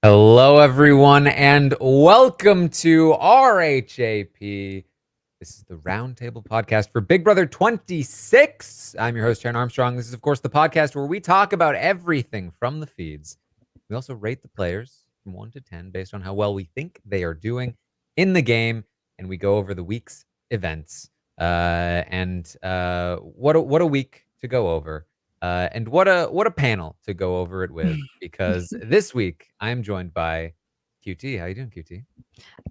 Hello, everyone, and welcome to RHAP. This is the Roundtable podcast for Big Brother 26. I'm your host, Taran Armstrong. This is, of course, the podcast where we talk about everything from the feeds. We also rate the players from 1 to 10 based on how well we think they are doing in the game, and we go over the week's events. What a week to go over. And what a panel to go over it with, because this week I'm joined by QT. How you doing, QT?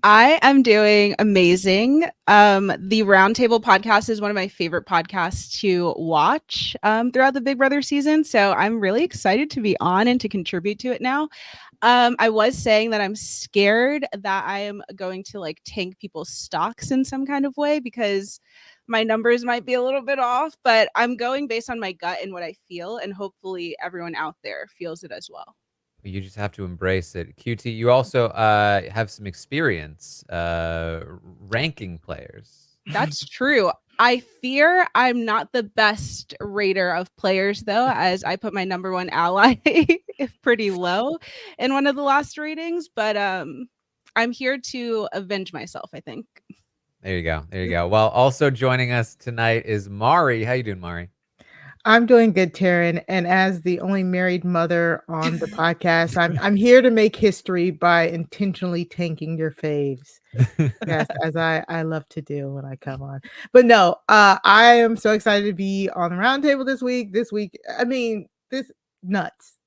I am doing amazing. The Roundtable podcast is one of my favorite podcasts to watch throughout the Big Brother season. So I'm really excited to be on and to contribute to it now. I was saying that I'm scared that I am going to tank people's stocks in some kind of way because my numbers might be a little bit off, but I'm going based on my gut and what I feel, and hopefully everyone out there feels it as well. You just have to embrace it. QT, you also have some experience ranking players. That's true. I fear I'm not the best rater of players, though, as I put my number one ally pretty low in one of the last ratings. But I'm here to avenge myself, I think. There you go. There you go. Well, also joining us tonight is Mari. How you doing, Mari? I'm doing good, Taran. And as the only married mother on the podcast, I'm here to make history by intentionally tanking your faves. Yes, as I love to do when I come on. But no, I am so excited to be on the roundtable this week. This nuts.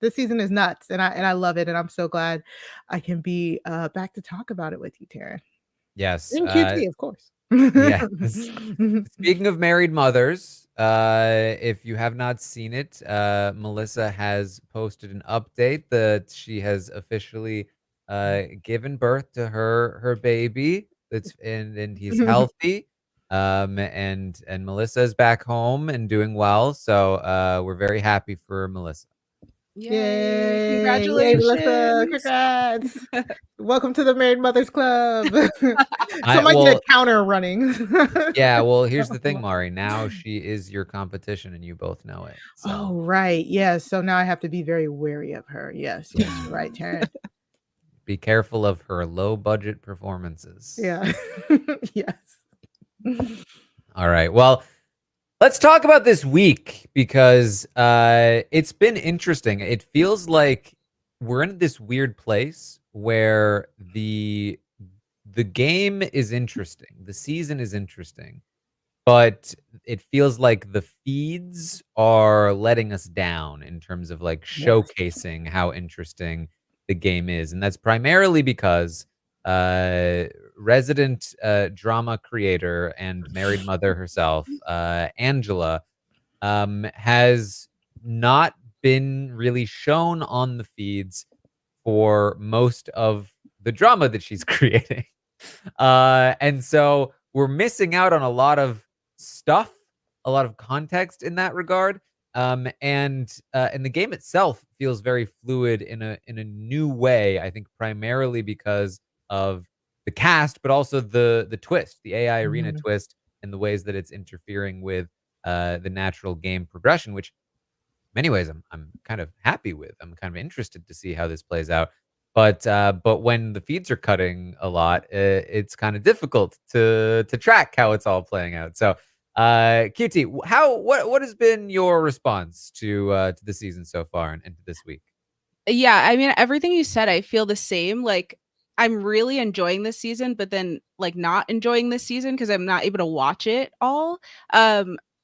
This season is nuts, and I love it, and I'm so glad I can be back to talk about it with you, Taran. Yes. And QT, of course. Yes. Speaking of married mothers, if you have not seen it, Melissa has posted an update that she has officially given birth to her baby. And he's healthy. And Melissa is back home and doing well. So we're very happy for Melissa. Yay! Congratulations, Melissa! Congrats! Welcome to the Married Mothers Club. Somebody get a counter running. Yeah, well, here's the thing, Mari. Now she is your competition, and you both know it. So. Oh, right. Yes. So now I have to be very wary of her. Yes. You're right, Taran. Be careful of her low-budget performances. Yeah. Yes. All right. Well, let's talk about this week because it's been interesting. It feels like we're in this weird place where the game is interesting. The season is interesting. But it feels like the feeds are letting us down in terms of showcasing how interesting the game is. And that's primarily because resident drama creator and married mother herself, Angela, has not been really shown on the feeds for most of the drama that she's creating. And so we're missing out on a lot of stuff, a lot of context in that regard. And the game itself feels very fluid in a new way, I think primarily because of the cast, but also the twist, the AI arena twist, and the ways that it's interfering with the natural game progression, which in many ways I'm kind of happy with. I'm kind of interested to see how this plays out. But when the feeds are cutting a lot, it's kind of difficult to track how it's all playing out. So, QT, what has been your response to the season so far and to this week? Yeah, I mean, everything you said, I feel the same. Like, I'm really enjoying this season, but then not enjoying this season because I'm not able to watch it all.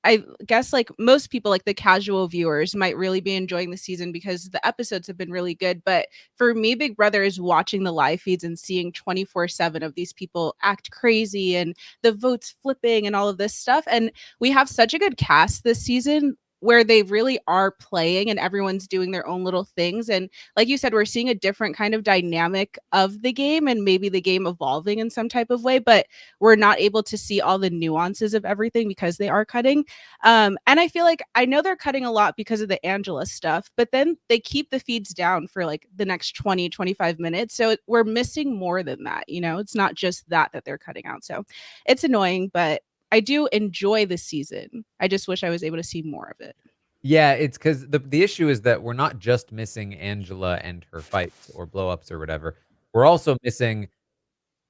I guess most people, the casual viewers, might really be enjoying the season because the episodes have been really good. But for me, Big Brother is watching the live feeds and seeing 24/7 of these people act crazy and the votes flipping and all of this stuff. And we have such a good cast this season where they really are playing and everyone's doing their own little things. And like you said, we're seeing a different kind of dynamic of the game and maybe the game evolving in some type of way, but we're not able to see all the nuances of everything because they are cutting. And I feel like I know they're cutting a lot because of the Angela stuff, but then they keep the feeds down for the next 20, 25 minutes. So we're missing more than that. It's not just that they're cutting out. So it's annoying, but I do enjoy this season. I just wish I was able to see more of it. Yeah, it's because the issue is that we're not just missing Angela and her fights or blow-ups or whatever. We're also missing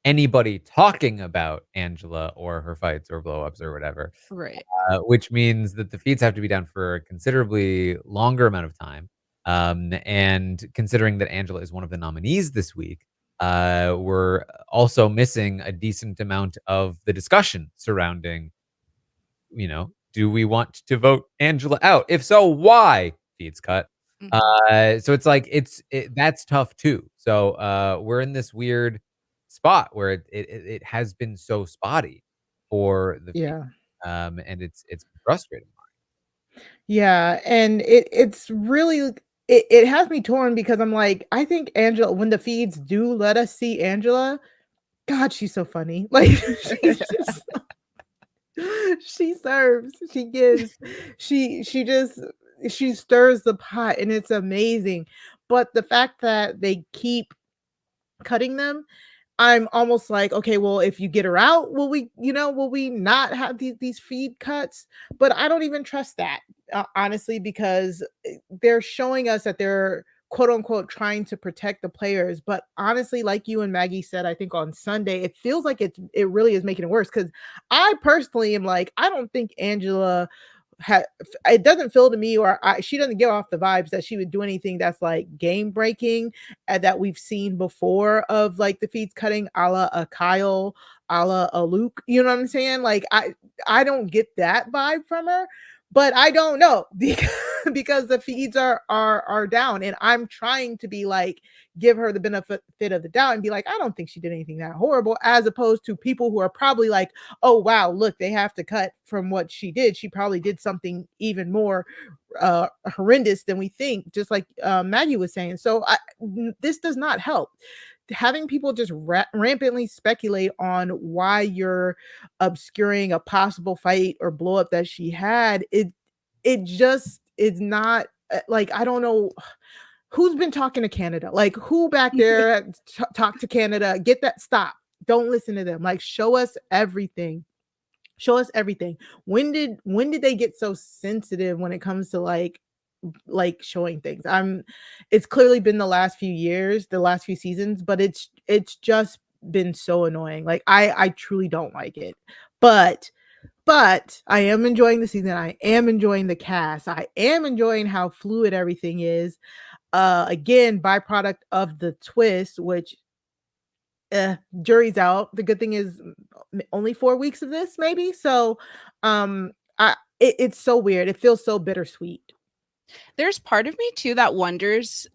anybody talking about Angela or her fights or blow-ups or whatever, Right. which means that the feeds have to be down for a considerably longer amount of time. And considering that Angela is one of the nominees this week, we're also missing a decent amount of the discussion surrounding, do we want to vote Angela out? If so, why? Feeds cut. Mhm. So it's like that's tough too. So we're in this weird spot where it has been so spotty for the feed, Yeah. and it's frustrating. Yeah, and it's really it has me torn because I'm like, I think Angela when the feeds do let us see Angela, god, she's so funny. Like, she's just she serves, she gives, she just she stirs the pot, and it's amazing. But the fact that they keep cutting them, I'm almost like, okay, well, if you get her out, will we not have these feed cuts? But I don't even trust that, honestly, because they're showing us that they're quote unquote trying to protect the players. But honestly, like you and Maggie said, I think on Sunday, it feels like it really is making it worse. Because I personally am like, I don't think Angela it doesn't feel to me, or she doesn't give off the vibes that she would do anything that's like game breaking that we've seen before of like the feeds cutting a la a Kyle, a la a Luke. You know what I'm saying? Like I don't get that vibe from her, but I don't know because the feeds are down, and I'm trying to be like give her the benefit of the doubt and be like, I don't think she did anything that horrible, as opposed to people who are probably like, oh wow, look, they have to cut from what she did. She probably did something even more horrendous than we think, just like Maggie was saying. So this does not help. Having people just rampantly speculate on why you're obscuring a possible fight or blow up that she had, it just is not like, I don't know who's been talking to Canada, like who back there talk to Canada, get that, stop, don't listen to them, like show us everything. Show us everything. When did they get so sensitive when it comes to like showing things? It's clearly been the last few years, the last few seasons, but it's just been so annoying. Like I truly don't like it. But I am enjoying the season. I am enjoying the cast. I am enjoying how fluid everything is. Again, byproduct of the twist, which jury's out. The good thing is only 4 weeks of this, maybe. So, it's so weird. It feels so bittersweet. There's part of me too that wonders,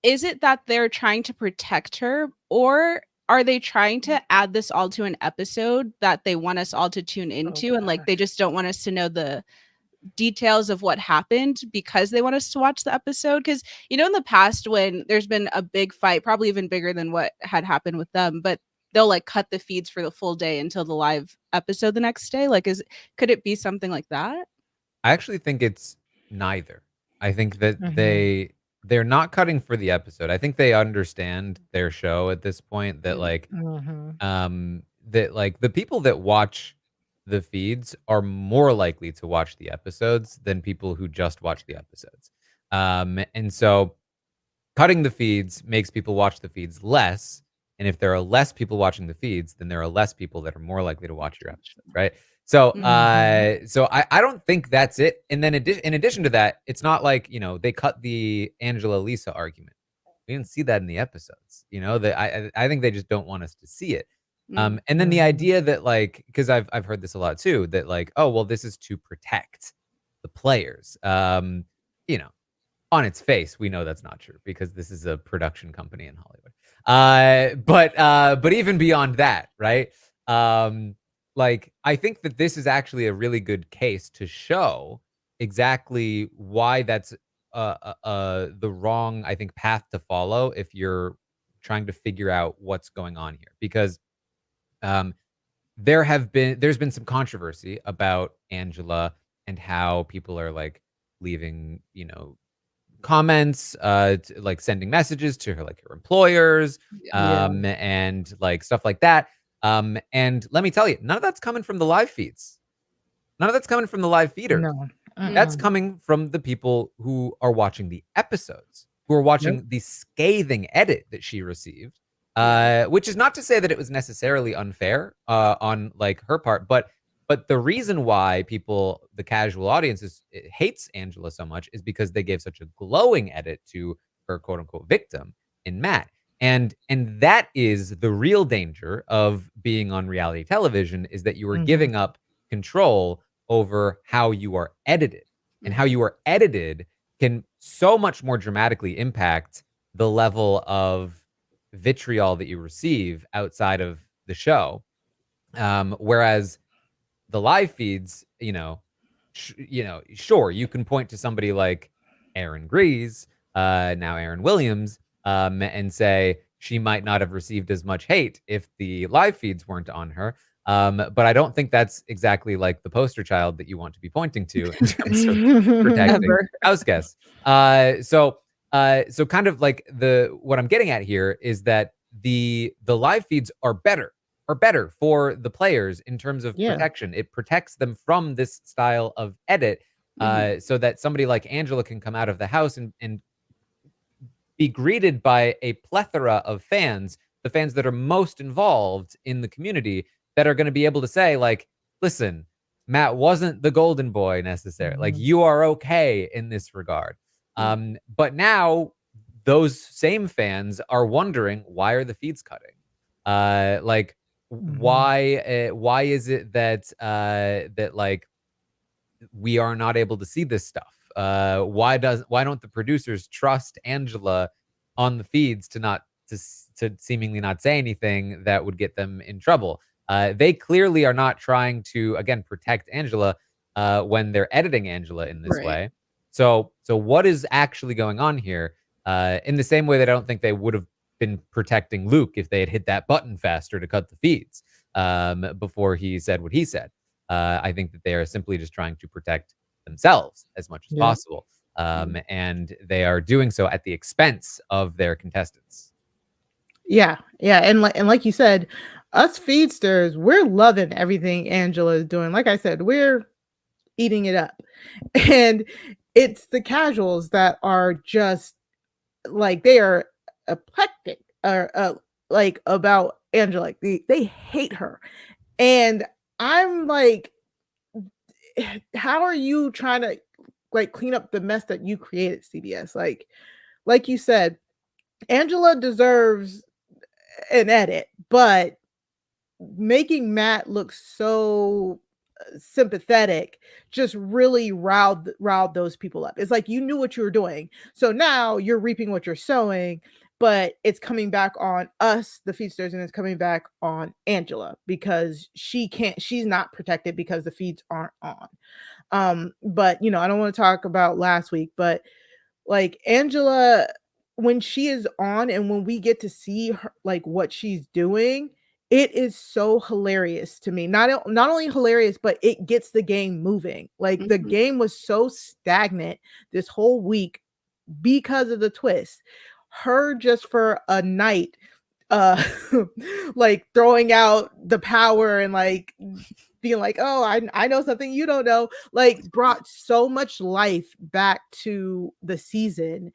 is it that they're trying to protect her, or are they trying to add this all to an episode that they want us all to tune Oh into, and like they gosh. just don't want us to know the details of what happened because they want us to watch the episode? Because in the past, when there's been a big fight, probably even bigger than what had happened with them, but they'll like cut the feeds for the full day until the live episode the next day. Like, could it be something like that? I actually think it's neither. I think that Mhm. they're not cutting for the episode. I think they understand their show at this point that Mm. Mhm. the people that watch the feeds are more likely to watch the episodes than people who just watch the episodes. And so cutting the feeds makes people watch the feeds less, and if there are less people watching the feeds, then there are less people that are more likely to watch your episodes, right? So, Mhm. I don't think that's it. And then in addition to that, it's not like they cut the Angela Lisa argument. We didn't see that in the episodes. That I think they just don't want us to see it. Mm. And then the Mhm. idea that because I've heard this a lot too, that oh well, this is to protect the players. You know, on its face, we know that's not true because this is a production company in Hollywood. But even beyond that, right? Like I think that this is actually a really good case to show exactly why that's the wrong, I think, path to follow if you're trying to figure out what's going on here. Because um, there's been some controversy about Angela and how people are like leaving, comments, like sending messages to her, like her employers, Yeah. Yeah. and like stuff like that. And let me tell you, none of that's coming from the live feeds. None of that's coming from the live feeder. No. That's Mm-mm. coming from the people who are watching the episodes, who are Yep. watching the scathing edit that she received. Which is not to say that it was necessarily unfair on like her part, but the reason why the casual audience hates Angela so much is because they gave such a glowing edit to her quote unquote victim in Matt. And that is the real danger of being on reality television, is that you are Mhm. giving up control over how you are edited. And how you are edited can so much more dramatically impact the level of vitriol that you receive outside of the show. Whereas the live feeds, sure, you can point to somebody like Aaron Grease, now Aaron Williams, and say she might not have received as much hate if the live feeds weren't on her. But I don't think that's exactly like the poster child that you want to be pointing to in terms of protecting Ever. house guests. So kind of like what I'm getting at here is that the live feeds are better for the players in terms of Yeah. protection. It protects them from this style of edit, so that somebody like Angela can come out of the house and be greeted by a plethora of fans, the fans that are most involved in the community, that are going to be able to say, like, listen, Matt wasn't the golden boy necessarily. Like, Mhm. you are okay in this regard. But now those same fans are wondering, why are the feeds cutting? Like, Mhm. why is it that that like we are not able to see this stuff? Why don't the producers trust Angela on the feeds to seemingly not say anything that would get them in trouble? They clearly are not trying to, again, protect Angela when they're editing Angela in this Right. way. So what is actually going on here? In the same way that I don't think they would have been protecting Luke if they had hit that button faster to cut the feeds before he said what he said. I think that they are simply just trying to protect themselves as much as Yeah. possible. And they are doing so at the expense of their contestants. Yeah, yeah, and like you said, us feedsters, we're loving everything Angela is doing. Like I said, we're eating it up. And it's the casuals that are just like, they are eclectic or like about Angela. Like they hate her. And I'm like, how are you trying to like clean up the mess that you created, CBS? Like you said, Angela deserves an edit, but making Matt look so sympathetic just really riled those people up. It's like you knew what you were doing. So now you're reaping what you're sowing, but it's coming back on us, the feedsters, and it's coming back on Angela because she's not protected because the feeds aren't on. But I don't want to talk about last week, but like Angela, when she is on and when we get to see her, like what she's doing, it is so hilarious to me. Not only hilarious, but it gets the game moving. Like the game was so stagnant this whole week because of the twist. Her just for a night, uh like throwing out the power and like being like, oh, I know something you don't know, like brought so much life back to the season.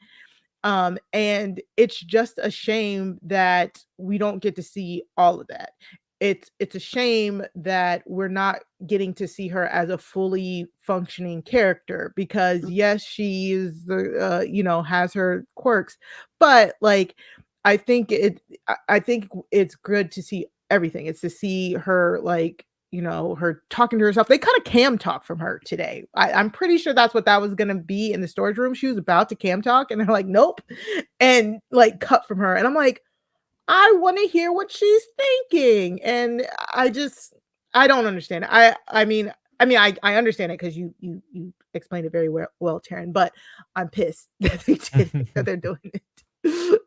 And it's just a shame that we don't get to see all of that. It's a shame that we're not getting to see her as a fully functioning character because yes, she is the has her quirks, but like I think it's good to see everything. It's to see her like her talking to herself. They kind of cam talk from her today. I'm pretty sure that's what that was gonna be in the storage room. She was about to cam talk, and they're like, nope, and like cut from her. And I'm like, I want to hear what she's thinking, and I don't understand it. I understand it because you explained it very well, Taran. But I'm pissed that they did it, that they're doing it.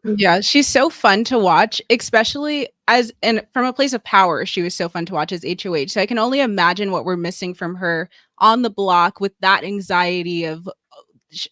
Yeah, she's so fun to watch, especially and from a place of power, she was so fun to watch as HOH. So I can only imagine what we're missing from her on the block with that anxiety of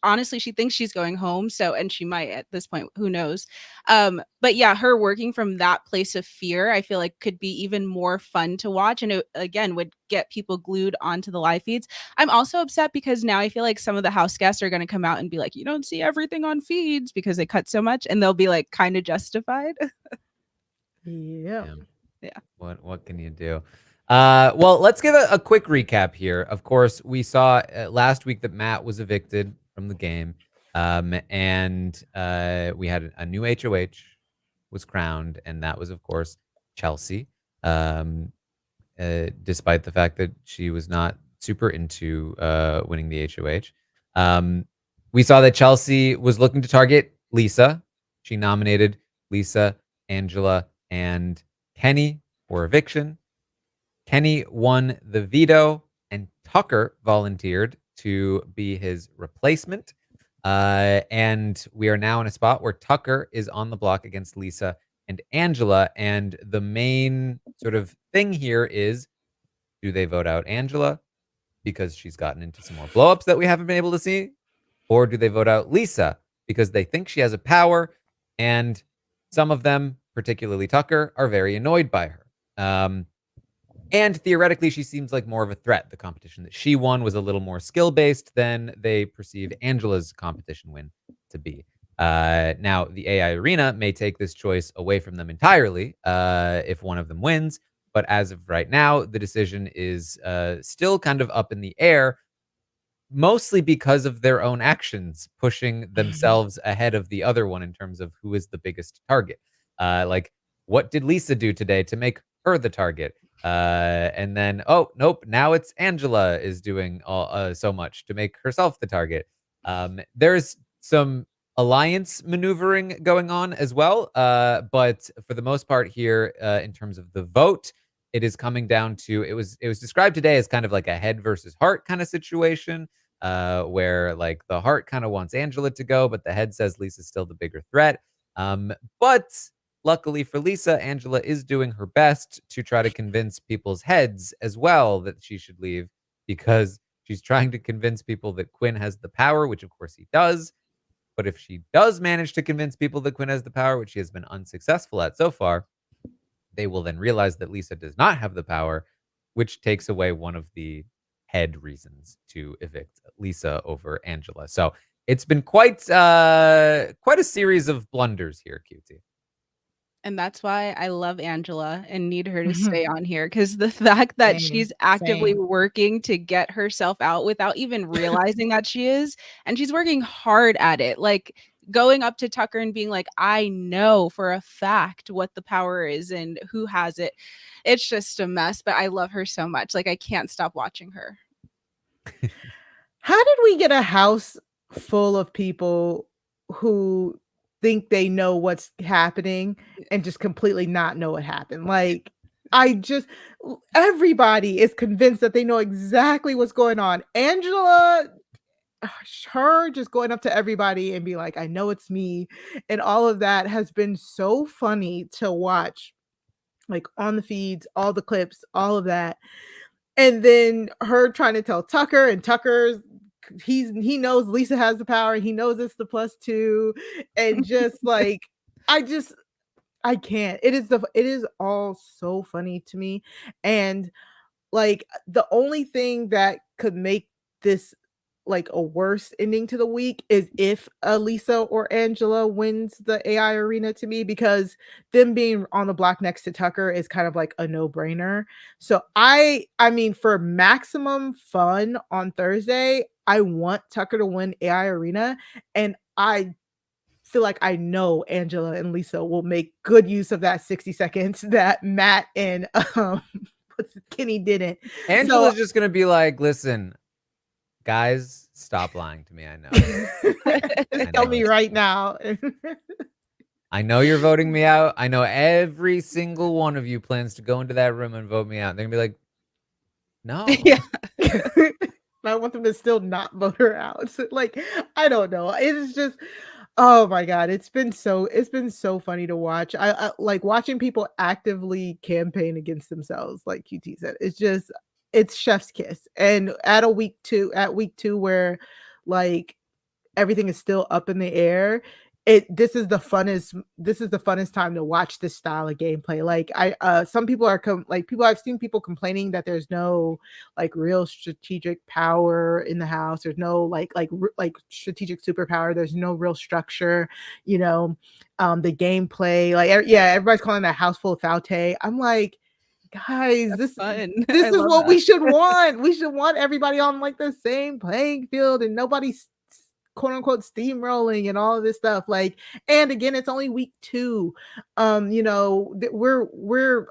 honestly, she thinks she's going home. So, and she might at this point, who knows? But yeah, her working from that place of fear, I feel like could be even more fun to watch. And it, again, would get people glued onto the live feeds. I'm also upset because now I feel like some of the house guests are going to come out and be like, you don't see everything on feeds because they cut so much, and they'll be like kind of justified. Yeah. Yeah. What can you do? Well, let's give a quick recap here. Of course, we saw last week that Matt was evicted from the game, and we had a new HOH was crowned, and that was, of course, Chelsie. Despite the fact that she was not super into winning the HOH, we saw that Chelsie was looking to target Lisa. She nominated Lisa, Angela, and Kenney for eviction. Kenney won the veto, and Tucker volunteered to be his replacement. And we are now in a spot where Tucker is on the block against Lisa and Angela. And the main sort of thing here is, do they vote out Angela because she's gotten into some more blowups that we haven't been able to see? Or do they vote out Lisa because they think she has a power, and some of them, particularly Tucker, are very annoyed by her? And theoretically, she seems like more of a threat. The competition that she won was a little more skill-based than they perceive Angela's competition win to be. Now, the AI arena may take this choice away from them entirely if one of them wins. But as of right now, the decision is still kind of up in the air, mostly because of their own actions, pushing themselves ahead of the other one in terms of who is the biggest target. Like, what did Lisa do today to make her the target? And then, oh, nope, now it's Angela is doing so much to make herself the target. There's some alliance maneuvering going on as well. But for the most part here, in terms of the vote, it is coming down to, it was described today as kind of like a head versus heart kind of situation, where like the heart kind of wants Angela to go, but the head says Lisa's still the bigger threat. But luckily for Lisa, Angela is doing her best to try to convince people's heads as well that she should leave, because she's trying to convince people that Quinn has the power, which of course he does. But if she does manage to convince people that Quinn has the power, which she has been unsuccessful at so far, they will then realize that Lisa does not have the power, which takes away one of the head reasons to evict Lisa over Angela. So it's been quite a series of blunders here, QT. And that's why I love Angela and need her to stay on here, because the fact that she's actively working to get herself out without even realizing that she is, and she's working hard at it, like going up to Tucker and being like, I know for a fact what the power is and who has it. It's just a mess, but I love her so much. Like, I can't stop watching her. How did we get a house full of people who think they know what's happening and just completely not know what happened? Like, everybody is convinced that they know exactly what's going on. Angela, her just going up to everybody and be like, I know it's me. And all of that has been so funny to watch, like on the feeds, all the clips, all of that. And then her trying to tell Tucker, and he knows Lisa has the power. He knows it's the +2, and just like, I can't. It is all so funny to me. And like, the only thing that could make this like a worse ending to the week is if Lisa or Angela wins the AI arena, to me, because them being on the block next to Tucker is kind of like a no-brainer. So I mean, for maximum fun on Thursday, I want Tucker to win AI arena, and I feel like I know Angela and Lisa will make good use of that 60 seconds that Matt and Kenney didn't. Angela's just gonna be like, listen, guys, stop lying to me. I know. Just tell me right now. I know you're voting me out. I know every single one of you plans to go into that room and vote me out. They're gonna be like, no. Yeah. I want them to still not vote her out. So, like, I don't know. It is just, oh my God, it's been so funny to watch. I like watching people actively campaign against themselves, like QT said. It's chef's kiss. And at week two, where like everything is still up in the air, this is the funnest time to watch this style of gameplay. Like some people are I've seen people complaining that there's no like real strategic power in the house. There's no like strategic superpower. There's no real structure, you know. The gameplay, like yeah, everybody's calling that house full of Faute. I'm like, guys, That's fun. this I is love what that. we should want. We should want everybody on like the same playing field and nobody's quote unquote steamrolling and all of this stuff. Like, and again, it's only week 2. You know, we're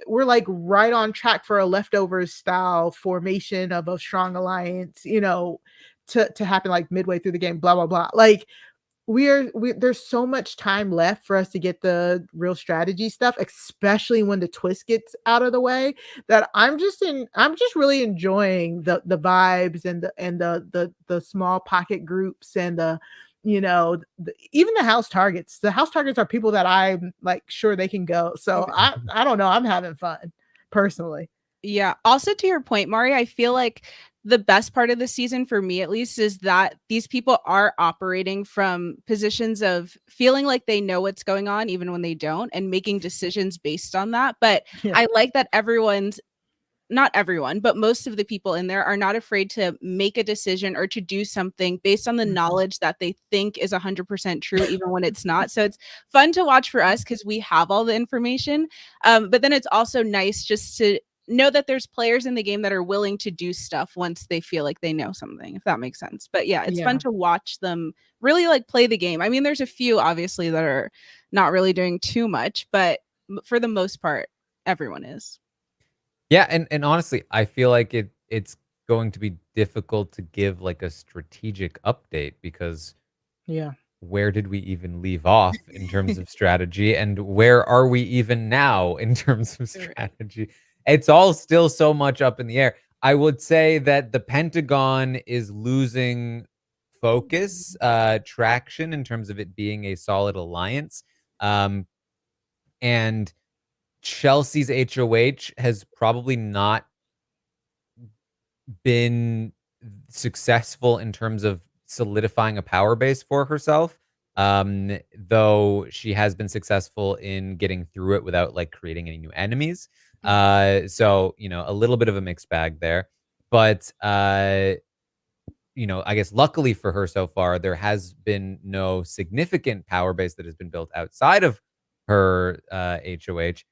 like right on track for a leftovers style formation of a strong alliance, you know, to happen like midway through the game, blah blah blah. Like there's so much time left for us to get the real strategy stuff, especially when the twist gets out of the way, that I'm just really enjoying the vibes and the small pocket groups and the, you know, even the house targets. The house targets are people that I'm like sure they can go. So I don't know, I'm having fun personally. Yeah. Also, to your point, Mari, I feel like the best part of the season, for me at least, is that these people are operating from positions of feeling like they know what's going on, even when they don't, and making decisions based on that. But Yeah. I like that not everyone, but most of the people in there are not afraid to make a decision or to do something based on the knowledge that they think is 100% true, even when it's not. So it's fun to watch for us because we have all the information. But then it's also nice just to know that there's players in the game that are willing to do stuff once they feel like they know something, if that makes sense. But yeah, it's fun to watch them really like play the game. I mean, there's a few obviously that are not really doing too much, but for the most part, everyone is. Yeah, and honestly, I feel like it's going to be difficult to give like a strategic update because Yeah. where did we even leave off in terms of strategy, and where are we even now in terms of strategy? It's all still so much up in the air. I would say that the Pentagon is losing focus, traction in terms of it being a solid alliance. And Chelsea's HOH has probably not been successful in terms of solidifying a power base for herself. Though she has been successful in getting through it without like creating any new enemies. So, you know, a little bit of a mixed bag there. But you know, I guess luckily for her so far, there has been no significant power base that has been built outside of her HOH.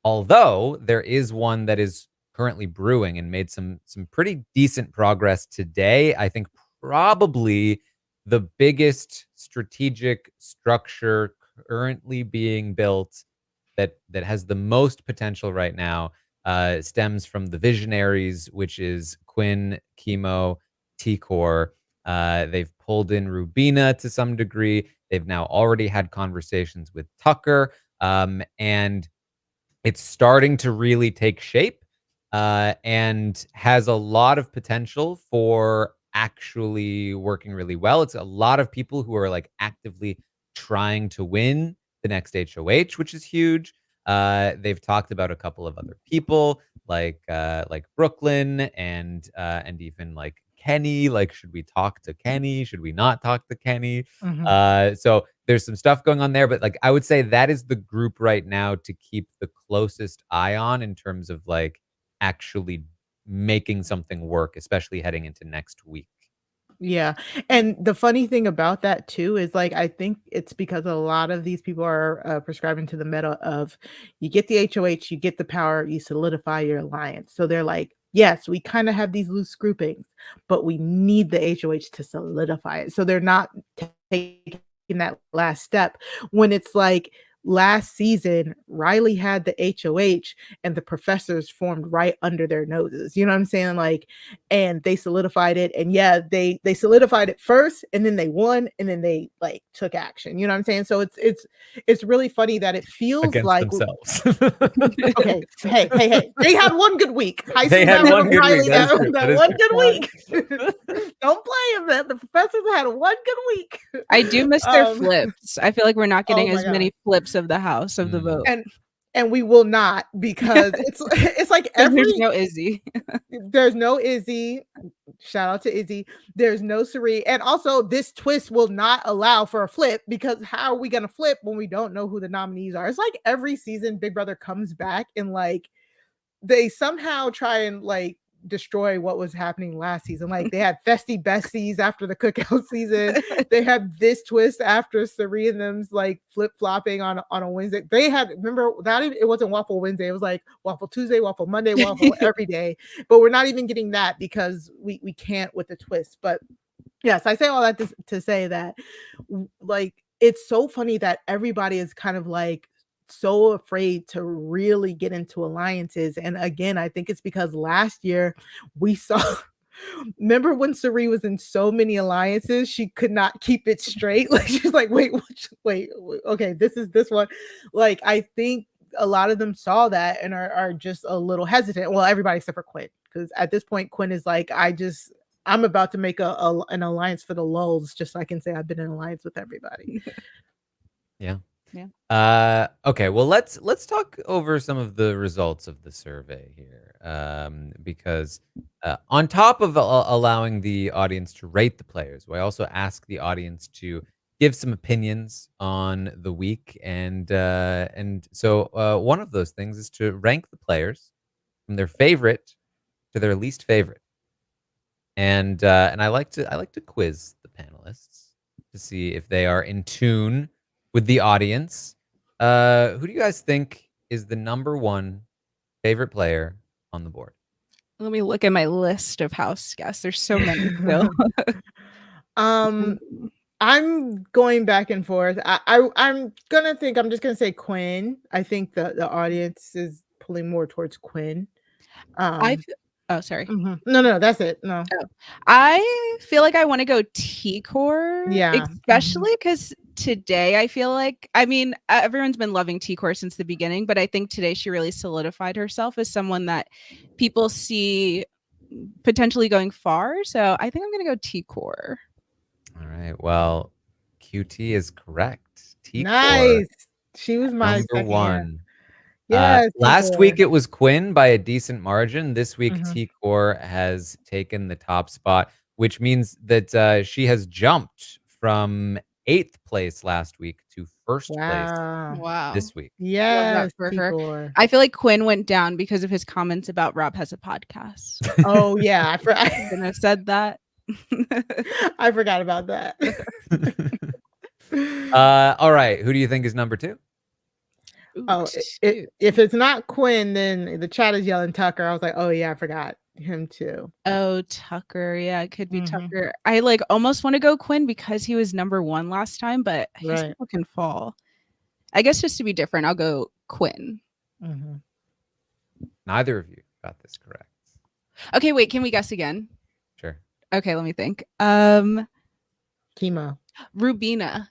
Although there is one that is currently brewing and made some pretty decent progress today. I think probably the biggest strategic structure currently being built that has the most potential right now stems from the visionaries, which is Quinn, Kimo, T-Core. They've pulled in Rubina to some degree. They've now already had conversations with Tucker, and it's starting to really take shape, and has a lot of potential for actually working really well. It's a lot of people who are like actively trying to win the next HOH, which is huge. They've talked about a couple of other people like Brooklyn and even like Kenney. Like, should we talk to Kenney? Should we not talk to Kenney? So there's some stuff going on there, but like I would say that is the group right now to keep the closest eye on in terms of like actually making something work, especially heading into next week. Yeah, and the funny thing about that too is, like, I think it's because a lot of these people are, prescribing to the meta of, you get the HOH, you get the power, you solidify your alliance. So they're like, "Yes, we kinda have these loose groupings, but we need the HOH to solidify it." So they're not taking that last step when it's like, last season, Riley had the HOH and the professors formed right under their noses. You know what I'm saying? Like, and they solidified it. And yeah, they solidified it first and then they won and then they like took action. You know what I'm saying? So it's really funny that it feels Against like themselves. okay, hey. They had one good week. High They school had Diamond one good Riley, week. That is true. that That is one true. good week. Don't play him. The professors had one good week. I do miss their flips. I feel like we're not getting Oh my as many flips of the house of the vote. And we will not, because it's like There's every no Izzy. there's no Izzy. shout out to Izzy. There's no Sari. And also, this twist will not allow for a flip, because how are we going to flip when we don't know who the nominees are? It's like every season Big Brother comes back and like they somehow try and like destroy what was happening last season. Like they had Festy Besties after the cookout season. They had this twist after Sari and them's like flip-flopping on a Wednesday. They had, remember, that it wasn't Waffle Wednesday, it was like Waffle Tuesday, Waffle Monday, Waffle every day. But we're not even getting that because we can't with the twist. But yes, I say all that to say that like it's so funny that everybody is kind of like so afraid to really get into alliances. And again, I think it's because last year we saw remember when Sari was in so many alliances, she could not keep it straight. Like she's like, wait, okay, this is this one. Like I think a lot of them saw that and are just a little hesitant. Well, everybody except for Quinn, because at this point Quinn is like, I'm about to make an alliance for the lulz, just so I can say I've been in alliance with everybody. Yeah. Yeah. Okay, well, let's talk over some of the results of the survey here, because on top of allowing the audience to rate the players, we also ask the audience to give some opinions on the week, and so one of those things is to rank the players from their favorite to their least favorite, and I like to quiz the panelists to see if they are in tune with the audience. Who do you guys think is the number one favorite player on the board? Let me look at my list of house guests. There's so many still. I'm going back and forth. I'm just gonna say Quinn. I think the audience is pulling more towards Quinn. Oh, sorry. No, that's it. No. Oh. I feel like I want to go T-Core. Yeah. Especially because today I feel like, I mean, everyone's been loving T-Core since the beginning, but I think today she really solidified herself as someone that people see potentially going far. So I think I'm going to go T-Core. All right. Well, QT is correct. T-Core. Nice. She was my number second one. hand. Yes, last T-Core. week it was Quinn by a decent margin. This week T-Core has taken the top spot, which means that she has jumped from 8th place last week to 1st place this week. Yes, for T-Core. her. I feel like Quinn went down because of his comments about RHAP has a podcast. Oh yeah, I couldn't have said that. I forgot about that. All right, who do you think is number 2? Oh, if it's not Quinn, then the chat is yelling Tucker. I was like, oh yeah, I forgot him too. Oh, Tucker. Yeah, it could be Tucker. I like almost want to go Quinn because he was number 1 last time, but I guess people can fall. I guess just to be different, I'll go Quinn. Neither of you got this correct. Okay, wait, can we guess again? Sure. Okay, let me think. Kimo. Rubina.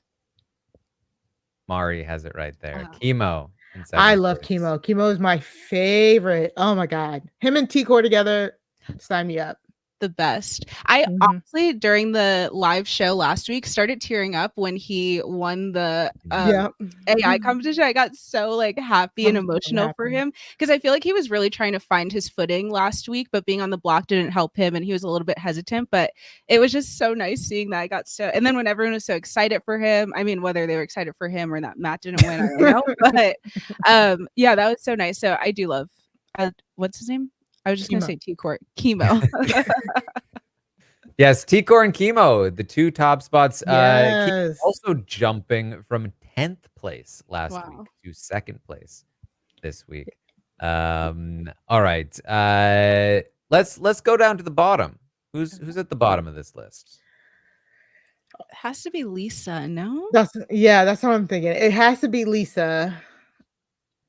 Mari has it right there. Kimo. I love Kimo. Kimo is my favorite. Oh my god, him and T-Core together, sign me up. The best. I honestly, during the live show last week, started tearing up when he won the AI competition. I got so like happy and emotional for him because I feel like he was really trying to find his footing last week, but being on the block didn't help him and he was a little bit hesitant, but it was just so nice seeing that. I got so, and then when everyone was so excited for him, I mean, whether they were excited for him or that Matt didn't win, I don't know, but yeah, that was so nice. So I do love, what's his name? I was just going to say T-Core. Kimo. Yes, T-Core and Kimo, the 2 top spots. Yes. Also jumping from 10th place last week to 2nd place this week. All right. Let's go down to the bottom. Who's at the bottom of this list? It has to be Lisa, no? That's what I'm thinking. It has to be Lisa.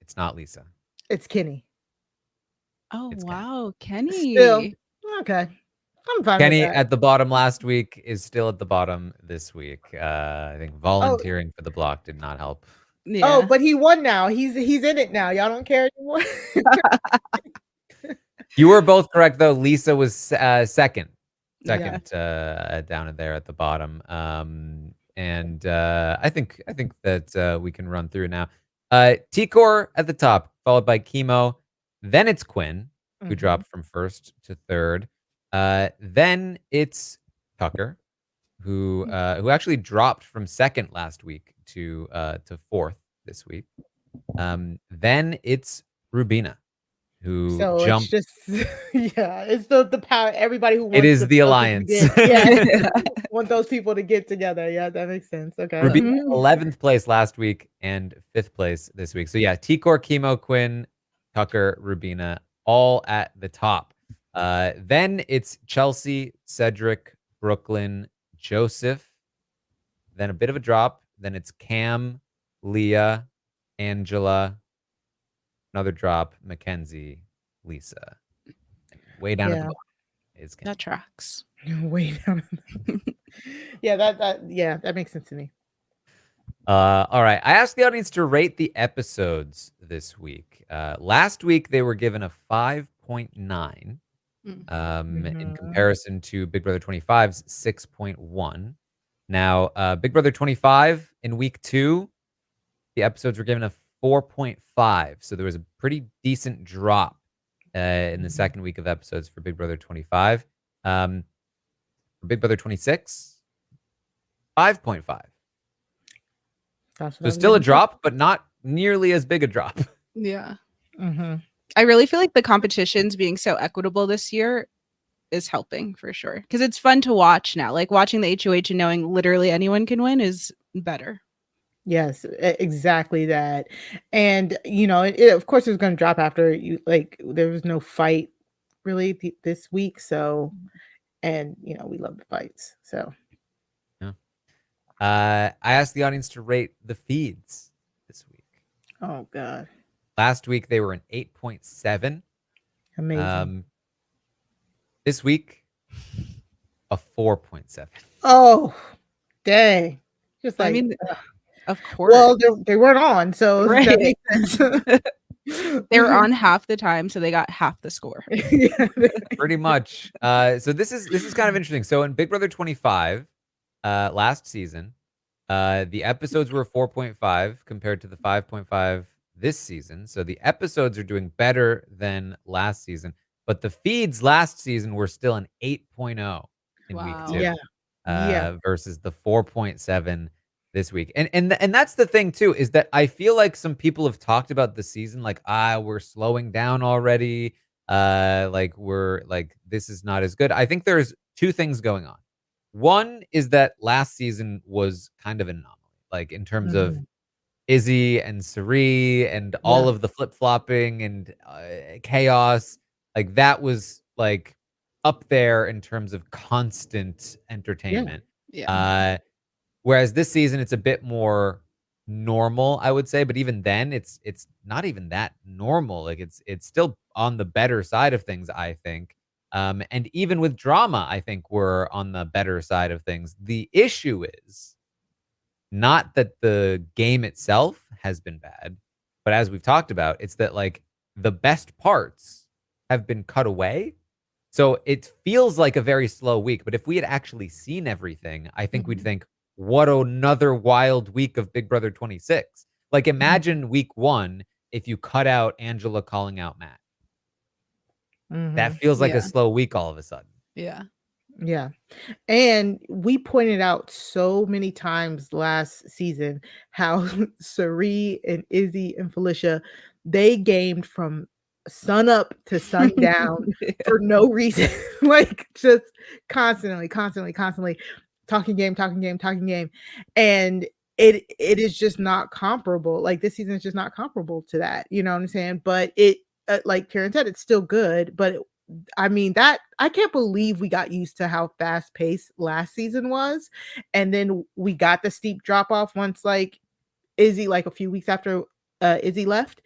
It's not Lisa. It's Kenney. Oh, wow. Kenney. Still, okay. I'm fine Kenney with that. at the bottom last week is still at the bottom this week. I think volunteering for the block did not help. Yeah. Oh, but he won now. He's in it now. Y'all don't care anymore. You were both correct though. Lisa was second down there at the bottom. And I think that we can run through now. T-Core at the top, followed by Kimo. Then it's Quinn, who dropped from 1st to 3rd. Then it's Tucker, who actually dropped from 2nd last week to 4th this week. Then it's Rubina, who So it's jumped. just yeah, it's the power. Everybody who It wants is the alliance. want those people to get together. Yeah, that makes sense. Okay. Rubina 11th place last week and 5th place this week. So yeah, T-Core, Kimo, Quinn, Tucker, Rubina, all at the top. Then it's Chelsie, Cedric, Brooklyn, Joseph. Then a bit of a drop. Then it's Cam, Leah, Angela. Another drop, Makensy, Lisa. Way down at the bottom is Kenney. That tracks. Way down. Yeah, that makes sense to me. All right. I asked the audience to rate the episodes this week. Last week they were given a 5.9 in comparison to Big Brother 25's 6.1. Now, Big Brother 25 in week 2, the episodes were given a 4.5. So there was a pretty decent drop in the second week of episodes for Big Brother 25. For Big Brother 26, 5.5. So still a drop, but not nearly as big a drop. Yeah. I really feel like the competitions being so equitable this year is helping for sure. Because it's fun to watch now. Like watching the HOH and knowing literally anyone can win is better. Yes, exactly that. And, it of course, it was going to drop after there was no fight really this week. So, and, we love the fights. So, yeah. I asked the audience to rate the feeds this week. Oh, God. Last week, they were an 8.7. Amazing. This week, a 4.7. Oh, dang. Just like, I mean, of course. Well, they weren't on, so right. That makes sense. They were on half the time, so they got half the score. Yeah. Pretty much. So this is kind of interesting. So in Big Brother 25, last season, the episodes were 4.5 compared to the 5.5 this season. So the episodes are doing better than last season, but the feeds last season were still an 8.0 in week 2. Yeah. Versus the 4.7 this week. And that's the thing too, is that I feel like some people have talked about the season like, we're slowing down already. This is not as good. I think there's 2 things going on. One is that last season was kind of an anomaly, like in terms of Izzy and Sari and all of the flip-flopping and chaos. Like that was like up there in terms of constant entertainment. Yeah. Whereas this season it's a bit more normal, I would say, but even then it's not even that normal. Like it's still on the better side of things, I think. And even with drama, I think we're on the better side of things. The issue is not that the game itself has been bad, but as we've talked about, it's that like the best parts have been cut away. So it feels like a very slow week, but if we had actually seen everything, I think we'd think, what another wild week of Big Brother 26. Like imagine week 1 if you cut out Angela calling out Matt. That feels like a slow week all of a sudden. Yeah. Yeah. And we pointed out so many times last season how Sari and Izzy and Felicia, they gamed from sun up to sundown for no reason. Like just constantly talking game. And it is just not comparable. Like this season is just not comparable to that. You know what I'm saying? But it, like Taran said, it's still good, but I mean, that I can't believe we got used to how fast paced last season was. And then we got the steep drop off once like Izzy, like a few weeks after Izzy left.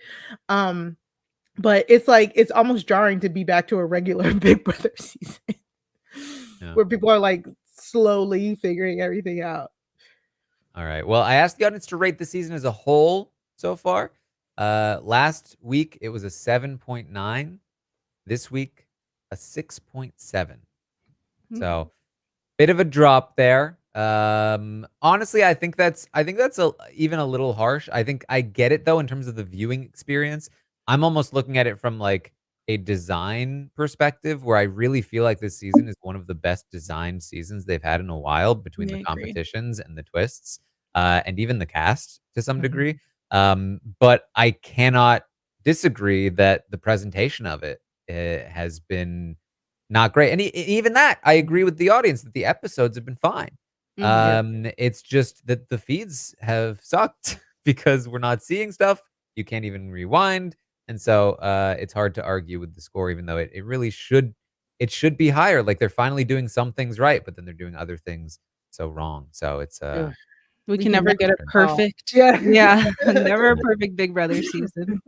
But it's like it's almost jarring to be back to a regular Big Brother season where people are like slowly figuring everything out. All right. Well, I asked the audience to rate the season as a whole so far. Last week it was a 7.9. This week, a 6.7. So, bit of a drop there. Honestly, I think that's even a little harsh. I think I get it though in terms of the viewing experience. I'm almost looking at it from like a design perspective where I really feel like this season is one of the best designed seasons they've had in a while between I the agree. competitions and the twists, and even the cast to some Mhm. degree. But I cannot disagree that the presentation of it has been not great. And even that, I agree with the audience that the episodes have been fine. It's just that the feeds have sucked because we're not seeing stuff. You can't even rewind. And so it's hard to argue with the score, even though it really should be higher. Like they're finally doing some things right, but then they're doing other things so wrong. So it's Ugh. We We can can never get a never call. perfect. Yeah. Yeah, never a perfect Big Brother season.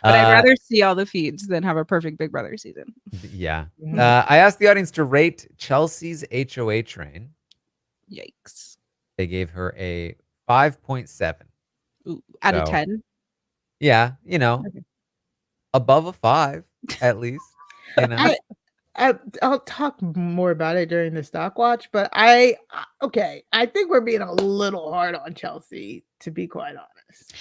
But I'd Uh, rather see all the feeds than have a perfect Big Brother season. yeah. Mhm. I asked the audience to rate Chelsea's HOH reign. Yikes. They gave her a 5.7. Ooh, out of So, 10. yeah, you know, Okay. above a 5 at least. You know, I'll talk more about it during the Stockwatch, but okay, I think we're being a little hard on Chelsie, to be quite honest.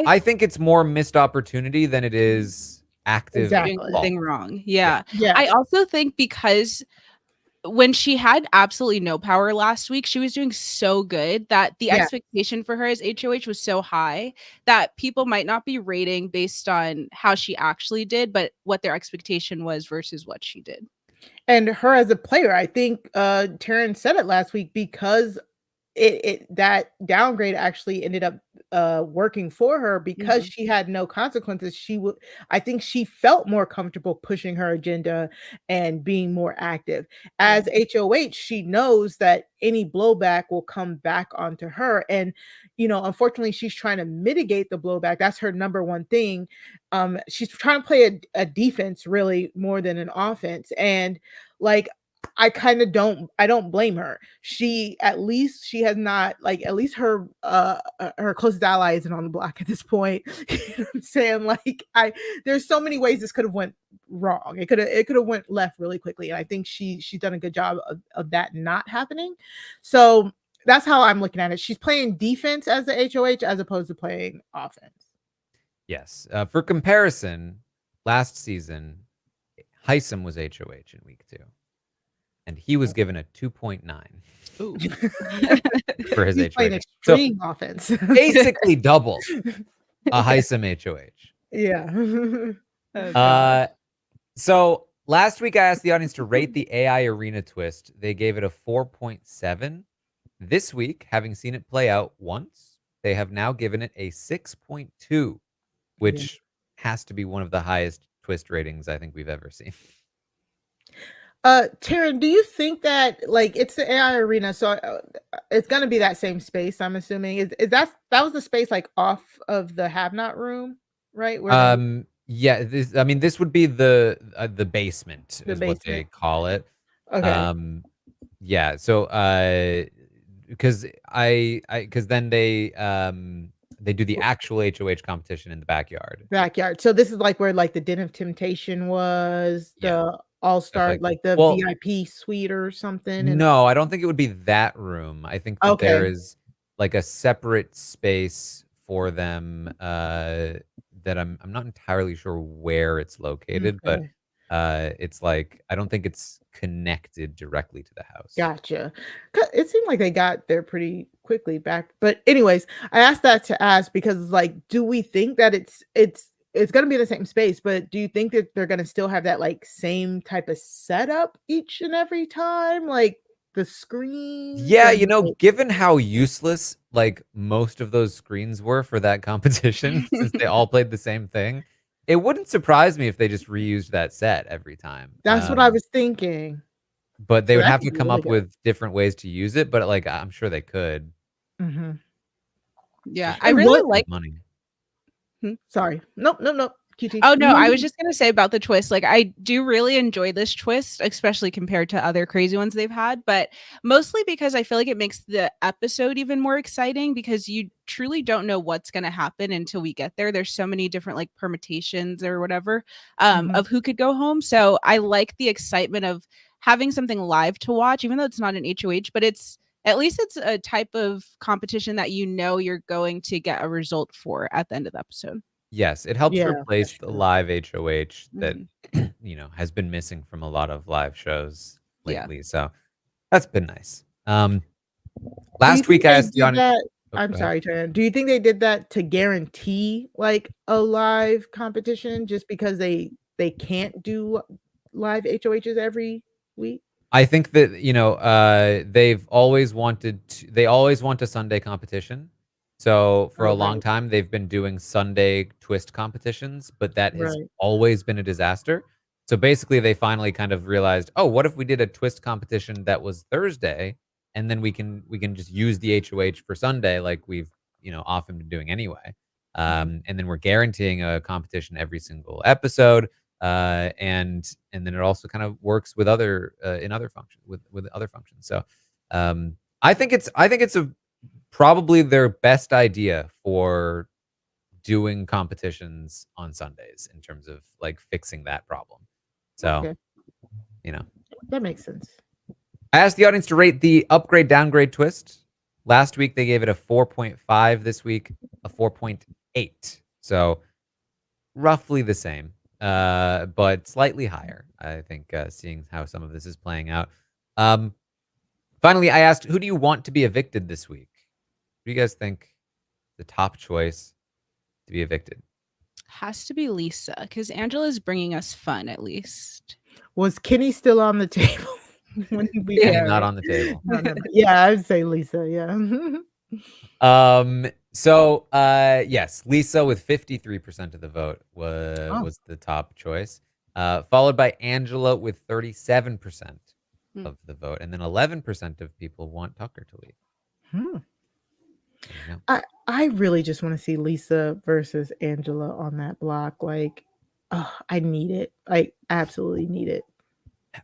I think it's more missed opportunity than it is active Exactly. Doing fault. something wrong. Yeah. Yes. I also think because when she had absolutely no power last week, she was doing so good that the Yes. expectation for her as HOH was so high that people might not be rating based on how she actually did, but what their expectation was versus what she did. And her as a player, I think Taran said it last week, because that downgrade actually ended up working for her because she had no consequences. I think she felt more comfortable pushing her agenda and being more active. As HOH, she knows that any blowback will come back onto her. And, unfortunately, she's trying to mitigate the blowback. That's her number one thing. She's trying to play a defense really more than an offense. And like, I don't blame her. At least she has not, like, at least her closest ally isn't on the block at this point. You know what I'm saying? Like, there's so many ways this could have went wrong. It could have went left really quickly. And I think she's done a good job of that not happening. So that's how I'm looking at it. She's playing defense as the HOH as opposed to playing offense. Yes. For comparison, last season, Heisem was HOH in week 2. And he was given a 2.9 for his He's playing HOH. extreme offense. Basically double a Heisem HOH. Yeah. So last week I asked the audience to rate the AI arena twist. They gave it a 4.7. This week, having seen it play out once, they have now given it a 6.2, which has to be one of the highest twist ratings I think we've ever seen. Taran, do you think that, like, it's the AI arena, so it's gonna be that same space, I'm assuming? Is that was the space, like, off of the have not room, right? Yeah, this would be the basement The is what they basement? call it. Okay. Yeah, so because then they do the actual HOH competition in the backyard. Backyard. So this is like where, like, the Den of Temptation was, Yeah. the All-Star, like that. like the Well, VIP suite or something, and no, I don't think it would be that room. I think that there Okay. is like a separate space for them that I'm not entirely sure where it's located, but Okay. it's like I don't think it's connected directly to the house. Gotcha. It seemed like they got there pretty quickly back. But anyways, I asked that to ask because, like, do we think that it's gonna be the same space, but do you think that they're gonna still have that, like, same type of setup each and every time? Like the screens Yeah, and like given how useless like most of those screens were for that competition, since they all played the same thing, it wouldn't surprise me if they just reused that set every time. That's what I was thinking. But they So would that have could to be come really up good. with different ways to use it, but like I'm sure they could. Mhm. Yeah, Just I And really what like money. Sorry. Nope. QT. Oh, no, I was just gonna say about the twist, like, I do really enjoy this twist, especially compared to other crazy ones they've had, but mostly because I feel like it makes the episode even more exciting because you truly don't know what's gonna happen until we get there. There's so many different, like, permutations or whatever, Mhm. of who could go home, so I like the excitement of having something live to watch, even though it's not an HOH, but at least it's a type of competition that you know you're going to get a result for at the end of the episode. Yes, it helps Yeah, replace that's the true. live HOH that, Mhm. has been missing from a lot of live shows Yeah. lately, so that's been nice. Do you Last week think I they asked the did audience. that Oh, I'm go ahead. sorry, Taran. Do you think they did that to guarantee, like, a live competition just because they can't do live HOHs every week? I think that, they've always they always want a Sunday competition. So for a long Okay, time, they've been doing Sunday twist competitions, but that has right. always been a disaster. So basically, they finally kind of realized, oh, what if we did a twist competition that was Thursday, and then we can just use the HOH for Sunday, like we've often been doing anyway. Mhm. And then we're guaranteeing a competition every single episode. And then it also kind of works with other in other functions with other functions. So I think it's a probably their best idea for doing competitions on Sundays in terms of like fixing that problem. So Okay, you know, that makes sense. I asked the audience to rate the upgrade downgrade twist. Last week they gave it a 4.5. This week a 4.8. So roughly the same, but slightly higher, I think, seeing how some of this is playing out. Um, Finally, I asked, who do you want to be evicted this week? Who do you guys think the top choice to be evicted? Has to be Lisa because Angela's bringing us fun at least. Was Kenney still on the table when we Kenny Yeah, not right. on the table. No, never yeah, I would say Lisa, yeah. So yes, Lisa with 53% of the vote Oh, was the top choice. Followed by Angela with 37% Hmm. of the vote, and then 11% of people want Tucker to leave. hmm. There you go. I really just wanna see Lisa versus Angela on that block, like, oh, I need it. I absolutely need it.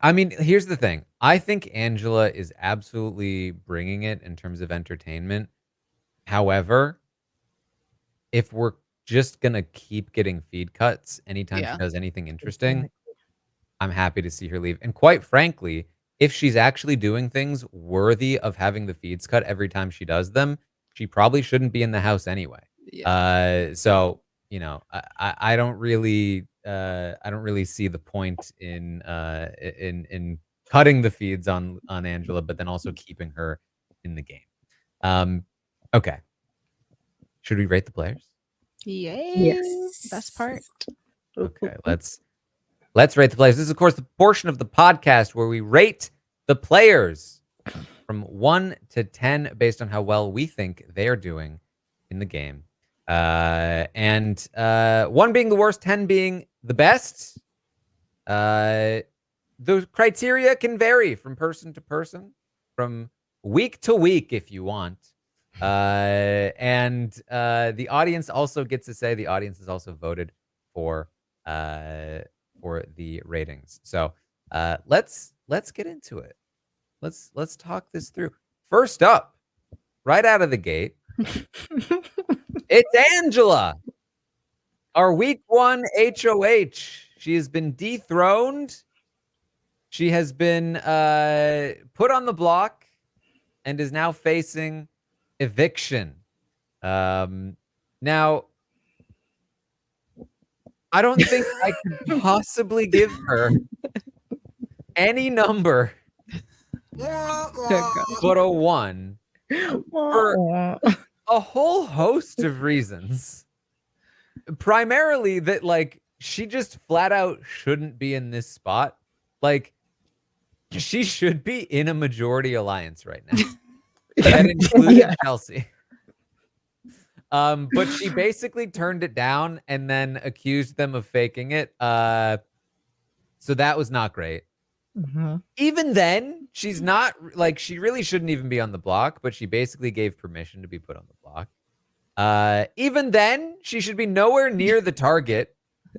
I mean, here's the thing. I think Angela is absolutely bringing it in terms of entertainment. However, if we're just gonna keep getting feed cuts anytime she Yeah. does anything interesting, Exactly. I'm happy to see her leave. And quite frankly, if she's actually doing things worthy of having the feeds cut every time she does them, she probably shouldn't be in the house anyway. Yeah. So I don't really see the point in cutting the feeds on Angela, but then also keeping her in the game. Okay, should we rate the players? Yay. Best Yes. part. Okay, let's rate the players. This is, of course, the portion of the podcast where we rate the players from 1 to 10 based on how well we think they are doing in the game. And 1 being the worst, 10 being the best. The criteria can vary from person to person, from week to week, if you want. And the audience also gets to say. The audience has also voted for the ratings. So let's get into it. Let's talk this through. First up, right out of the gate, it's Angela, our week 1 HOH. She has been dethroned. She has been put on the block and is now facing eviction. Now, I don't think I could possibly give her any number but a 1 Wah, for wah. a whole host of reasons. Primarily that, like, she just flat out shouldn't be in this spot. Like, she should be in a majority alliance right now. That included Yes. Chelsie. But she basically turned it down and then accused them of faking it. So that was not great. Mhm. Even then, she's not like, she really shouldn't even be on the block, but she basically gave permission to be put on the block. Even then, she should be nowhere near the target,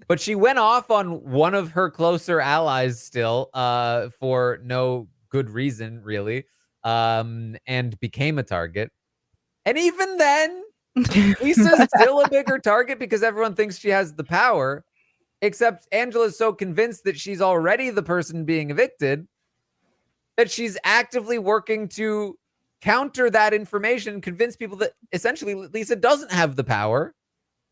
but she went off on one of her closer allies still, for no good reason, really, and became a target. And even then, Lisa's still a bigger target because everyone thinks she has the power, except Angela's so convinced that she's already the person being evicted that she's actively working to counter that information, convince people that essentially Lisa doesn't have the power.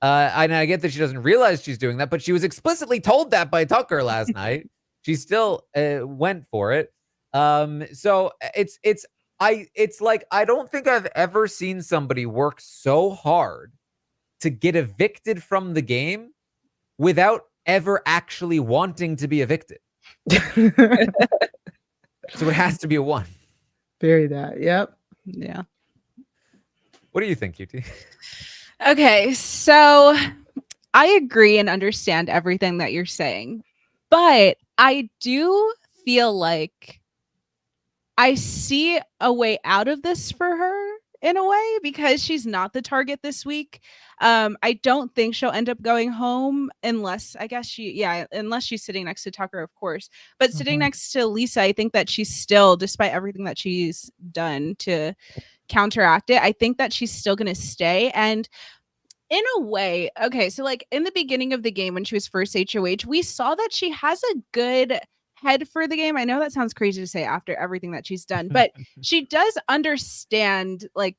I get that she doesn't realize she's doing that, but she was explicitly told that by Tucker last night. She still went for it. So it's like I don't think I've ever seen somebody work so hard to get evicted from the game without ever actually wanting to be evicted. So it has to be a 1. Very that. Yep. Yeah. What do you think, QT? Okay, so I agree and understand everything that you're saying, but I do feel like I see a way out of this for her in a way because she's not the target this week. I don't think she'll end up going home unless unless she's sitting next to Tucker, of course. But sitting next to Lisa, I think that she's still, despite everything that she's done to counteract it, I think that she's still going to stay. And in a way, okay, so like in the beginning of the game when she was first HOH, we saw that she has a good head for the game. I know that sounds crazy to say after everything that she's done, but she does understand like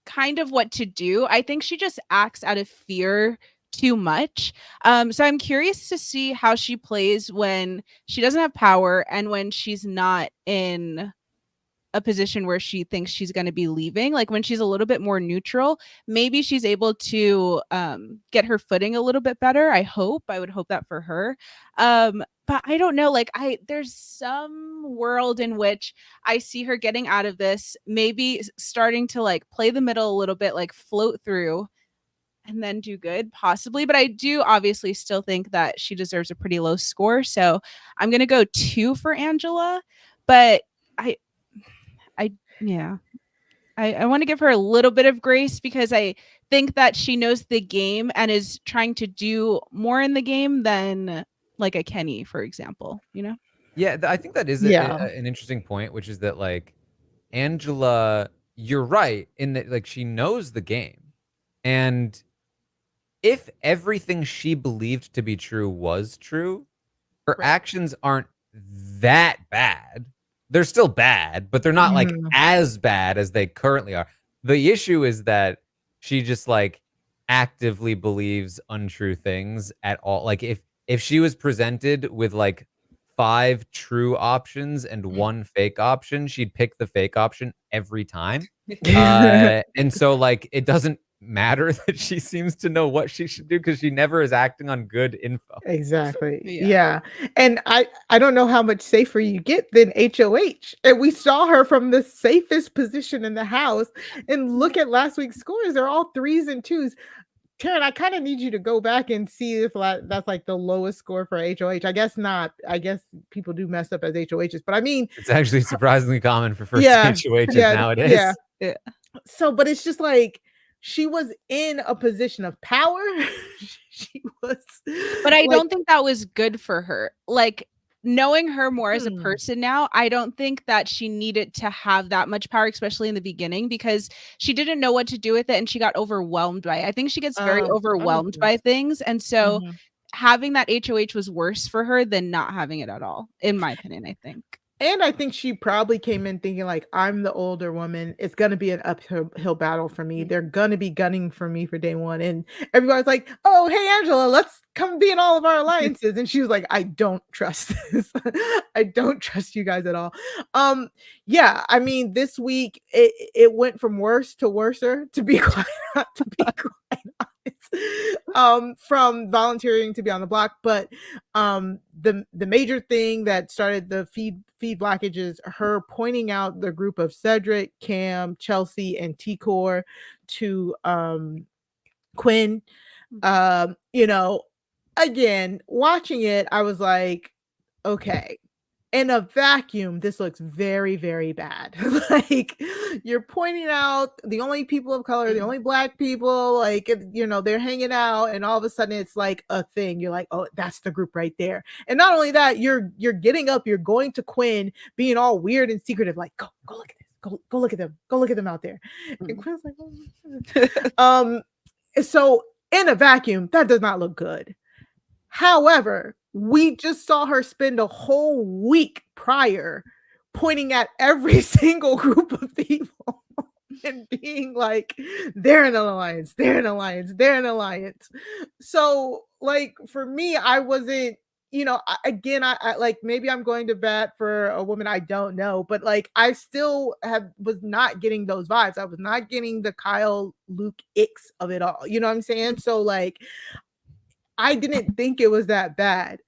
kind of what to do. I think she just acts out of fear too much. So I'm curious to see how she plays when she doesn't have power and when she's not in a position where she thinks she's going to be leaving. Like when she's a little bit more neutral, maybe she's able to get her footing a little bit better. I would hope that for her. But I don't know, like there's some world in which I see her getting out of this, maybe starting to like play the middle a little bit, like float through and then do good possibly. But I do obviously still think that she deserves a pretty low score. So I'm going to go 2 for Angela, but I want to give her a little bit of grace because I think that she knows the game and is trying to do more in the game than like a Kenney, for example, you know? Yeah, I think that is an interesting point, which is that like Angela, you're right in that like she knows the game. And if everything she believed to be true was true, her actions aren't that bad. They're still bad, but they're not like as bad as they currently are. The issue is that she just like actively believes untrue things at all. Like if she was presented with like 5 true options and 1 fake option, she'd pick the fake option every time. And so like it doesn't matter that she seems to know what she should do because she never is acting on good info. Exactly. Yeah. And I don't know how much safer you get than HOH. And we saw her from the safest position in the house. And look at last week's scores. They're all 3s and 2s. Taran, I kind of need you to go back and see if that's like the lowest score for HOH. I guess not. I guess people do mess up as HOHs, but I mean, it's actually surprisingly common for first HOHs nowadays. Yeah. So, but it's just like she was in a position of power. She was, but I don't think that was good for her. Like knowing her more as a person now, I don't think that she needed to have that much power, especially in the beginning, because she didn't know what to do with it and she got overwhelmed by it. I think she gets very overwhelmed by things. And so having that HOH was worse for her than not having it at all, in my opinion, I think. And I think she probably came in thinking like, I'm the older woman. It's going to be an uphill battle for me. They're going to be gunning for me for day 1. And everybody's like, oh, hey, Angela, let's come be in all of our alliances. And she was like, I don't trust this. I don't trust you guys at all. Yeah, I mean, this week it went from worse to worser, to be quite honest. From volunteering to be on the block. But the major thing that started the feed blockage is her pointing out the group of Cedric, Cam, Chelsie, and T-Core to Quinn. You know, again, watching it, I was like, okay, in a vacuum, this looks very, very bad. Like you're pointing out the only people of color, the only Black people, like, you know, they're hanging out, and all of a sudden it's like a thing. You're like, oh, that's the group right there. And not only that, you're getting up, you're going to Quinn, being all weird and secretive, like, go look at this, go look at them, go look at them out there. And Quinn's like, oh. So in a vacuum, that does not look good. However, we just saw her spend a whole week prior pointing at every single group of people. and being like, they're in an alliance, they're in an alliance, they're in an alliance. So, like, for me, I wasn't, I like, maybe I'm going to bat for a woman I don't know, but like, I still was not getting those vibes. I was not getting the Kyle Luke icks of it all. You know what I'm saying? So, like, I didn't think it was that bad.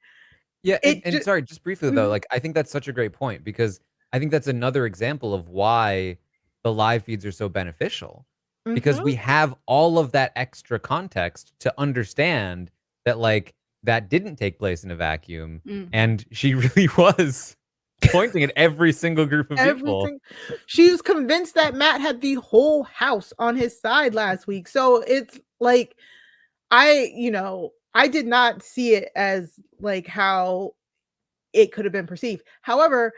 Yeah, It and just, sorry, just briefly though, like I think that's such a great point because I think that's another example of why the live feeds are so beneficial because we have all of that extra context to understand that like that didn't take place in a vacuum and she really was pointing at every single group of people. everything. She was convinced that Matt had the whole house on his side last week. So it's like, I did not see it as like how it could have been perceived. However,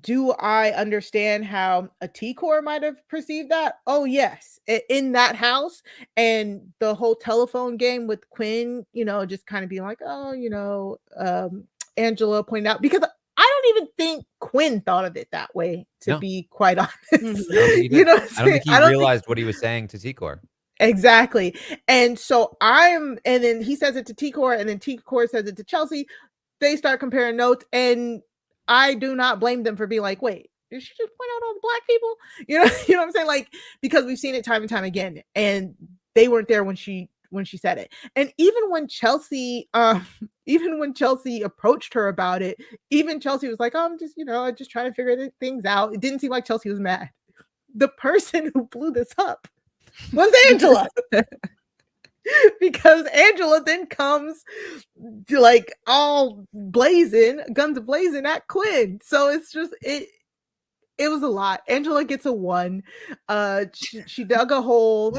do I understand how a T-Core might have perceived that? Oh, yes. In that house and the whole telephone game with Quinn, just kind of being like, oh, Angela pointed out, because I don't even think Quinn thought of it that way, to be quite honest. I don't think he did. What I'm I don't think saying? he realized what he was saying to T-Core. Exactly. And so and then he says it to T-Core, and then T-Core says it to Chelsie. They start comparing notes, and I do not blame them for being like, wait, did she just point out all the black people? You know what I'm saying? Like, because we've seen it time and time again, and they weren't there when she said it. And even when Chelsie approached her about it, even Chelsie was like, oh, I'm just, I'm just trying to figure things out. It didn't seem like Chelsie was mad. The person who blew this up was Angela. Because Angela then comes to like all blazing, guns blazing at Quinn. So it's just it was a lot. Angela gets a 1. She dug a hole.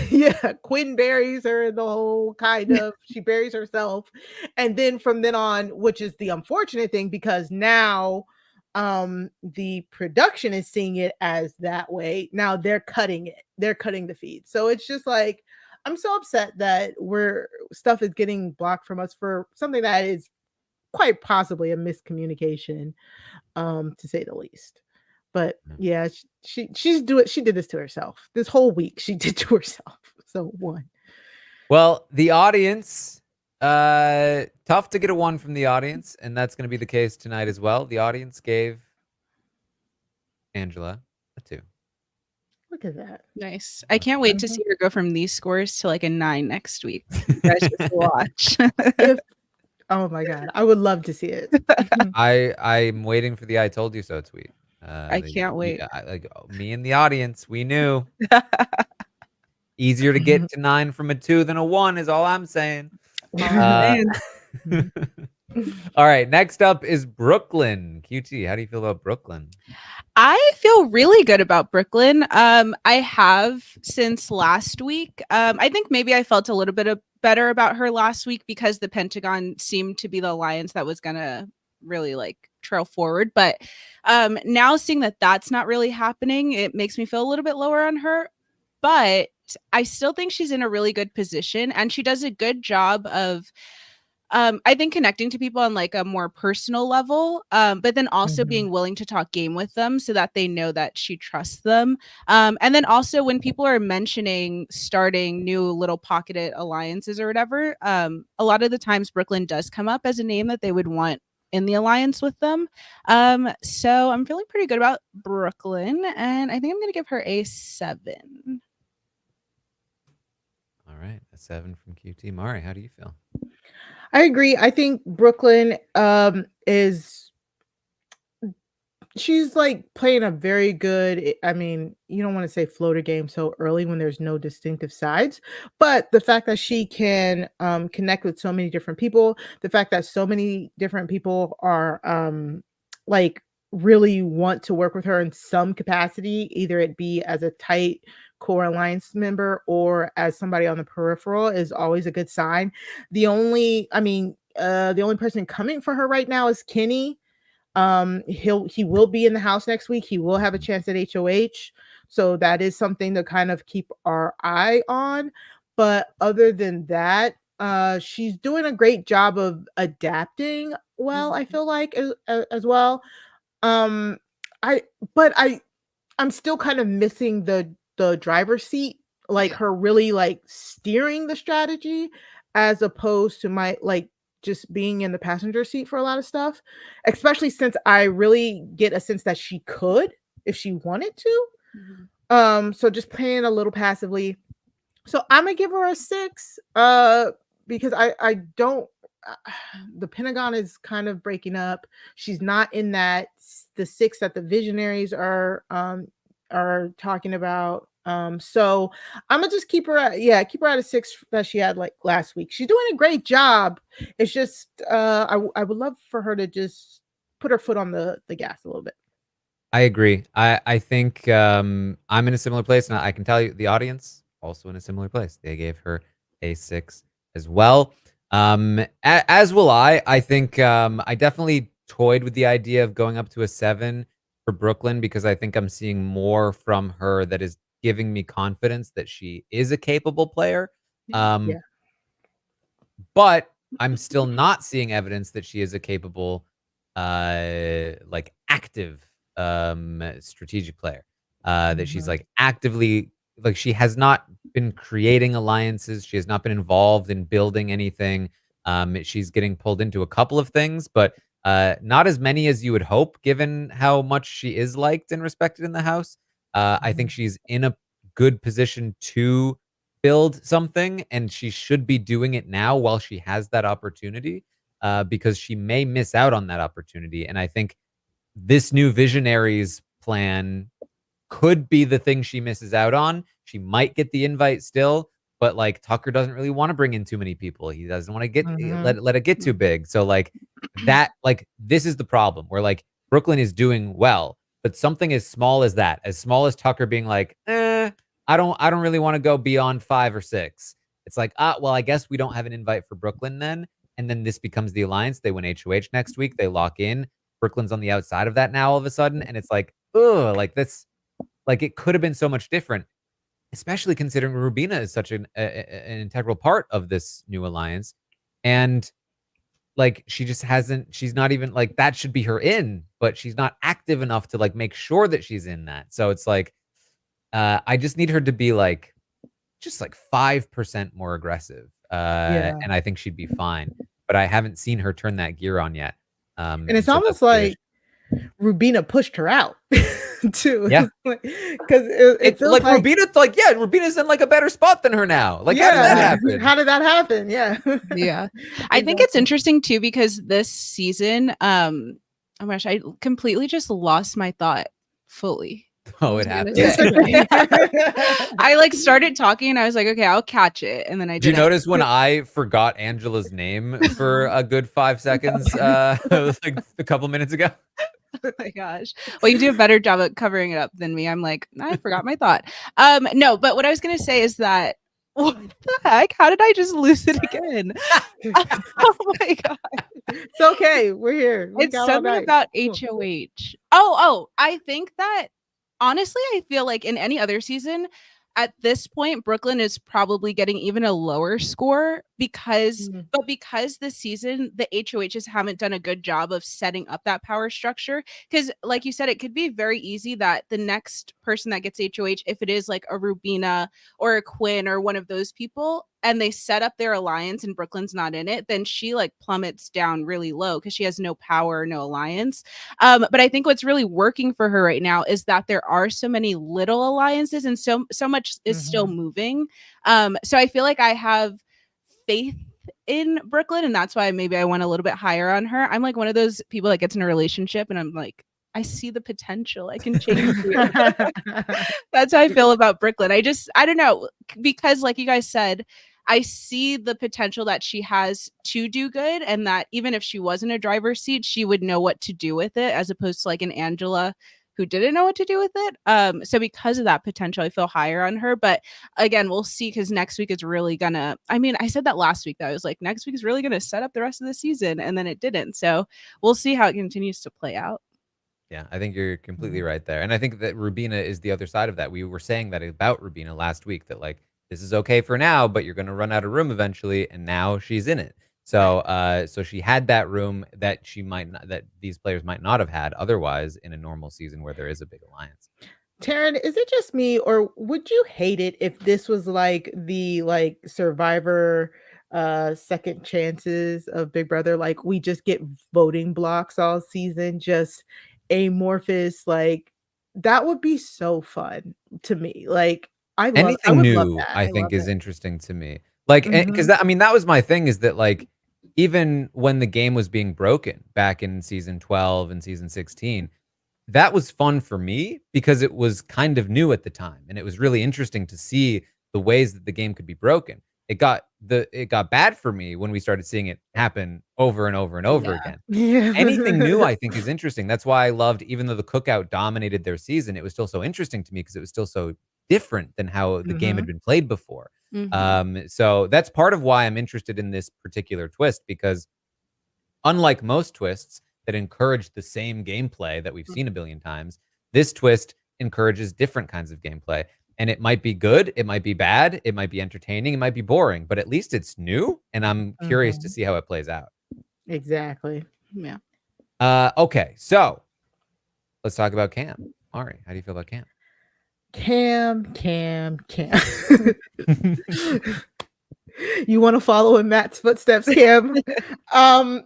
Yeah, Quinn buries her in the hole, kind of. She buries herself. And then from then on, which is the unfortunate thing, because now the production is seeing it as that way. Now they're cutting it. They're cutting the feed. So it's just like, I'm so upset that stuff is getting blocked from us for something that is quite possibly a miscommunication, to say the least. But yeah, she did this to herself. This whole week she did to herself. So 1. Well, the audience, tough to get a 1 from the audience, and that's going to be the case tonight as well. The audience gave Angela a 2. Look at that. Nice. I can't wait to see her go from these scores to like a 9 next week. You guys should watch. Oh my God, I would love to see it. I'm waiting for the "I told you so" tweet. I can't wait. Like me and the audience, we knew. Easier to get to 9 from a 2 than a 1 is all I'm saying. All right, next up is Brooklyn. QT, how do you feel about Brooklyn? I feel really good about Brooklyn. I have since last week. I think maybe I felt a little bit better about her last week because the Pentagon seemed to be the alliance that was gonna really like trail forward. But now seeing that that's not really happening, it makes me feel a little bit lower on her. But I still think she's in a really good position, and she does a good job of I think connecting to people on like a more personal level, but then also being willing to talk game with them so that they know that she trusts them. And then also when people are mentioning starting new little pocketed alliances or whatever, a lot of the times Brooklyn does come up as a name that they would want in the alliance with them. So I'm feeling pretty good about Brooklyn, and I think I'm going to give her a 7. All right, a 7 from QT. Mari, how do you feel? I agree. I think Brooklyn she's like playing a very good, I mean, you don't want to say floater game so early when there's no distinctive sides, but the fact that she can connect with so many different people, the fact that so many different people are like really want to work with her in some capacity, either it be as a tight core alliance member or as somebody on the peripheral, is always a good sign. The only person coming for her right now is Kenney. He will be in the house next week. He will have a chance at HOH. So that is something to kind of keep our eye on. But other than that, she's doing a great job of adapting well, I feel like as well. I'm I'm still kind of missing the driver's seat, like her really like steering the strategy as opposed to my like just being in the passenger seat for a lot of stuff, especially since I really get a sense that she could if she wanted to. So just playing a little passively. So I'm gonna give her a 6 because I don't the Pentagon is kind of breaking up. She's not in that the 6 that the visionaries are talking about. So I'm gonna just keep her at a 6 that she had like last week. She's doing a great job. It's just I would love for her to just put her foot on the gas a little bit. I agree. I think I'm in a similar place, and I can tell you the audience also in a similar place. They gave her a 6 as well. As will I. I think I definitely toyed with the idea of going up to a 7 for Brooklyn because I think I'm seeing more from her that is giving me confidence that she is a capable player. Yeah. But I'm still not seeing evidence that she is a capable, like active, strategic player. That she's like actively, like she has not been creating alliances. She has not been involved in building anything. She's getting pulled into a couple of things, but not as many as you would hope, given how much she is liked and respected in the house. I think she's in a good position to build something, and she should be doing it now while she has that opportunity, because she may miss out on that opportunity. And I think this new Visionaries plan could be the thing she misses out on. She might get the invite still, but like Tucker doesn't really want to bring in too many people. He doesn't want to get let it get too big. So like that, like this is the problem where like Brooklyn is doing well, but something as small as that, as small as Tucker being like, I don't really want to go beyond 5 or 6. It's like, well, I guess we don't have an invite for Brooklyn then. And then this becomes the alliance. They win HOH next week. They lock in. Brooklyn's on the outside of that now all of a sudden. And it's like, ugh, like this, like it could have been so much different, especially considering Rubina is such an integral part of this new alliance. And like she just hasn't, she's not even like that should be her in, but she's not active enough to like make sure that she's in that. So it's like, I just need her to be like, just like 5% more aggressive. And I think she'd be fine. But I haven't seen her turn that gear on yet. And it's almost like Rubina pushed her out too. Yeah. Because it feels like Rubina, like, yeah, Rubina's in like a better spot than her now. Like, how did that happen? How did that happen? Yeah. Yeah. I think it's interesting too, because this season, oh my gosh, I completely just lost my thought fully. Oh, it happened. I like started talking and I was like, okay, I'll catch it. And then I did. Did you notice when I forgot Angela's name for a good 5 seconds, like a couple minutes ago? Oh my gosh. Well, you do a better job at covering it up than me. I'm like, I forgot my thought. No, but what I was gonna say is that what the heck? How did I just lose it again? Oh my god. It's okay. We're here. It's something about HOH. Oh, I think that honestly, I feel like in any other season, at this point, Brooklyn is probably getting even a lower score because this season, the HOHs haven't done a good job of setting up that power structure. Because like you said, it could be very easy that the next person that gets HOH, if it is like a Rubina or a Quinn or one of those people, and they set up their alliance and Brooklyn's not in it, then she like plummets down really low because she has no power, no alliance. But I think what's really working for her right now is that there are so many little alliances and so much is still moving. So I feel like I have faith in Brooklyn, and that's why maybe I went a little bit higher on her. I'm like one of those people that gets in a relationship and I'm like, I see the potential. I can change you. That's how I feel about Brooklyn. I don't know, because like you guys said, I see the potential that she has to do good, and that even if she was in a driver's seat, she would know what to do with it, as opposed to like an Angela who didn't know what to do with it. So because of that potential, I feel higher on her. But again, we'll see, because next week is really gonna, I mean, I said that last week, that I was like, next week is really gonna set up the rest of the season, and then it didn't. So we'll see how it continues to play out. Yeah, I think you're completely right there. And I think that Rubina is the other side of that. We were saying that about Rubina last week, that like, this is okay for now, but you're going to run out of room eventually. And now she's in it. So, so she had that room that she might not, that these players might not have had otherwise in a normal season where there is a big alliance. Taran, is it just me, or would you hate it if this was like the Survivor second chances of Big Brother? Like we just get voting blocks all season, just amorphous, like that would be so fun to me. Like I Anything would love new, that. I I love think, is it. interesting to me. Like, because Mhm. I mean, that was my thing, is that, like, even when the game was being broken back in season 12 and season 16, that was fun for me because it was kind of new at the time, and it was really interesting to see the ways that the game could be broken. It got bad for me when we started seeing it happen over and over and over Yeah. again. Anything new, Yeah. I think, is interesting. That's why I loved, even though the Cookout dominated their season, it was still so interesting to me because it was still so different than how the game had Mhm. been played before. Mhm. So that's part of why I'm interested in this particular twist, because unlike most twists that encourage the same gameplay that we've seen a billion times, this twist encourages different kinds of gameplay. And it might be good, it might be bad, it might be entertaining, it might be boring, but at least it's new, and I'm curious to Mhm. see how it plays out. Exactly. Yeah. Okay, so let's talk about Cam. Mari, how do you feel about Cam? Cam. You wanna follow in Matt's footsteps, Cam? Um,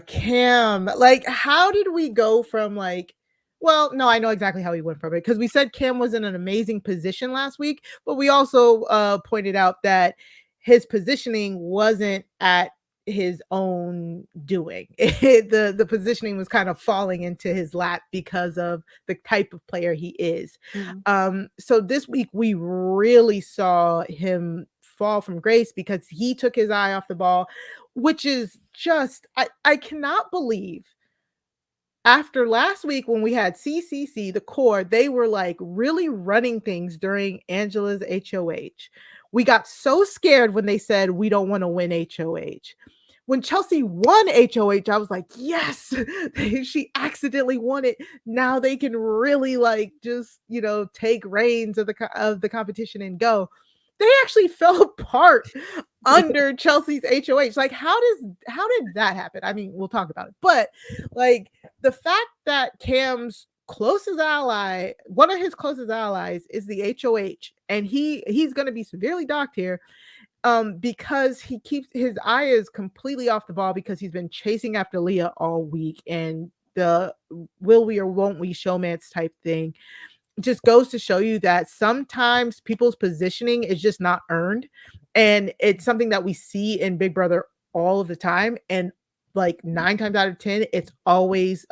Cam, like, how did we go from, like well, no, I know exactly how we went from it, because we said Cam was in an amazing position last week, but we also, pointed out that his positioning wasn't at his own doing. The positioning was kind of falling into his lap because of the type of player he is. Mhm. So this week we really saw him fall from grace because he took his eye off the ball, which is just I cannot believe after last week when we had CCC, the core, they were like really running things during Angela's HOH. We got so scared when they said we don't want to win HOH. When Chelsie won HOH, I was like, yes, she accidentally won it. Now they can really like just, take reins of the competition and go. They actually fell apart under Chelsea's HOH. Like, how did that happen? I mean, we'll talk about it. But like the fact that Cam's closest ally, one of his closest allies, is the HOH, and he's going to be severely docked here, because he keeps his eye is completely off the ball because he's been chasing after Leah all week, and the will we or won't we showmance type thing just goes to show you that sometimes people's positioning is just not earned, and it's something that we see in Big Brother all of the time, and like 9 times out of 10 it's always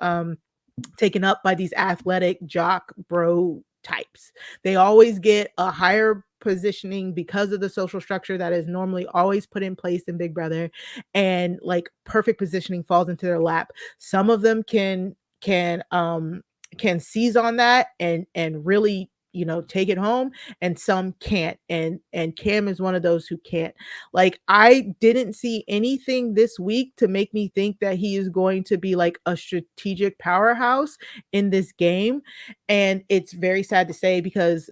taken up by these athletic jock bro types. They always get a higher positioning because of the social structure that is normally always put in place in Big Brother, and like perfect positioning falls into their lap. Some of them can seize on that and really take it home, and some can't, and Cam is one of those who can't. Like I didn't see anything this week to make me think that he is going to be like a strategic powerhouse in this game, and it's very sad to say because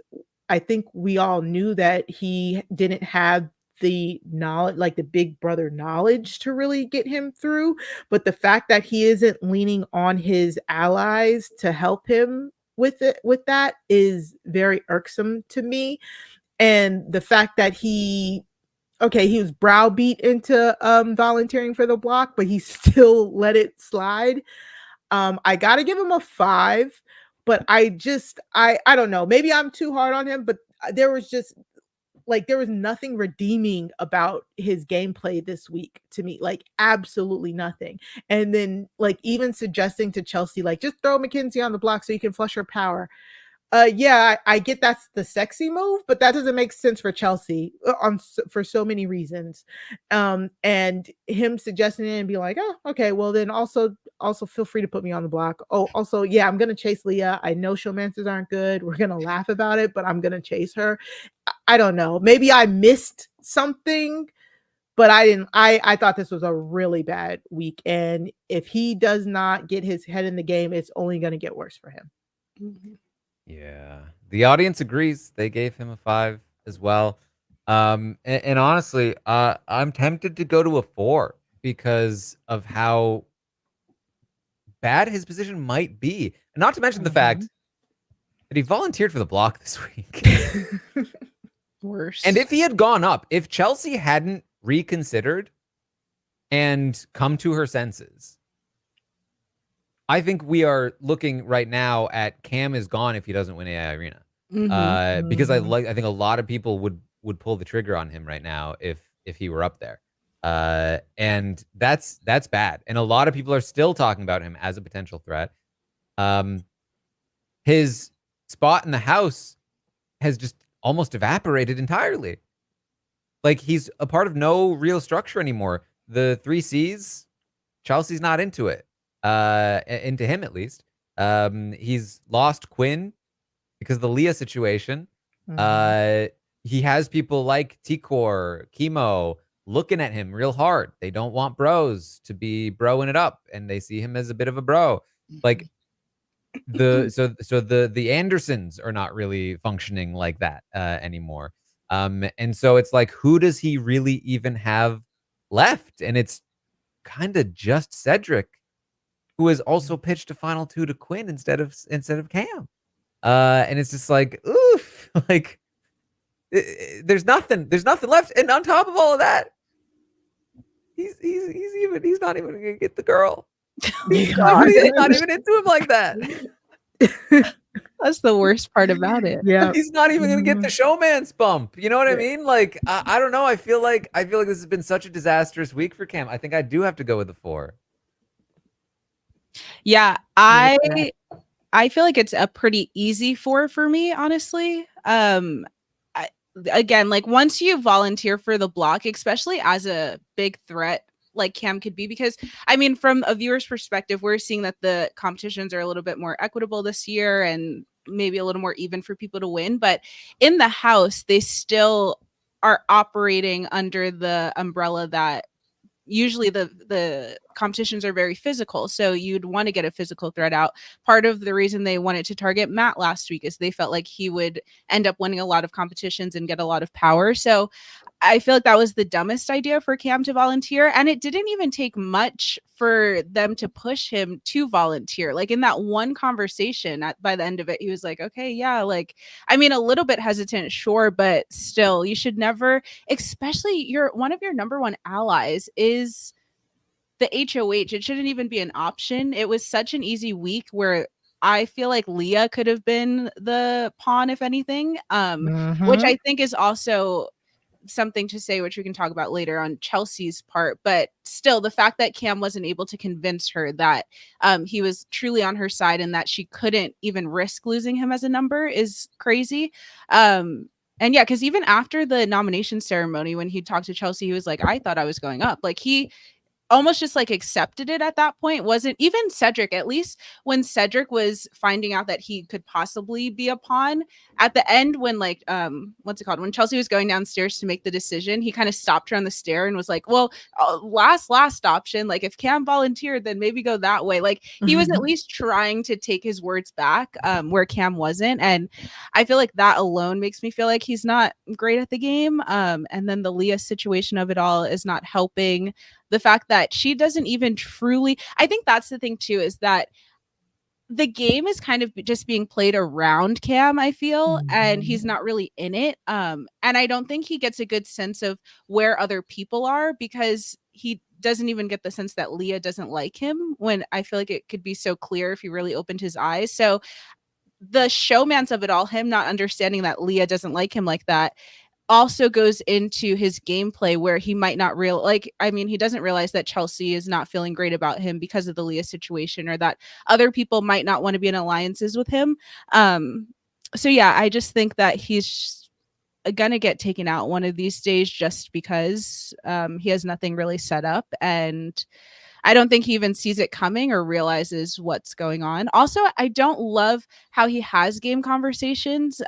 I think we all knew that he didn't have the knowledge, like the Big Brother knowledge to really get him through, but the fact that he isn't leaning on his allies to help him with that is very irksome to me. And the fact that he was browbeat into volunteering for the block, but he still let it slide. I got to give him a 5, but I don't know, maybe I'm too hard on him, but there was just like there was nothing redeeming about his gameplay this week to me, like absolutely nothing. And then like even suggesting to Chelsie, like just throw Makensy on the block so you can flush her power. Yeah, I get that's the sexy move, but that doesn't make sense for Chelsie for so many reasons. And him suggesting it and be like, oh, okay, well then also feel free to put me on the block. Oh, also, yeah, I'm gonna chase Leah. I know showmancers aren't good. We're gonna laugh about it, but I'm gonna chase her. I don't know. Maybe I missed something, but I didn't. I thought this was a really bad week, and if he does not get his head in the game, it's only gonna get worse for him. Mhm. Yeah. The audience agrees. They gave him a 5 as well. And honestly, I'm tempted to go to a 4 because of how bad his position might be. Not to mention the Mhm. fact But he volunteered for the block this week. Worse. And if he had gone up, if Chelsie hadn't reconsidered and come to her senses, I think we are looking right now at Cam is gone if he doesn't win AI Arena. Because I think a lot of people would pull the trigger on him right now if he were up there. And that's bad. And a lot of people are still talking about him as a potential threat. His spot in the house has just almost evaporated entirely. Like, he's a part of no real structure anymore. The 3 Cs, Chelsea's not into it. Into him, at least. He's lost Quinn because of the Leah situation. He has people like Tikor, Kimo looking at him real hard. They don't want bros to be broing it up, and they see him as a bit of a bro. Like, the Andersons are not really functioning like that anymore. And so it's like, who does he really even have left? And it's kind of just Cedric, who has also pitched a final 2 to Quinn instead of Cam. And it's just like, oof, like there's nothing left. And on top of all of that, he's not even gonna get the girl. He's not even into him like that. That's the worst part about it. Yeah. He's not even gonna get the showman's bump. You know what I mean? Like, I don't know. I feel like this has been such a disastrous week for Cam. I think I do have to go with the 4. Yeah, I feel like it's a pretty easy 4 for me, honestly. Again, like, once you volunteer for the block, especially as a big threat like Cam could be, because I mean, from a viewer's perspective, we're seeing that the competitions are a little bit more equitable this year and maybe a little more even for people to win. But in the house, they still are operating under the umbrella that usually the competitions are very physical, so you'd want to get a physical threat out. Part of the reason they wanted to target Matt last week is they felt like he would end up winning a lot of competitions and get a lot of power. So I feel like that was the dumbest idea for Cam to volunteer, and it didn't even take much for them to push him to volunteer. Like, in that one conversation, by the end of it, he was like, okay, yeah, like, I mean, a little bit hesitant, sure, but still, you should never, especially one of your number one allies is the HOH. It shouldn't even be an option. It was such an easy week where I feel like Leah could have been the pawn, if anything, which I think is also something to say, which we can talk about later on Chelsea's part. But still, the fact that Cam wasn't able to convince her that he was truly on her side and that she couldn't even risk losing him as a number is crazy. And yeah, because even after the nomination ceremony, when he talked to Chelsie, he was like, I thought I was going up. Like, he almost just like accepted it at that point. Wasn't even Cedric, at least when Cedric was finding out that he could possibly be a pawn at the end, when like what's it called, when Chelsie was going downstairs to make the decision, he kind of stopped her on the stair and was like, well, last option, like, if Cam volunteered, then maybe go that way. Like, he was at least trying to take his words back, where Cam wasn't. And I feel like that alone makes me feel like he's not great at the game. And then the Leah situation of it all is not helping. The fact that she doesn't even truly, I think that's the thing too, is that the game is kind of just being played around Cam, I feel, and he's not really in it. And I don't think he gets a good sense of where other people are, because he doesn't even get the sense that Leah doesn't like him, when I feel like it could be so clear if he really opened his eyes. So the showmance of it all, him not understanding that Leah doesn't like him like that, also goes into his gameplay, where he might not he doesn't realize that Chelsie is not feeling great about him because of the Leah situation, or that other people might not want to be in alliances with him. So yeah, I just think that he's gonna get taken out one of these days, just because he has nothing really set up, and I don't think he even sees it coming or realizes what's going on. Also, I don't love how he has game conversations.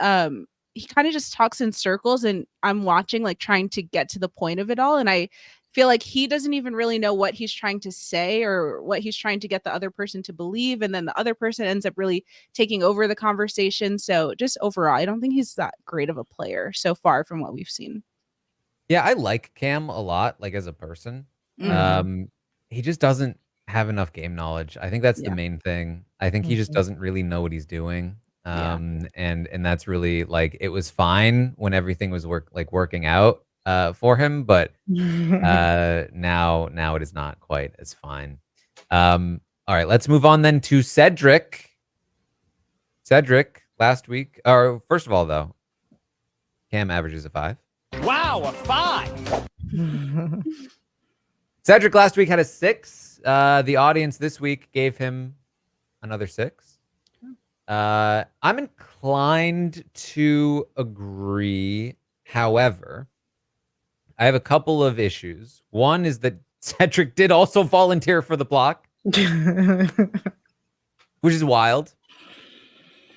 He kind of just talks in circles, and I'm watching, like, trying to get to the point of it all. And I feel like he doesn't even really know what he's trying to say or what he's trying to get the other person to believe. And then the other person ends up really taking over the conversation. So just overall, I don't think he's that great of a player so far from what we've seen. Yeah, I like Cam a lot, like, as a person. He just doesn't have enough game knowledge. I think that's the main thing. I think he just doesn't really know what he's doing. And that's really like, it was fine when everything was working out for him, but now it is not quite as fine. All right, let's move on then to Cedric. Cedric last week, or first of all though, Cam averages a 5. Wow, a 5. Cedric last week had a 6. The audience this week gave him another 6. I'm inclined to agree. However, I have a couple of issues. One is that Cedric did also volunteer for the block, which is wild.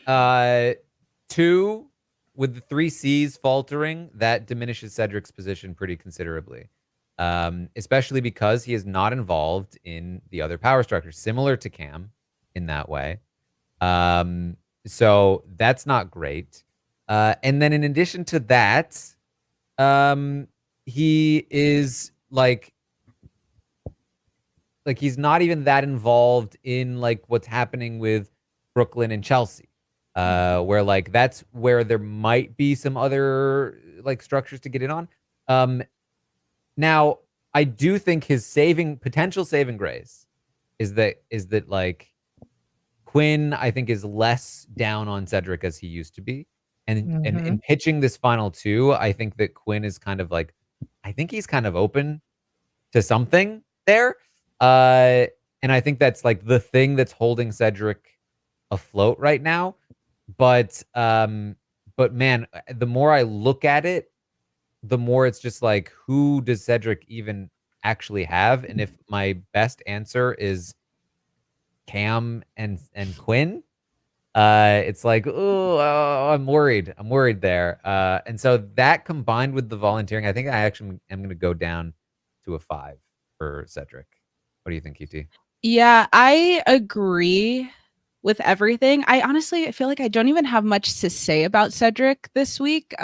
2, with the 3 C's faltering, that diminishes Cedric's position pretty considerably. Especially because he is not involved in the other power structures, similar to Cam in that way. So that's not great. And then in addition to that, he is like he's not even that involved in like what's happening with Brooklyn and Chelsie. Where like that's where there might be some other like structures to get in on. Now I do think his potential saving grace is that like Quinn, I think, is less down on Cedric as he used to be. And in pitching this final 2, I think that Quinn is kind of like, I think he's kind of open to something there. And I think that's like the thing that's holding Cedric afloat right now. But man, the more I look at it, the more it's just like, who does Cedric even actually have? And if my best answer is Cam and Quinn, it's like, I'm worried. I'm worried there. And so that combined with the volunteering, I think I actually am going to go down to a 5 for Cedric. What do you think, QT? Yeah, I agree with everything. I honestly feel like I don't even have much to say about Cedric this week.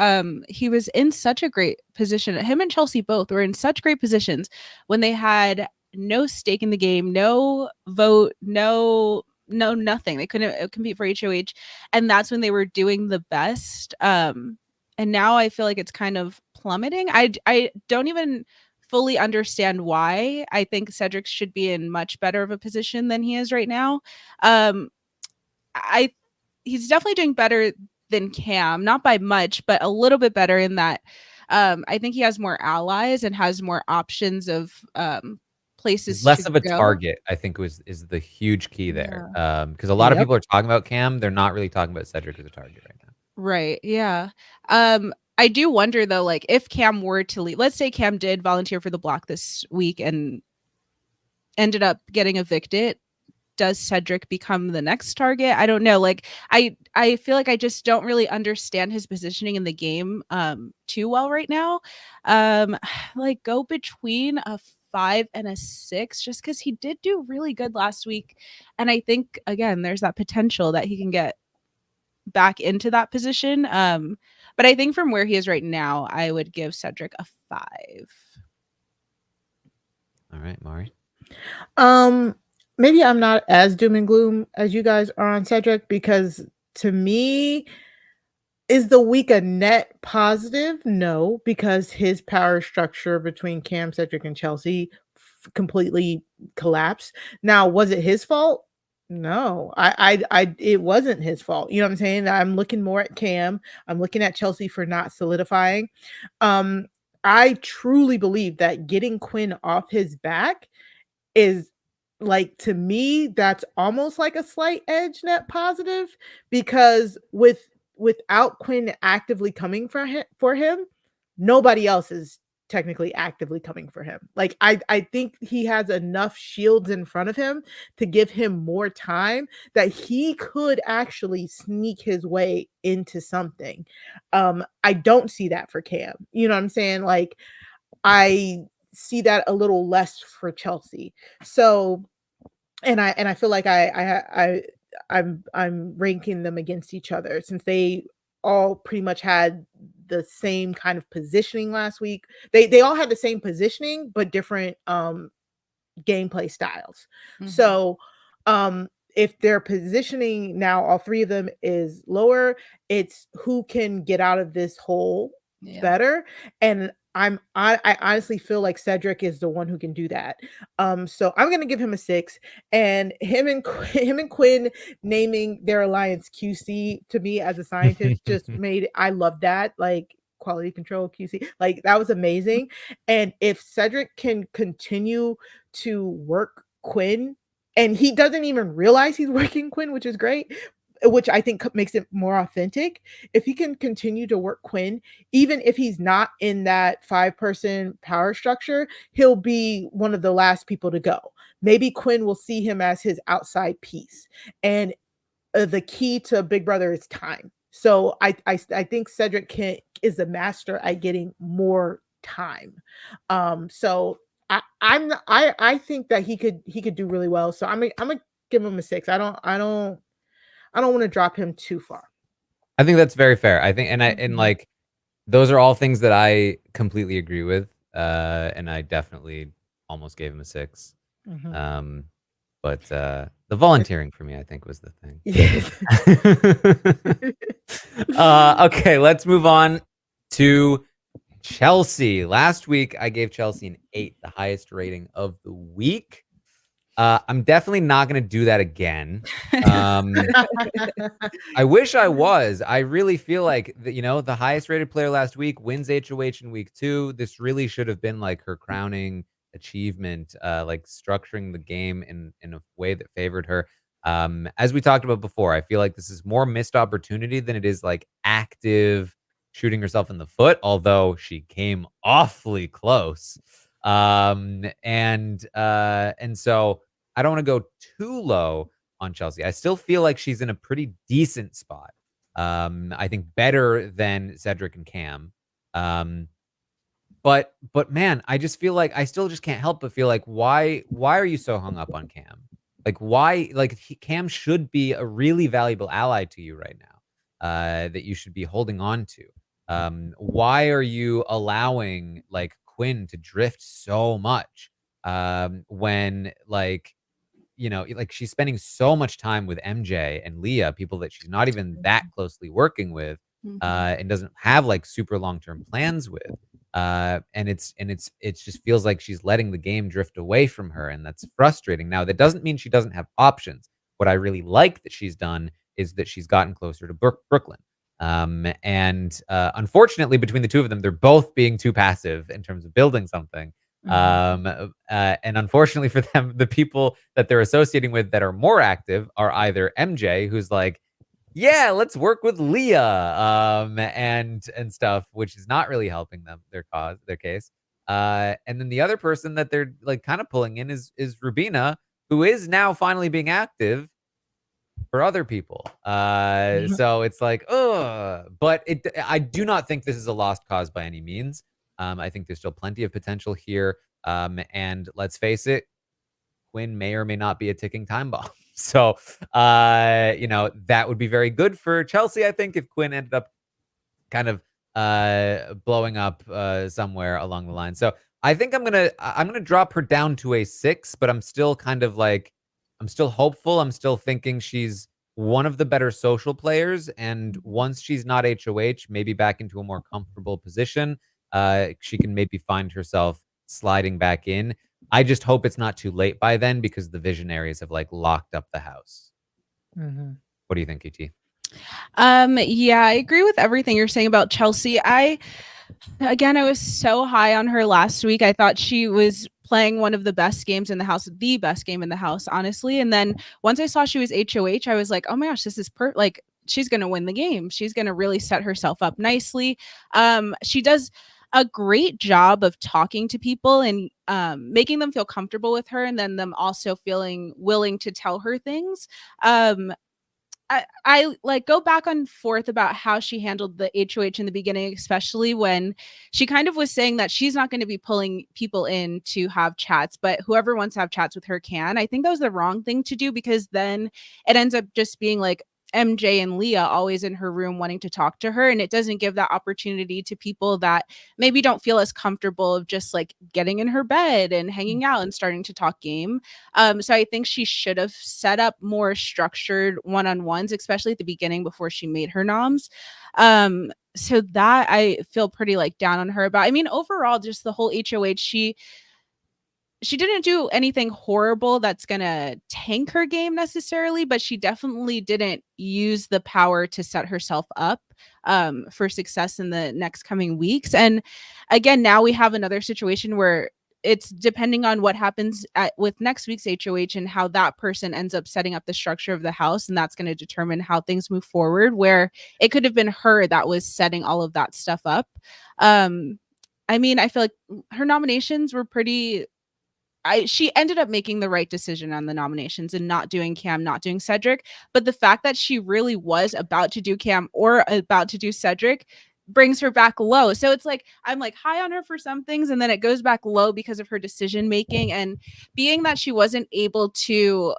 He was in such a great position. Him and Chelsie both were in such great positions when they had no stake in the game, no vote, no nothing. They couldn't compete for HOH, and that's when they were doing the best. And now I feel like it's kind of plummeting. I don't even fully understand why. I think Cedric should be in much better of a position than he is right now. He's definitely doing better than Cam, not by much, but a little bit better in that. I think he has more allies and has more options of places. Less to of a go. target, I think, is the huge key there. Because a lot of people are talking about Cam, they're not really talking about Cedric as a target right now. Right. Yeah. I do wonder though, like if Cam were to leave, let's say Cam did volunteer for the block this week and ended up getting evicted, does Cedric become the next target? I don't know. Like I feel like I just don't really understand his positioning in the game too well right now. Like go between a 5 and a 6 just because he did do really good last week. And I think again, there's that potential that he can get back into that position. But I think from where he is right now, I would give Cedric a 5. All right, Mari. Maybe I'm not as doom and gloom as you guys are on Cedric, because to me, is the week a net positive? No, because his power structure between Cam, Cedric, and Chelsie completely collapsed. Now, was it his fault? No, it wasn't his fault. You know what I'm saying? I'm looking more at Cam. I'm looking at Chelsie for not solidifying. I truly believe that getting Quinn off his back is, like, to me, that's almost like a slight edge net positive, because without Quinn actively coming for him, nobody else is technically actively coming for him. Like I think he has enough shields in front of him to give him more time that he could actually sneak his way into something. I don't see that for Cam. You know what I'm saying? Like I see that a little less for Chelsie. So and I feel like I'm ranking them against each other, since they all pretty much had the same kind of positioning last week. They all had the same positioning but different gameplay styles. So if their positioning now, all three of them is lower, it's who can get out of this hole better. And I honestly feel like Cedric is the one who can do that. So I'm gonna give him a 6. And him and Quinn naming their alliance QC to me as a scientist just made I love that, like quality control QC, like that was amazing. And if Cedric can continue to work Quinn, and he doesn't even realize he's working Quinn, which is great, which I think makes it more authentic. If he can continue to work Quinn, even if he's not in that 5-person power structure, he'll be one of the last people to go. Maybe Quinn will see him as his outside piece. And the key to Big Brother is time. So I think Cedric is the master at getting more time. So I think that he could do really well. So I'm gonna give him a 6. I don't want to drop him too far. I think that's very fair. I think, and like, those are all things that I completely agree with. And I definitely almost gave him a 6. But the volunteering for me, I think, was the thing. Yes. Okay, let's move on to Chelsie. Last week, I gave Chelsie an 8, the highest rating of the week. I'm definitely not going to do that again. I wish I was. I really feel like, the highest rated player last week wins HOH in week 2. This really should have been like her crowning achievement, like structuring the game in a way that favored her. As we talked about before, I feel like this is more missed opportunity than it is like active shooting herself in the foot, although she came awfully close. And so I don't want to go too low on Chelsie. I still feel like she's in a pretty decent spot. I think better than Cedric and Cam. But man, I just feel like I still just can't help but feel like, why are you so hung up on Cam? Like, why? Like, Cam should be a really valuable ally to you right now, that you should be holding on to. Why are you allowing like Quinn to drift so much, when like she's spending so much time with MJ and Leah, people that she's not even that closely working with, and doesn't have like super long-term plans with. And it just feels like she's letting the game drift away from her, and that's frustrating. Now, that doesn't mean she doesn't have options. What I really like that she's done is that she's gotten closer to Brooklyn. And unfortunately, between the two of them, they're both being too passive in terms of building something. And unfortunately for them, the people that they're associating with that are more active are either MJ, who's like, yeah, let's work with Leah, and stuff, which is not really helping them, their case. And then the other person that they're like kind of pulling in is Rubina, who is now finally being active for other people. So it's like, but I do not think this is a lost cause by any means. I think there's still plenty of potential here. And let's face it, Quinn may or may not be a ticking time bomb. So, that would be very good for Chelsie, I think, if Quinn ended up kind of blowing up somewhere along the line. So I think I'm gonna drop her down to a 6, but I'm still kind of like, I'm still hopeful. I'm still thinking she's one of the better social players, and once she's not HOH, maybe back into a more comfortable position, she can maybe find herself sliding back in. I just hope it's not too late by then, because the visionaries have like locked up the house. What do you think, ET? Yeah, I agree with everything you're saying about Chelsie. I was so high on her last week. I thought she was playing one of the best games in the house, the best game in the house, honestly. And then once I saw she was HOH, I was like, oh my gosh, this is like, she's going to win the game. She's going to really set herself up nicely. She does a great job of talking to people and making them feel comfortable with her, and then them also feeling willing to tell her things. I like go back and forth about how she handled the HOH in the beginning, especially when she kind of was saying that she's not going to be pulling people in to have chats, but whoever wants to have chats with her can. I think that was the wrong thing to do, because then it ends up just being like MJ and Leah always in her room wanting to talk to her, and it doesn't give that opportunity to people that maybe don't feel as comfortable of just like getting in her bed and hanging out and starting to talk game. So I think she should have set up more structured one-on-ones, especially at the beginning before she made her noms. So that I feel pretty like down on her about. I mean, overall, just the whole HOH, she didn't do anything horrible that's gonna tank her game necessarily, but she definitely didn't use the power to set herself up for success in the next coming weeks. And again, now we have another situation where it's depending on what happens with next week's HOH and how that person ends up setting up the structure of the house, and that's going to determine how things move forward, where it could have been her that was setting all of that stuff up. I mean, I feel like her nominations were pretty... she ended up making the right decision on the nominations and not doing Cam, not doing Cedric. But the fact that she really was about to do Cam or about to do Cedric brings her back low. So it's like, I'm like high on her for some things, and then it goes back low because of her decision making. And being that she wasn't able to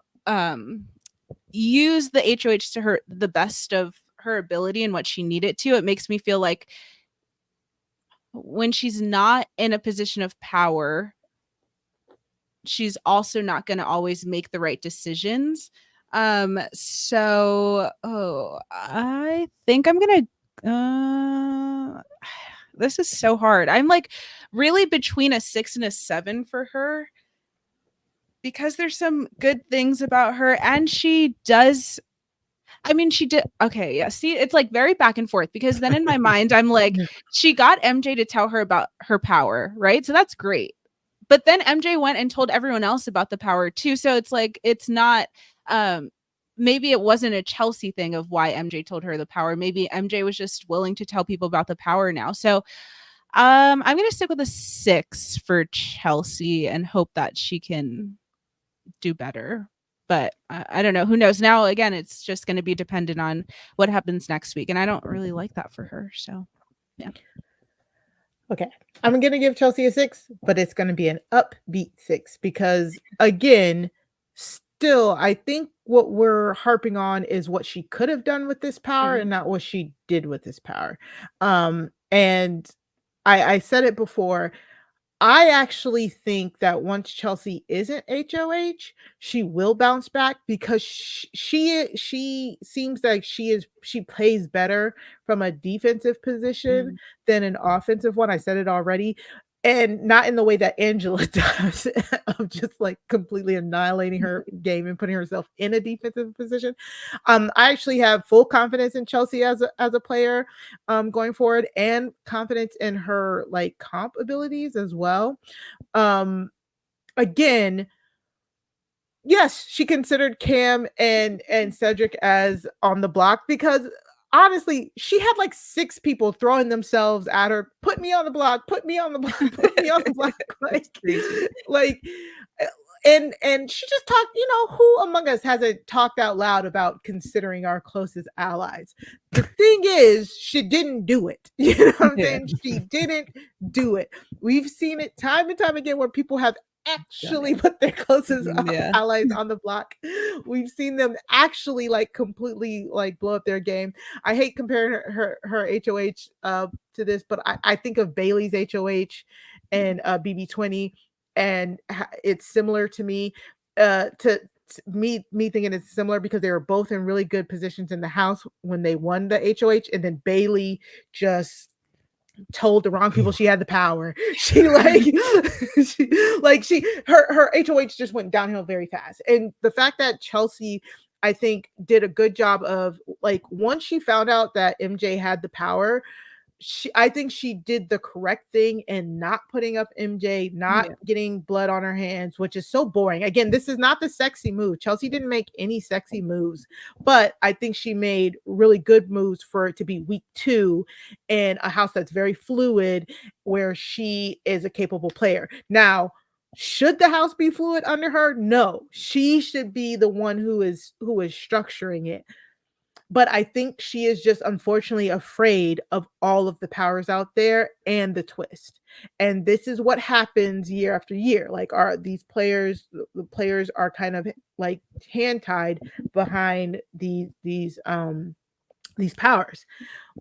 use the HOH to the best of her ability and what she needed to, it makes me feel like when she's not in a position of power, she's also not going to always make the right decisions. I think I'm going to, this is so hard. I'm like really between a 6 and a 7 for her, because there's some good things about her, and she does... I mean, she did. Okay. Yeah. See, it's like very back and forth, because then in my mind, I'm like, she got MJ to tell her about her power, right? So that's great. But then MJ went and told everyone else about the power too. So it's like, it's not, maybe it wasn't a Chelsie thing of why MJ told her the power. Maybe MJ was just willing to tell people about the power now. So I'm going to stick with a 6 for Chelsie and hope that she can do better. But I don't know. Who knows? Now, again, it's just going to be dependent on what happens next week. And I don't really like that for her. So, yeah. Okay. I'm going to give Chelsie a 6, but it's going to be an upbeat 6 because, again, still, I think what we're harping on is what she could have done with this power and not what she did with this power. And I said it before. I actually think that once Chelsie isn't HOH, she will bounce back because she seems like she plays better from a defensive position than an offensive one. I said it already. And not in the way that Angela does, of just like completely annihilating her game and putting herself in a defensive position. I actually have full confidence in Chelsie as a player going forward, and confidence in her like comp abilities as well. Again, yes, she considered Cam and Cedric as on the block because honestly, she had like 6 people throwing themselves at her. Put me on the block. Put me on the block. Put me on the block. And she just talked. You know, who among us hasn't talked out loud about considering our closest allies? The thing is, she didn't do it. You know what I'm saying? She didn't do it. We've seen it time and time again where people have actually put their closest allies on the block. We've seen them actually like completely like blow up their game. I hate comparing her HOH to this, but I think of Bailey's HOH and BB20, and it's similar to me. To me thinking it's similar because they were both in really good positions in the house when they won the HOH, and then Bailey just told the wrong people she had the power. Her HOH just went downhill very fast. And the fact that Chelsie, I think, did a good job of like, once she found out that MJ had the power, I think she did the correct thing in not putting up MJ, not getting blood on her hands, which is so boring. Again, this is not the sexy move. Chelsie didn't make any sexy moves, but I think she made really good moves for it to be week 2 in a house that's very fluid, where she is a capable player. Now, should the house be fluid under her? No, she should be the one who is structuring it. But I think she is just unfortunately afraid of all of the powers out there and the twist. And this is what happens year after year. Like, the players are kind of like hand tied behind these powers.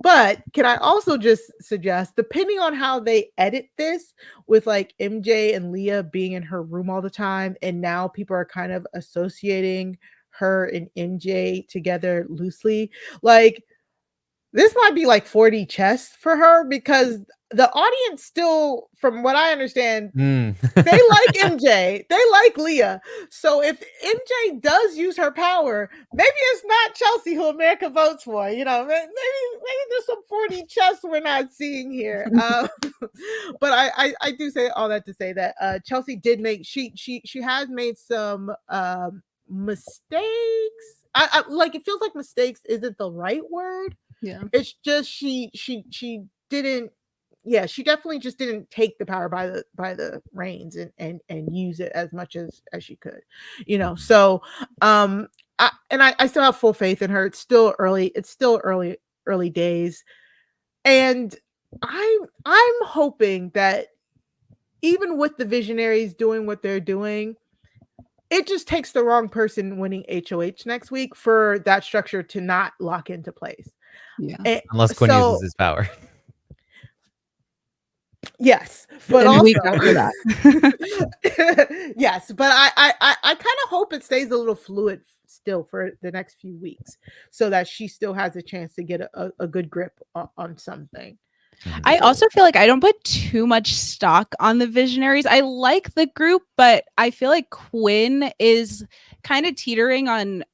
But can I also just suggest, depending on how they edit this, with like MJ and Leah being in her room all the time, and now people are kind of associating her and MJ together loosely, like, this might be like 4D chess for her, because the audience still, from what I understand, they like MJ, they like Leah. So if MJ does use her power, maybe it's not Chelsie who America votes for. You know, maybe there's some 4D chess we're not seeing here. But I do say all that to say that Chelsie did make she has made some mistakes. I like, it feels like mistakes isn't the right word. Yeah. It's just she didn't, yeah, she definitely just didn't take the power by the reins and use it as much as she could, you know. So I still have full faith in her. It's still early days, and I'm hoping that even with the visionaries doing what they're doing, it just takes the wrong person winning HOH next week for that structure to not lock into place. Yeah. Unless Quinn uses his power. Yes, but And also week after that. yes, but I kind of hope it stays a little fluid still for the next few weeks, so that she still has a chance to get a good grip on something. I also feel like I don't put too much stock on the visionaries. I like the group, but I feel like Quinn is kind of teetering on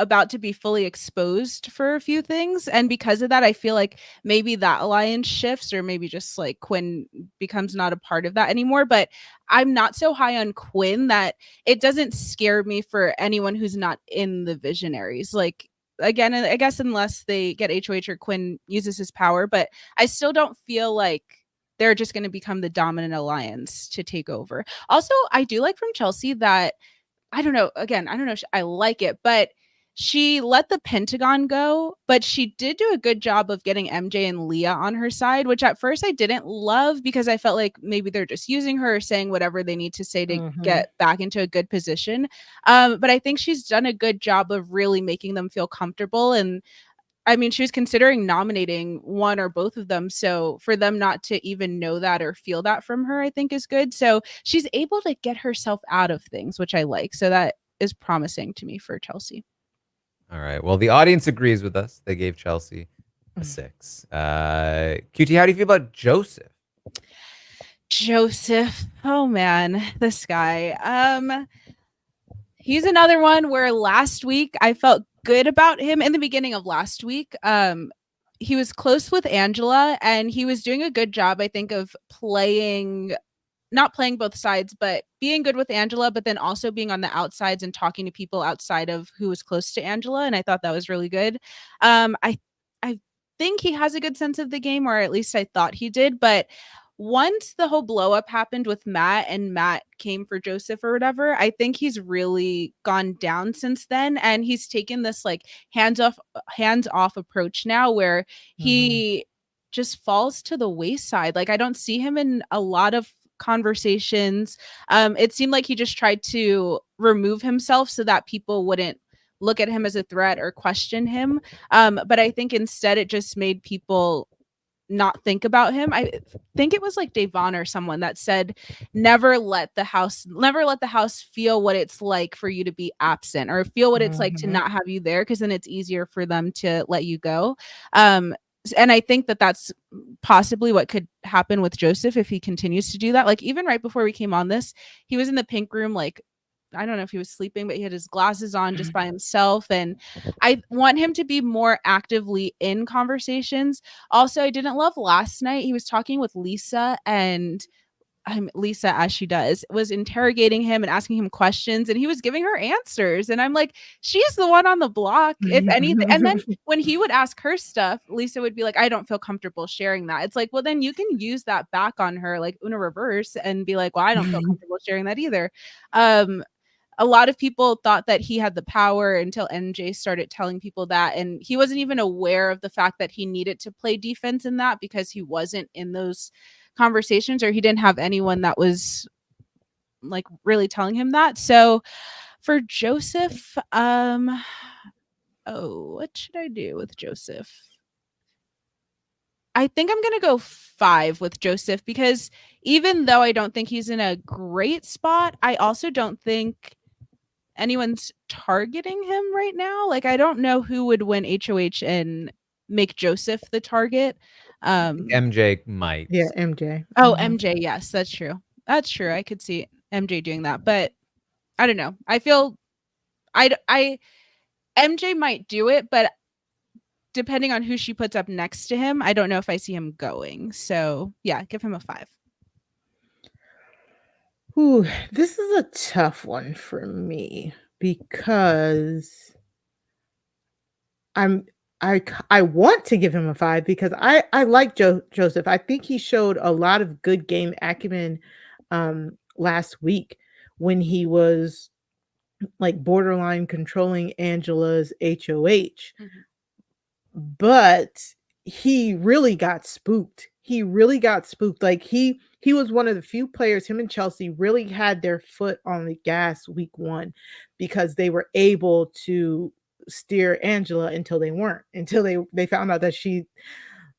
about to be fully exposed for a few things, and because of that, I feel like maybe that alliance shifts, or maybe just like Quinn becomes not a part of that anymore. But I'm not so high on Quinn that it doesn't scare me for anyone who's not in the visionaries. Like, again, I guess unless they get HOH or Quinn uses his power, but I still don't feel like they're just going to become the dominant alliance to take over. Also, I do like from Chelsie that, I don't know, again, I don't know if I like it, but she let the Pentagon go, but she did do a good job of getting MJ and Leah on her side, which at first I didn't love, because I felt like maybe they're just using her or saying whatever they need to say to get back into a good position. But I think she's done a good job of really making them feel comfortable. And I mean, she was considering nominating one or both of them. So for them not to even know that or feel that from her, I think is good. So she's able to get herself out of things, which I like. So that is promising to me for Chelsie. All right. Well, the audience agrees with us. They gave Chelsie a 6. QT, how do you feel about Joseph? Joseph. Oh man, this guy. He's another one where last week I felt good about him in the beginning of last week. He was close with Angela, and he was doing a good job, I think, of not playing both sides, but being good with Angela, but then also being on the outsides and talking to people outside of who was close to Angela. And I thought that was really good. I think he has a good sense of the game, or at least I thought he did. But once the whole blow up happened with Matt, and Matt came for Joseph or whatever, I think he's really gone down since then. And he's taken this like hands off approach now, where he just falls to the wayside. Like, I don't see him in a lot of conversations. It seemed like he just tried to remove himself so that people wouldn't look at him as a threat or question him. But I think instead it just made people not think about him. I think it was like Davon or someone that said, never let the house feel what it's like for you to be absent, or feel what it's like to not have you there, because then it's easier for them to let you go. And I think that that's possibly what could happen with Joseph if he continues to do that. Like, even right before we came on this, he was in the pink room, like, I don't know if he was sleeping, but he had his glasses on just by himself. And I want him to be more actively in conversations. Also, I didn't love last night. He was talking with Lisa, and Lisa, as she does, was interrogating him and asking him questions, and he was giving her answers. And I'm like, she's the one on the block, if anything. And then when he would ask her stuff, Lisa would be like, I don't feel comfortable sharing that. It's like, well, then you can use that back on her, like Una reverse, and be like, well, I don't feel comfortable sharing that either. A lot of people thought that he had the power until MJ started telling people that, and he wasn't even aware of the fact that he needed to play defense in that, because he wasn't in those conversations, or he didn't have anyone that was like really telling him that. So for Joseph, what should I do with Joseph? I think I'm going to go 5 with Joseph, because even though I don't think he's in a great spot, I also don't think anyone's targeting him right now. Like, I don't know who would win HOH and make Joseph the target. MJ might. Yeah, MJ. Oh, MJ. Yes, that's true. That's true. I could see MJ doing that, but I don't know. I feel MJ might do it, but depending on who she puts up next to him, I don't know if I see him going. So yeah, give him a 5. Ooh, this is a tough one for me because I want to give him a 5 because I like Joseph. I think he showed a lot of good game acumen last week when he was like borderline controlling Angela's HOH. But he really got spooked. He really got spooked. Like he was one of the few players, him and Chelsie really had their foot on the gas week 1 because they were able to steer Angela until they weren't, until they found out that she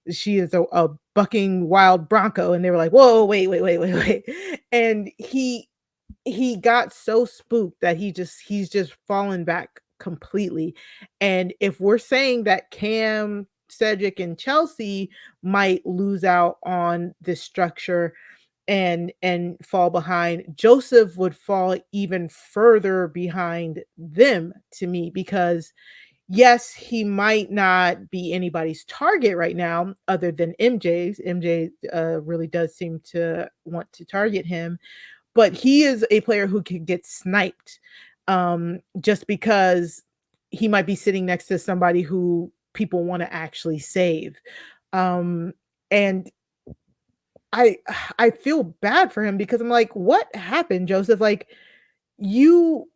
is a bucking wild bronco, and they were like, whoa, wait. And he got so spooked that he's just fallen back completely. And if we're saying that Cam, Cedric, and Chelsie might lose out on this structure and fall behind, Joseph would fall even further behind them to me, because yes, he might not be anybody's target right now other than MJ's. MJ really does seem to want to target him, but he is a player who can get sniped just because he might be sitting next to somebody who people want to actually save. And I feel bad for him because I'm like, what happened, Joseph? Like you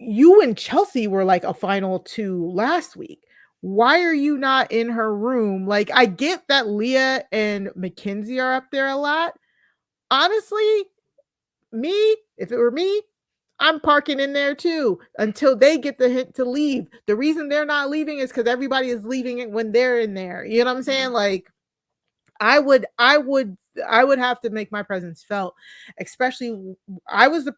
and Chelsie were like a final 2 last week. Why are you not in her room? Like, I get that Leah and Makensy are up there a lot. Honestly, if it were me, I'm parking in there too until they get the hint to leave. The reason they're not leaving is because everybody is leaving it when they're in there. You know what I'm saying? Like, I would have to make my presence felt, especially I was the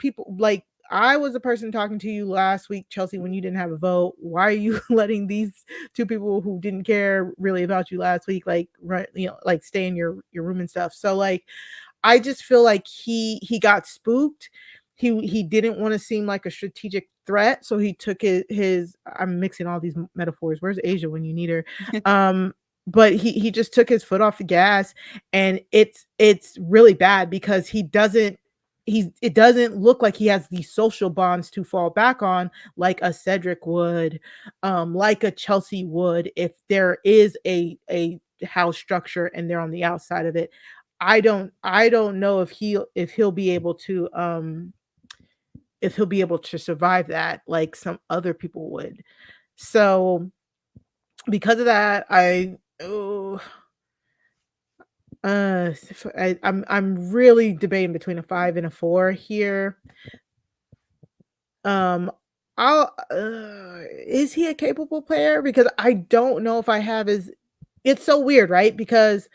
person talking to you last week, Chelsie, when you didn't have a vote. Why are you letting these 2 people who didn't care really about you last week, like, right, like stay in your room and stuff? So like, I just feel like he got spooked. He didn't want to seem like a strategic threat, so he took his I'm mixing all these metaphors. Where's Asia when you need her? But he just took his foot off the gas, and it's really bad because it doesn't look like he has these social bonds to fall back on like a Cedric would, like a Chelsie would, if there is a house structure and they're on the outside of it. I don't know if he'll be able to survive that like some other people would. So because of that, I'm really debating between a 5 and a 4 here. Is he a capable player? Because I don't know if I have his. It's so weird, right? Because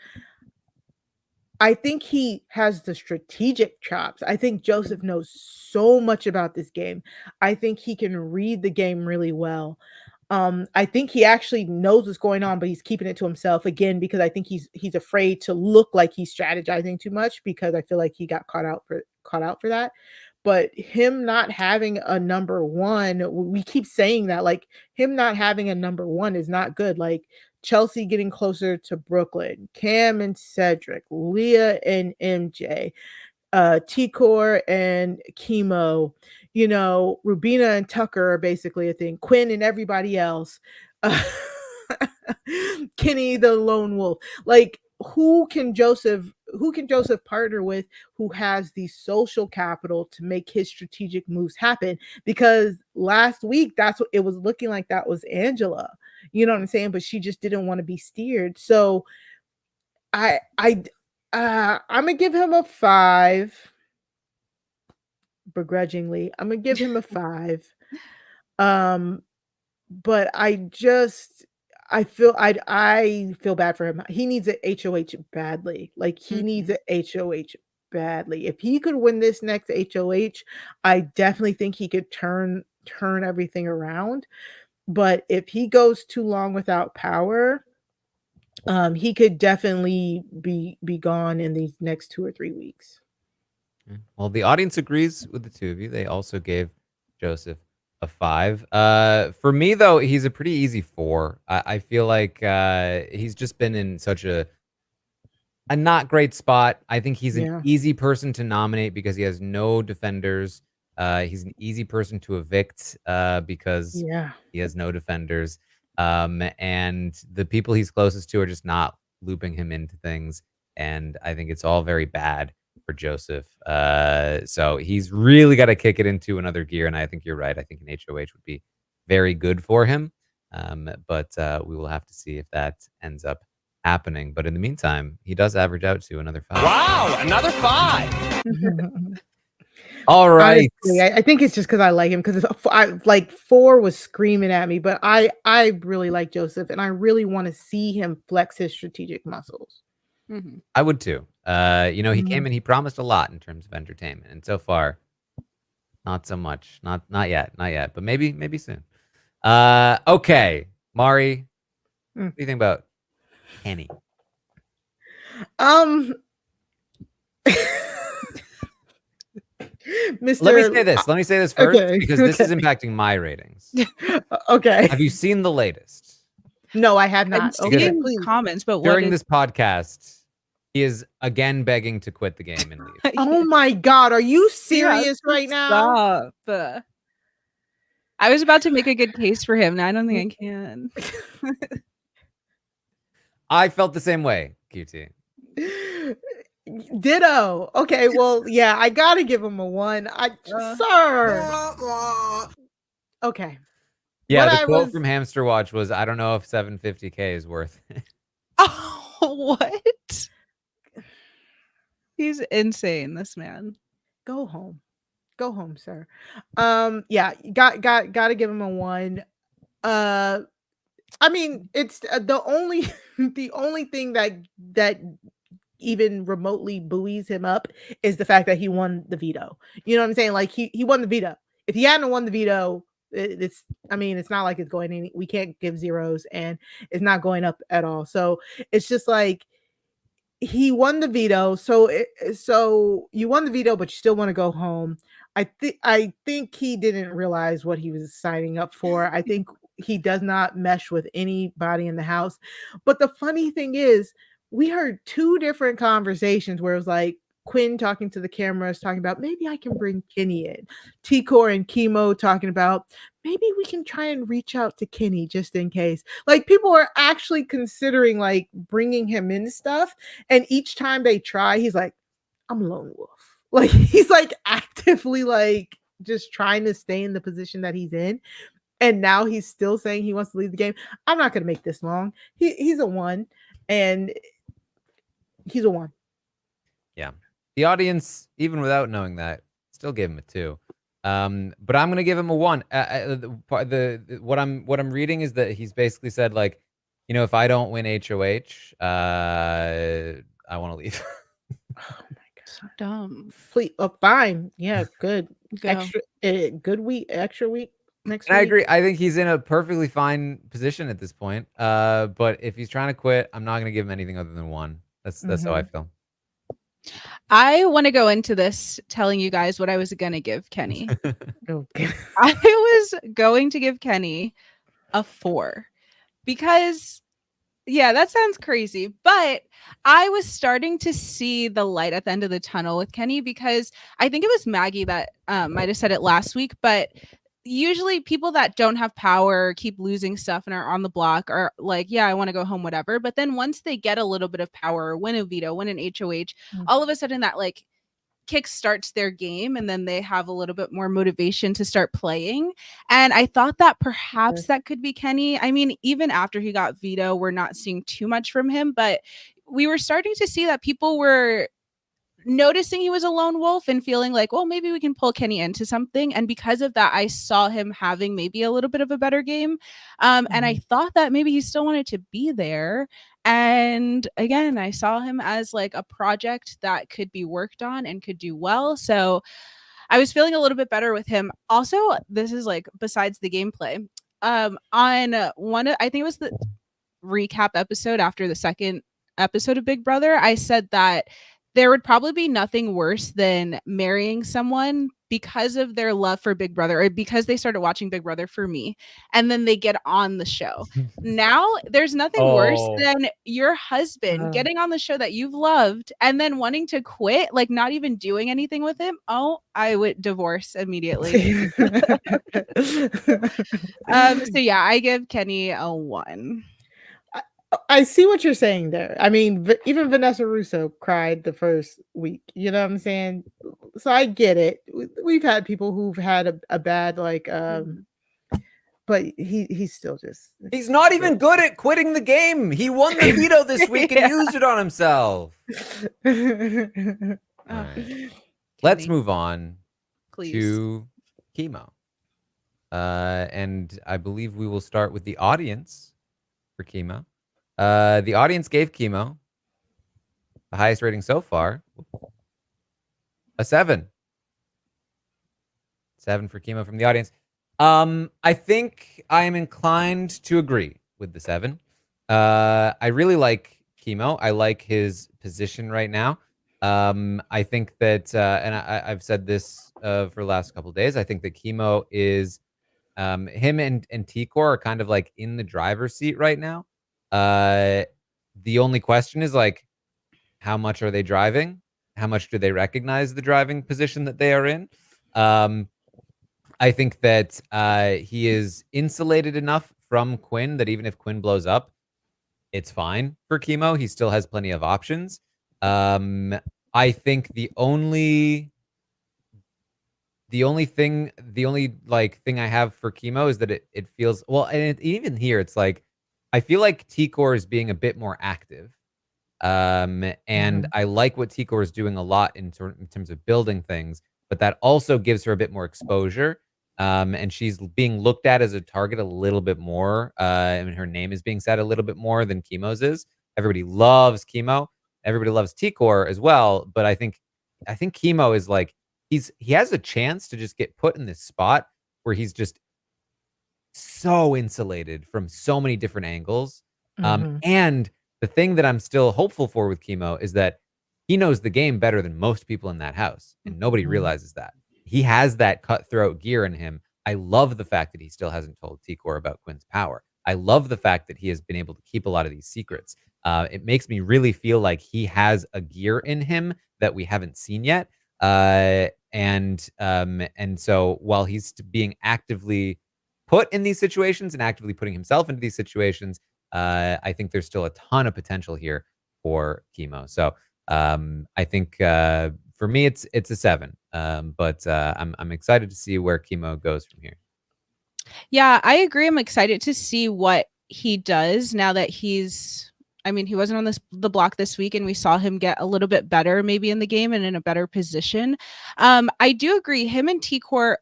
I think he has the strategic chops. I think Joseph knows so much about this game. I think he can read the game really well. I think he actually knows what's going on, but he's keeping it to himself again because I think he's afraid to look like he's strategizing too much, because I feel like he got caught out for that. But him not having a number 1, we keep saying that, like, him not having a number 1 is not good. Like, Chelsie getting closer to Brooklyn, Cam and Cedric, Leah and MJ, T-Core and Kimo, Rubina and Tucker are basically a thing, Quinn and everybody else, Kenney the lone wolf. Like, who can Joseph partner with who has the social capital to make his strategic moves happen? Because last week, that's what it was looking like. That was Angela, you know what I'm saying? But she just didn't want to be steered. So I I'm gonna give him a 5. Begrudgingly, I'm gonna give him a 5. Um, but I feel bad for him. He needs a HOH badly. Like he needs a HOH badly. If he could win this next HOH, I definitely think he could turn everything around. But if he goes too long without power, he could definitely be gone in these next 2 or 3 weeks. Well, the audience agrees with the two of you. They also gave Joseph a 5. For me, though, he's a pretty easy 4. I feel like he's just been in such a not great spot. I think he's an easy person to nominate because he has no defenders. He's an easy person to evict because he has no defenders. And the people he's closest to are just not looping him into things. And I think it's all very bad for Joseph. So he's really got to kick it into another gear. And I think you're right. I think an HOH would be very good for him. But we will have to see if that ends up happening. But in the meantime, he does average out to another 5. Wow, another 5. All right. Honestly, I think it's just because I like him, because like 4 was screaming at me, but I really like Joseph, and I really want to see him flex his strategic muscles. I would too. You know, he came in, he promised a lot in terms of entertainment, and so far, not so much. Not yet, but maybe soon. Okay, Mari, what do you think about Kenney? Mr. Let me say this first, because this is impacting my ratings. Okay. Have you seen the latest? No, I have not. I've seen comments, but during this podcast, he is again begging to quit the game and leave. Oh my God, are you serious right now? Stop. I was about to make a good case for him. Now I don't think I can. I felt the same way, QT. Ditto. Okay, well, yeah, I gotta give him a 1. Sir. Okay. Yeah, the quote from Hamster Watch was, "I don't know if 750K is worth it." Oh, what? He's insane, this man. Go home. Go home, sir. Yeah, gotta give him a 1. I mean, it's the only thing that even remotely buoys him up is the fact that he won the veto. You know what I'm saying? Like he won the veto. If he hadn't won the veto, it's not like it's going we can't give zeros, and it's not going up at all. So it's just like he won the veto. So you won the veto, but you still want to go home. I think he didn't realize what he was signing up for. I think he does not mesh with anybody in the house. But the funny thing is, we heard 2 different conversations where it was like Quinn talking to the cameras, talking about maybe I can bring Kenney in. T-Core and Kimo talking about maybe we can try and reach out to Kenney just in case. Like people are actually considering like bringing him in stuff. And each time they try, he's like, I'm a lone wolf. Like he's like actively like just trying to stay in the position that he's in. And now he's still saying he wants to leave the game. I'm not going to make this long. He's a 1, and he's a 1. Yeah. The audience, even without knowing that, still gave him a 2. But I'm gonna give him a 1. What I'm reading is that he's basically said, like, you know, if I don't win HOH, I want to leave. Oh my God, so dumb. Please, fine. Yeah, good. Go. Extra week next And week. I agree. I think he's in a perfectly fine position at this point. But if he's trying to quit, I'm not gonna give him anything other than 1. That's how I feel. I want to go into this telling you guys what I was going to give Kenney. Okay. I was going to give Kenney a 4 because, yeah, that sounds crazy. But I was starting to see the light at the end of the tunnel with Kenney, because I think it was Maggie that might have said it last week, but usually people that don't have power, keep losing stuff, and are on the block are like, yeah, I want to go home, whatever. But then once they get a little bit of power, win a veto, win an HOH, all of a sudden that like kick starts their game, and then they have a little bit more motivation to start playing. And I thought that perhaps that could be Kenney. I mean, even after he got veto, we're not seeing too much from him, but we were starting to see that people were noticing he was a lone wolf and feeling like, well, maybe we can pull Kenney into something. And because of that, I saw him having maybe a little bit of a better game. And I thought that maybe he still wanted to be there. And again, I saw him as like a project that could be worked on and could do well. So I was feeling a little bit better with him. Also, this is like besides the gameplay. On one, I think it was the recap episode after the second episode of Big Brother, I said that there would probably be nothing worse than marrying someone because of their love for Big Brother or because they started watching Big Brother for me and then they get on the show. Now there's nothing worse than your husband getting on the show that you've loved and then wanting to quit, like not even doing anything with him. Oh, I would divorce immediately. So yeah, I give Kenney a 1. I see what you're saying there. I mean, even Vanessa Russo cried the first week. You know what I'm saying? So I get it. We've had people who've had a bad like, but he's still just. He's not even good at quitting the game. He won the veto this week and used it on himself. All right. Let's move on to Kimo. And I believe we will start with the audience for Kimo. The audience gave Kimo the highest rating so far, a 7. 7 for Kimo from the audience. I think I am inclined to agree with the 7. I really like Kimo. I like his position right now. I think that, and I've said this for the last couple of days, I think that Kimo is, him and T-Core are kind of like in the driver's seat right now. The only question is like, how much are they driving? How much do they recognize the driving position that they are in? I think that he is insulated enough from Quinn that even if Quinn blows up, it's fine for Kimo. He still has plenty of options. I think the only thing I have for Kimo is that it feels well, and even here it's like I feel like T-Core is being a bit more active. And I like what T-Core is doing a lot in terms of building things, but that also gives her a bit more exposure. And she's being looked at as a target a little bit more. I mean, her name is being said a little bit more than Kimo's is. Everybody loves Kimo. Everybody loves T-Core as well. But I think Kimo is like, he has a chance to just get put in this spot where he's just so insulated from so many different angles. And the thing that I'm still hopeful for with Kimo is that he knows the game better than most people in that house, and nobody realizes that. He has that cutthroat gear in him. I love the fact that he still hasn't told T-Core about Quinn's power. I love the fact that he has been able to keep a lot of these secrets. It makes me really feel like he has a gear in him that we haven't seen yet. And so while he's being actively put in these situations and actively putting himself into these situations, I think there's still a ton of potential here for Kimo. So I think for me it's a 7. But I'm excited to see where Kimo goes from here. Yeah, I agree. I'm excited to see what he does now that he wasn't on the block this week, and we saw him get a little bit better maybe in the game and in a better position. I do agree. Him and T-Core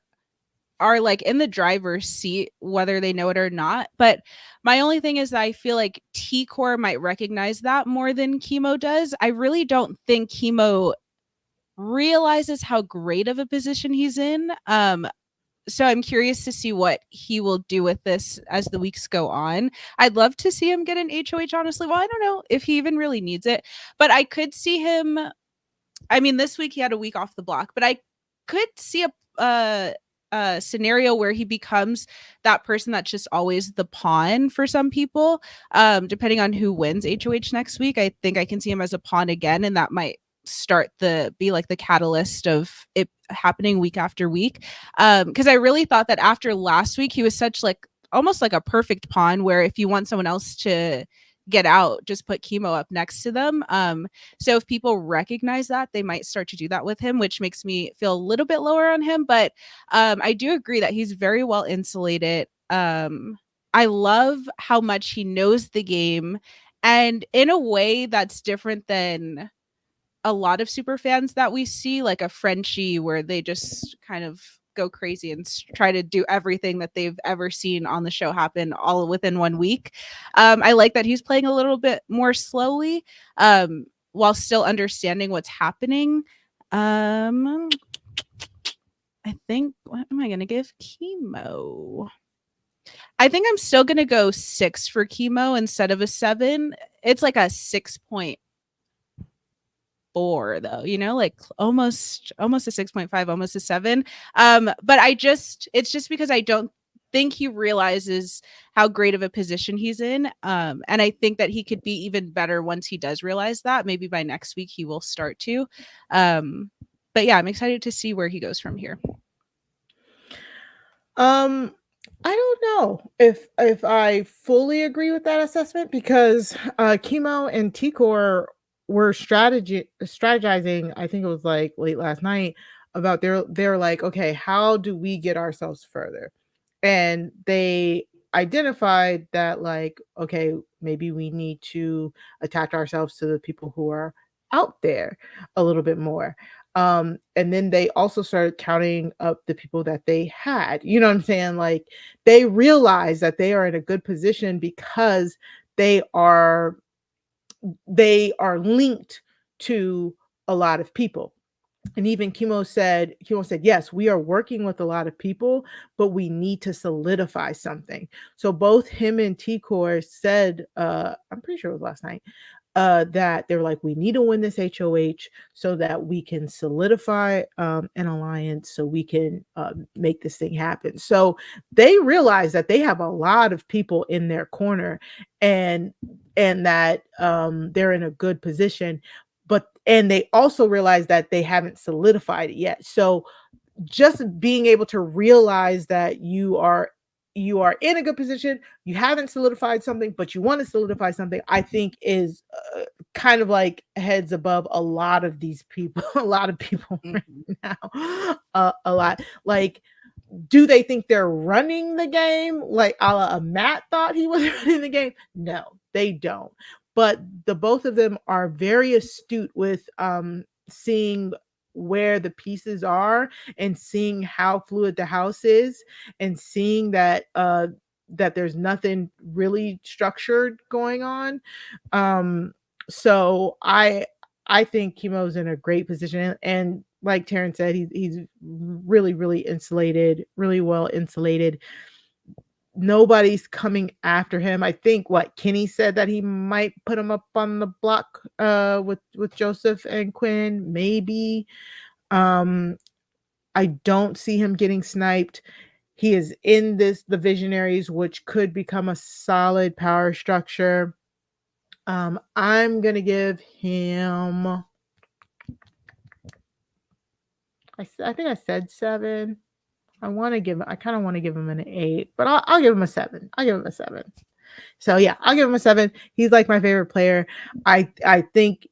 are like in the driver's seat, whether they know it or not. But my only thing is that I feel like T-Core might recognize that more than Kimo does. I really don't think Kimo realizes how great of a position he's in. So I'm curious to see what he will do with this as the weeks go on. I'd love to see him get an HOH, honestly. Well, I don't know if he even really needs it, but I could see him. I mean, this week he had a week off the block, but I could see a scenario where he becomes that person that's just always the pawn for some people, depending on who wins HOH next week. I think I can see him as a pawn again, and that might be like the catalyst of it happening week after week. Because I really thought that after last week he was such like almost like a perfect pawn, where if you want someone else to get out, just put Kimo up next to them. So if people recognize that, they might start to do that with him, which makes me feel a little bit lower on him. But I do agree that he's very well insulated. I love how much he knows the game And in a way that's different than a lot of super fans that we see, like a Frenchie, where they just kind of go crazy and try to do everything that they've ever seen on the show happen all within 1 week. I like that he's playing a little bit more slowly, while still understanding what's happening. I think, what am I going to give Kimo? I think I'm still going to go 6 for Kimo instead of a 7. It's like a 6.4 though, you know, like almost a 6.5, almost a 7. But it's just because I don't think he realizes how great of a position he's in. And I think that he could be even better once he does realize that. Maybe by next week he will start to. But yeah, I'm excited to see where he goes from here. I don't know if I fully agree with that assessment, because Kimo and Tikor were strategizing, I think it was like late last night, about they're like, okay, how do we get ourselves further? And they identified that, like, okay, maybe we need to attach ourselves to the people who are out there a little bit more. And then they also started counting up the people that they had. You know what I'm saying? Like, they realize that they are in a good position because they are linked to a lot of people. And even Kimo said, yes, we are working with a lot of people, but we need to solidify something. So both him and Tikor said, I'm pretty sure it was last night, that they were like, we need to win this HOH so that we can solidify an alliance, so we can make this thing happen. So they realize that they have a lot of people in their corner, and that they're in a good position. And they also realize that they haven't solidified it yet. So just being able to realize that you are in a good position, you haven't solidified something, but you want to solidify something, I think is kind of like heads above a lot of these people, a lot of people right now. A lot. Like, do they think they're running the game like a la Matt thought he was running the game? No, they don't. But the both of them are very astute with seeing where the pieces are, and seeing how fluid the house is, and seeing that that there's nothing really structured going on. So I think Kimo's in a great position, and like Taran said, he's really, really insulated, really well insulated. Nobody's coming after him. I think what Kenney said, that he might put him up on the block with Joseph and Quinn, maybe. I don't see him getting sniped. He is in the Visionaries, which could become a solid power structure. I'm gonna give him, I think I said 7. I kind of want to give him an 8, but I'll give him a 7. I'll give him a 7. So yeah, I'll give him a 7. He's like my favorite player. I think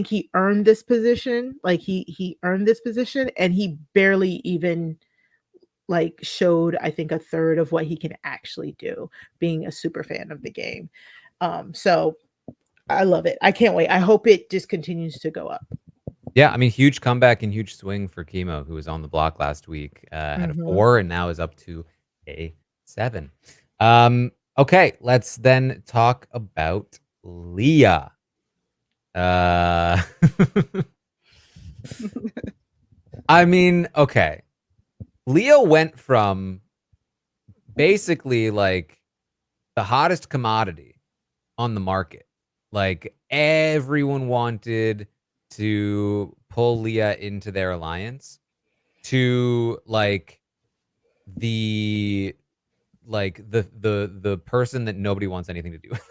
he earned this position. Like, he earned this position, and he barely even like showed, I think, a third of what he can actually do, being a super fan of the game. So I love it. I can't wait. I hope it just continues to go up. Yeah, I mean, huge comeback and huge swing for Kimo, who was on the block last week, had a 4 and now is up to a 7. Okay, let's then talk about Leah. I mean, okay. Leah went from basically like the hottest commodity on the market. Like, everyone wanted to pull Leah into their alliance, to like the person that nobody wants anything to do with.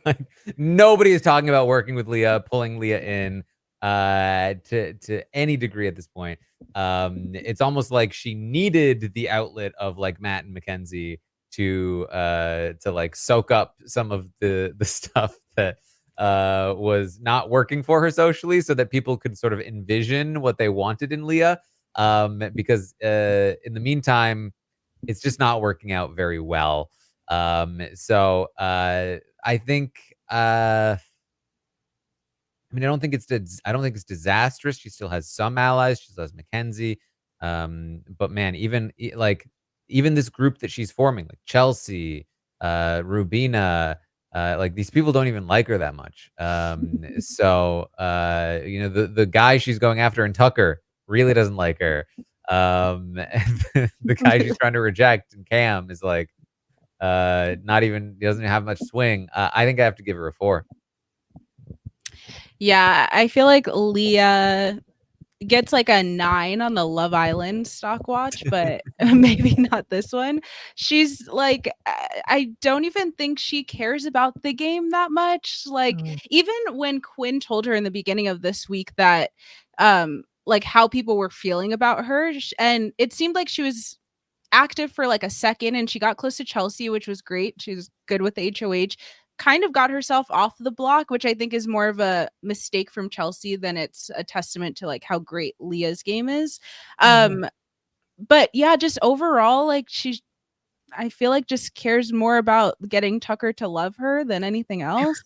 Like, nobody is talking about working with Leah, pulling Leah in to any degree at this point. It's almost like she needed the outlet of like Matt and Makensy to like soak up some of the stuff that was not working for her socially, so that people could sort of envision what they wanted in Leah. Because in the meantime, it's just not working out very well. So I think I don't think it's disastrous. She still has some allies. She still has Makensy. But man, even this group that she's forming, like Chelsie, Rubina, like these people don't even like her that much. So the guy she's going after in Tucker really doesn't like her. And the guy she's trying to reject in Cam is like not even, he doesn't have much swing. I think I have to give her a 4. Yeah, I feel like Leah gets like a 9 on the Love Island Stockwatch, but maybe not this one. She's like, I don't even think she cares about the game that much. Like, even when Quinn told her in the beginning of this week that, like how people were feeling about her, and it seemed like she was active for like a second and she got close to Chelsie, which was great. She's good with the HOH. Kind of got herself off the block, which I think is more of a mistake from Chelsie than it's a testament to like how great Leah's game is. But yeah, just overall, like I feel like just cares more about getting Tucker to love her than anything else.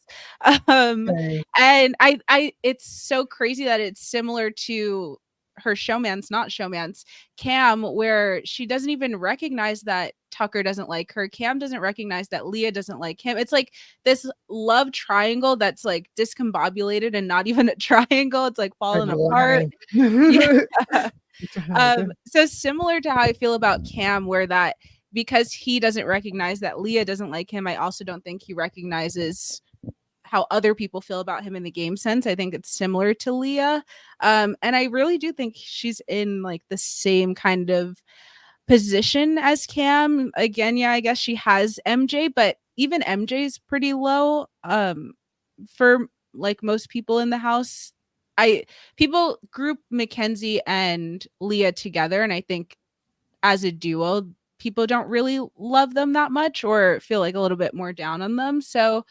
And I it's so crazy that it's similar to her not showmance Cam, where she doesn't even recognize that Tucker doesn't like her. Cam doesn't recognize that Leah doesn't like him. It's like this love triangle that's like discombobulated and not even a triangle. It's like falling apart. So similar to how I feel about Cam, where that because he doesn't recognize that Leah doesn't like him, I also don't think he recognizes how other people feel about him in the game sense. I think it's similar to Leah. And I really do think she's in like the same kind of position as Cam. Again, yeah, I guess she has MJ, but even MJ's pretty low for like most people in the house. People group Makensy and Leah together, and I think as a duo, people don't really love them that much or feel like a little bit more down on them. So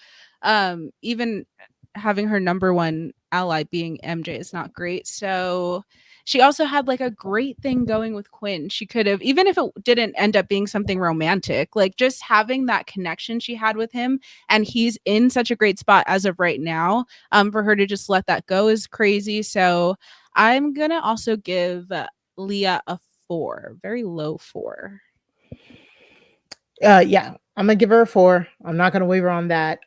even having her number one ally being MJ is not great. So she also had like a great thing going with Quinn. She could have, even if it didn't end up being something romantic, like just having that connection she had with him, and he's in such a great spot as of right now. For her to just let that go is crazy. So I'm gonna also give Leah a 4, very low 4. Yeah, I'm gonna give her a 4. I'm not gonna waver on that.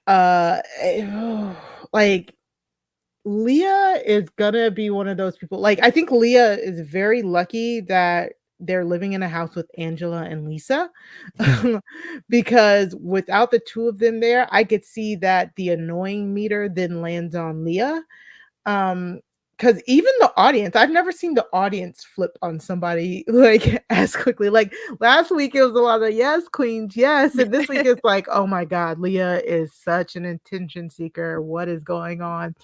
Like Leah is gonna be one of those people. Like I think Leah is very lucky that they're living in a house with Angela and Lisa, because without the two of them there, I could see that the annoying meter then lands on Leah. Because even the audience, I've never seen the audience flip on somebody like as quickly. Like last week, it was a lot of yes, queens, yes, and this week it's like, oh my god, Leah is such an attention seeker. What is going on?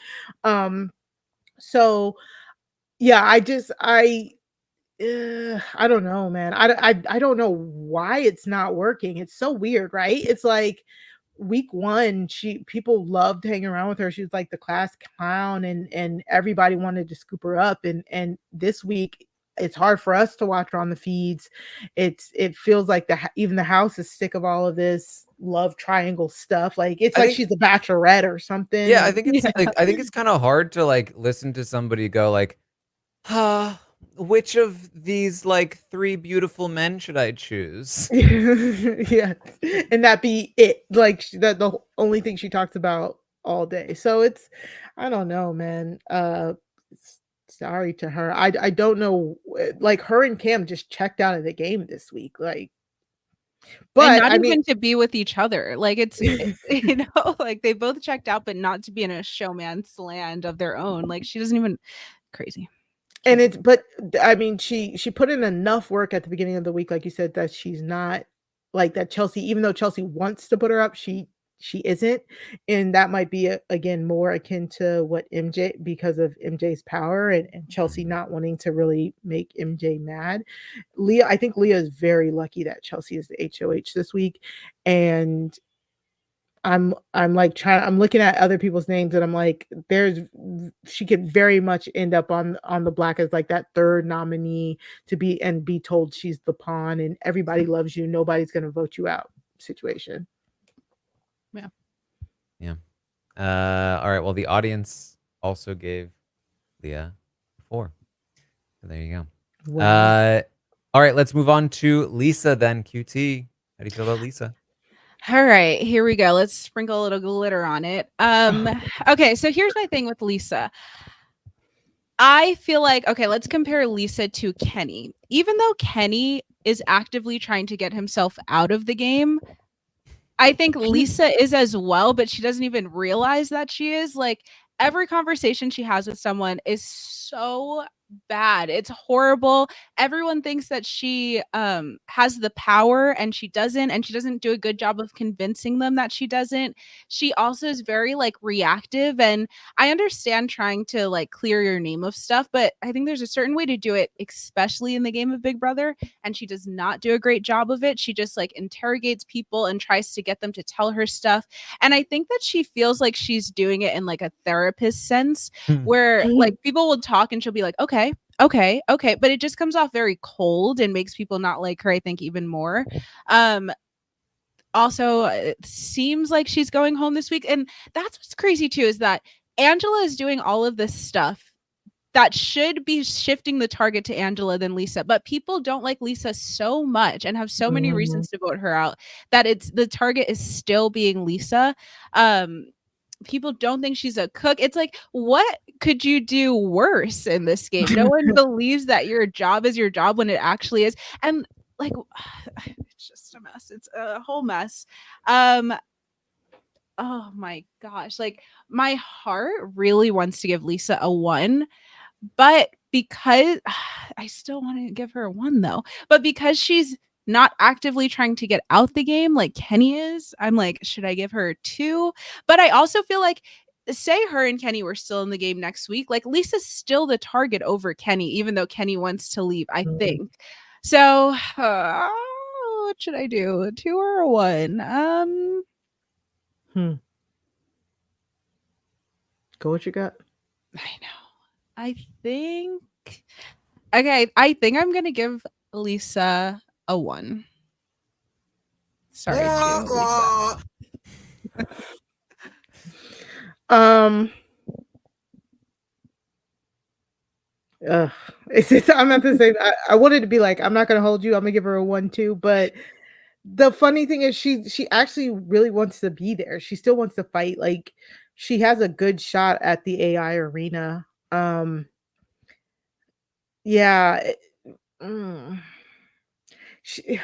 So yeah, I don't know, man. I don't know why it's not working. It's so weird, right? It's like week 1, people loved hanging around with her. She was like the class clown, and everybody wanted to scoop her up. And this week, it's hard for us to watch her on the feeds. It feels like even the house is sick of all of this love triangle stuff. Like it's like she's a bachelorette or something. Yeah, I think it's like I think it's kind of hard to like listen to somebody go like, which of these like 3 beautiful men should I choose? Yeah, and that be it. Like that the only thing she talks about all day. So it's, I don't know, man. Sorry to her. I don't know. Like her and Cam just checked out of the game this week. Like, but and not even to be with each other. Like it's you know, like they both checked out, but not to be in a showman's land of their own. Like she doesn't even crazy. And but I mean, she put in enough work at the beginning of the week, like you said, that she's not like that Chelsie, even though Chelsie wants to put her up, she isn't. And that might be again more akin to what MJ, because of MJ's power and Chelsie not wanting to really make MJ mad. Leah, I think Leah is very lucky that Chelsie is the HOH this week. And I'm looking at other people's names and I'm like, she could very much end up on the block as like that third nominee to be told she's the pawn and everybody loves you, nobody's gonna vote you out situation. Yeah. All right. Well, the audience also gave Leah 4. So there you go. Wow. All right. Let's move on to Lisa then. QT. How do you feel about Lisa? All right, here we go. Let's sprinkle a little glitter on it. Okay, so here's my thing with Lisa. I feel like, okay, let's compare Lisa to Kenney. Even though Kenney is actively trying to get himself out of the game, I think Lisa is as well, but she doesn't even realize that she is. Like, every conversation she has with someone is so bad. It's horrible. Everyone thinks that she has the power and she doesn't do a good job of convincing them that she doesn't. She also is very like reactive, and I understand trying to like clear your name of stuff, but I think there's a certain way to do it, especially in the game of Big Brother, and she does not do a great job of it. She just like interrogates people and tries to get them to tell her stuff, and I think that she feels like she's doing it in like a therapist sense where like people will talk and she'll be like, okay, but it just comes off very cold and makes people not like her, I think, even more. Also, it seems like she's going home this week, and that's what's crazy too, is that Angela is doing all of this stuff that should be shifting the target to Angela than Lisa, but people don't like Lisa so much and have so many reasons to vote her out that it's the target is still being Lisa. People don't think she's a cook. It's like, what could you do worse in this game? No one believes that your job is your job when it actually is. And like, it's just a mess. It's a whole mess. Oh my gosh. Like, my heart really wants to give Lisa a 1, but because I still want to give her a 1 though, but because she's not actively trying to get out the game like Kenney is, I'm like, should I give her a 2? But I also feel like, say her and Kenney were still in the game next week, like Lisa's still the target over Kenney, even though Kenney wants to leave, I think. So what should I do? A 2 or a 1? Go what you got. I know. I think I'm gonna give Lisa a 1. Sorry to Lisa. I'm at the same. I wanted to be like, I'm not gonna hold you. I'm gonna give her a 1 too. But the funny thing is, she actually really wants to be there. She still wants to fight. Like, she has a good shot at the AI arena. Yeah. She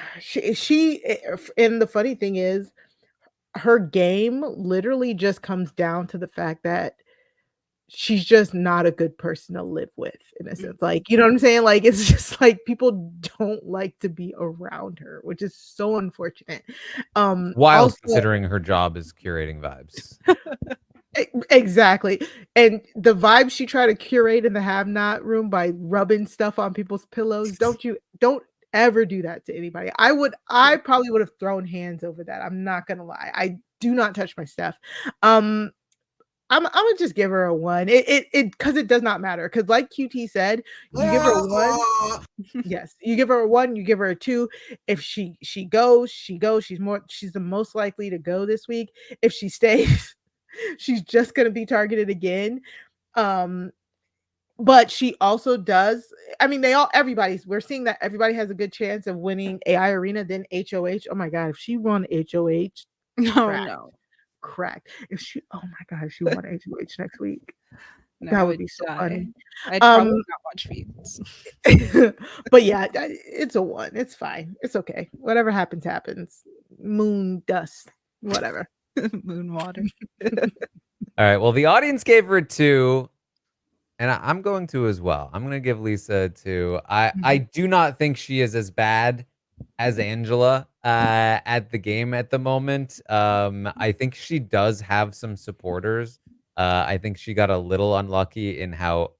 and the funny thing is, her game literally just comes down to the fact that she's just not a good person to live with, in a sense. Like, you know what I'm saying? Like, it's just like people don't like to be around her, which is so unfortunate. Wild, also, considering her job is curating vibes. Exactly. And the vibes she tried to curate in the have not room by rubbing stuff on people's pillows, don't ever do that to anybody. I probably would have thrown hands over that. I'm not gonna lie. I do not touch my stuff. I'm gonna just give her a 1. It because it does not matter. Because like QT said, you give her a 1. Yes, you give her a 1, you give her a 2. If she goes, she's the most likely to go this week. If she stays, she's just gonna be targeted again. But she also does. I mean, we're seeing that everybody has a good chance of winning AI Arena, then HOH. Oh my god, if she won HOH, crack. Oh my god, if she won HOH next week, that would be so funny. I'd probably not watch feeds. But yeah, it's a 1. It's fine. It's okay. Whatever happens, happens. Moon dust, whatever. Moon water. All right. Well, the audience gave her a 2, and I'm going to as well. I'm going to give Lisa a 2. I do not think she is as bad as Angela at the game at the moment. I think she does have some supporters. I think she got a little unlucky in how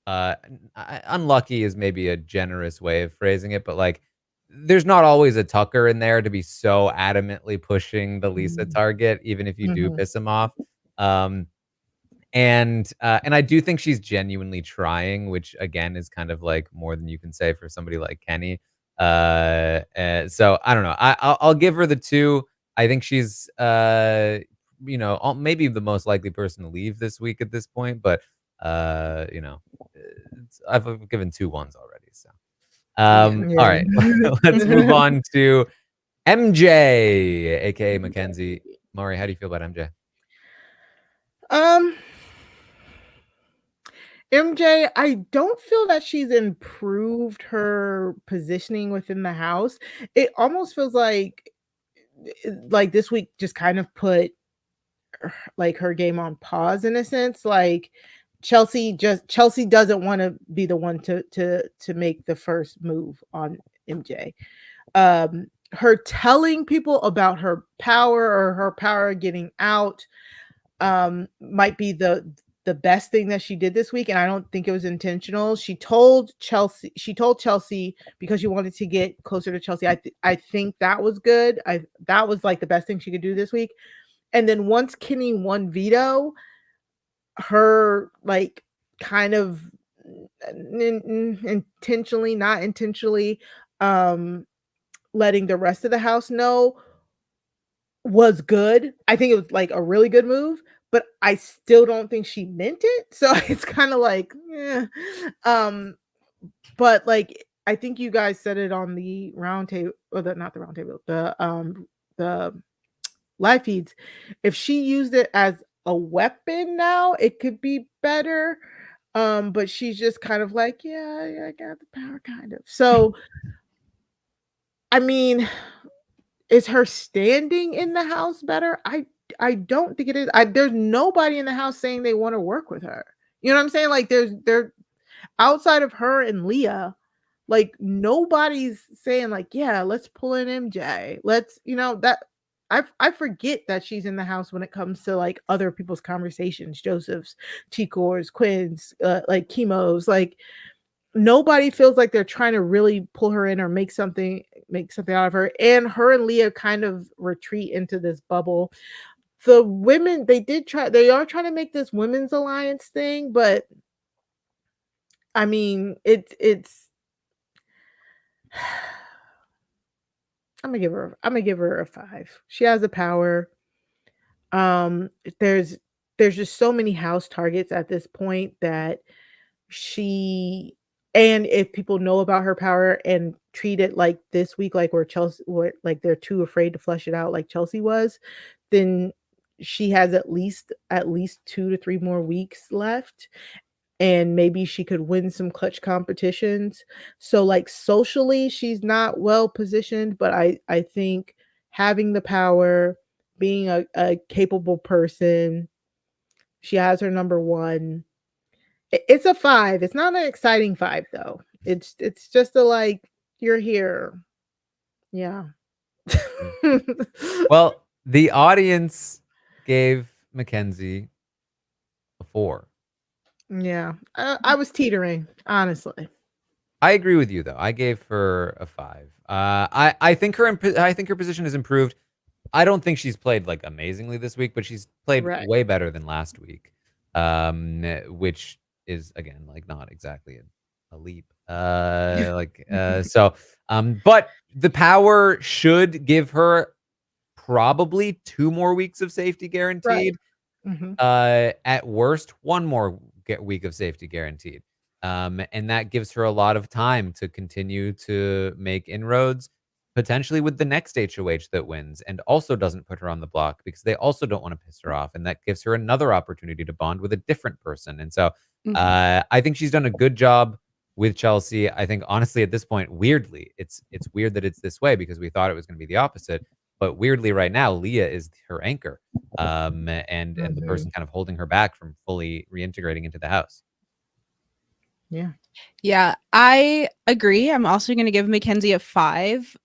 unlucky is maybe a generous way of phrasing it, but like, there's not always a Tucker in there to be so adamantly pushing the Lisa target, even if you do piss him off. And I do think she's genuinely trying, which again is kind of like more than you can say for somebody like Kenney. So I don't know. I'll give her the 2. I think she's you know, maybe the most likely person to leave this week at this point, but you know, I've given 2 1s already. So, all right, let's move on to MJ, aka Makensy. Mari, how do you feel about MJ? MJ, I don't feel that she's improved her positioning within the house. It almost feels like this week just kind of put like her game on pause in a sense. Like Chelsie doesn't want to be the one to make the first move on MJ. Her telling people about her power or her power getting out might be the best thing that she did this week, and I don't think it was intentional. She told Chelsie because she wanted to get closer to Chelsie. I think that was good. That was like the best thing she could do this week. And then once Kenney won veto, her like kind of intentionally, not intentionally, letting the rest of the house know was good. I think it was like a really good move, but I still don't think she meant it. So it's kind of like, but like I think you guys said it on the roundtable, or not the roundtable, the live feeds. If she used it as a weapon now, it could be better. But she's just kind of like, yeah, I got the power, kind of. So, I mean, is her standing in the house better? I don't think it is. There's nobody in the house saying they want to work with her. You know what I'm saying? Like they're outside of her and Leah, like nobody's saying like, yeah, let's pull in MJ. Let's, that I forget that she's in the house when it comes to like other people's conversations, Joseph's, Ticor's, Quinn's, like Kimo's, like nobody feels like they're trying to really pull her in or make something out of her. And her and Leah kind of retreat into this bubble. The women, they are trying to make this women's alliance thing, but I mean, it's I'm gonna give her a 5. She has the power. There's just so many house targets at this point that and if people know about her power and treat it like this week, like like they're too afraid to flush it out like Chelsie was, then she has at least 2 to 3 more weeks left. And maybe she could win some clutch competitions. So like socially, she's not well positioned, but I think having the power, being a capable person, she has her number 1. It's a 5. It's not an exciting 5 though. It's just a like, you're here. Yeah. Well, the audience gave Makensy a 4. Yeah. I was teetering, honestly. I agree with you though. I gave her a 5. I think her position has improved. I don't think she's played like amazingly this week, but she's played way better than last week. Which is again like not exactly a leap. So but the power should give her probably 2 more weeks of safety guaranteed. At worst, 1 more week of safety guaranteed. And that gives her a lot of time to continue to make inroads, potentially with the next HOH that wins, and also doesn't put her on the block because they also don't want to piss her off. And that gives her another opportunity to bond with a different person. And so I think she's done a good job with Chelsie. I think honestly at this point, weirdly, it's weird that it's this way because we thought it was going to be the opposite. But weirdly right now, Leah is her anchor and the person kind of holding her back from fully reintegrating into the house. Yeah. Yeah, I agree. I'm also going to give Makensy a 5.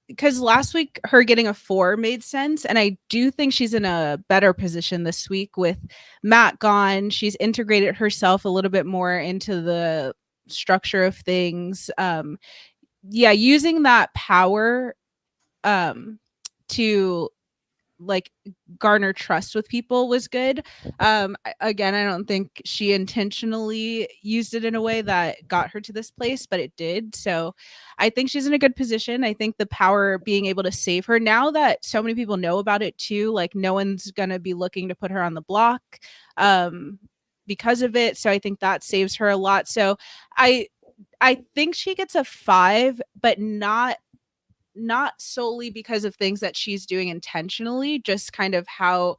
Because last week her getting a 4 made sense. And I do think she's in a better position this week with Matt gone. She's integrated herself a little bit more into the structure of things. Yeah, using that power to like garner trust with people was good. Again, I don't think she intentionally used it in a way that got her to this place, but it did. So I think she's in a good position. I think the power being able to save her now that so many people know about it too, like no one's gonna be looking to put her on the block because of it. So I think that saves her a lot. So I think she gets a 5, but not solely because of things that she's doing intentionally, just kind of how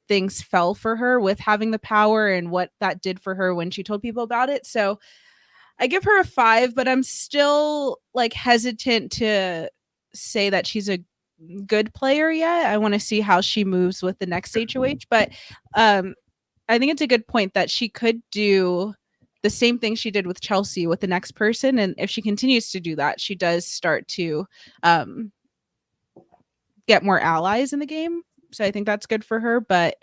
things fell for her with having the power and what that did for her when she told people about it. So I give her a 5, but I'm still like hesitant to say that she's a good player yet. I want to see how she moves with the next HOH, but I think it's a good point that she could do the same thing she did with Chelsie with the next person. And if she continues to do that, she does start to get more allies in the game. So I think that's good for her. But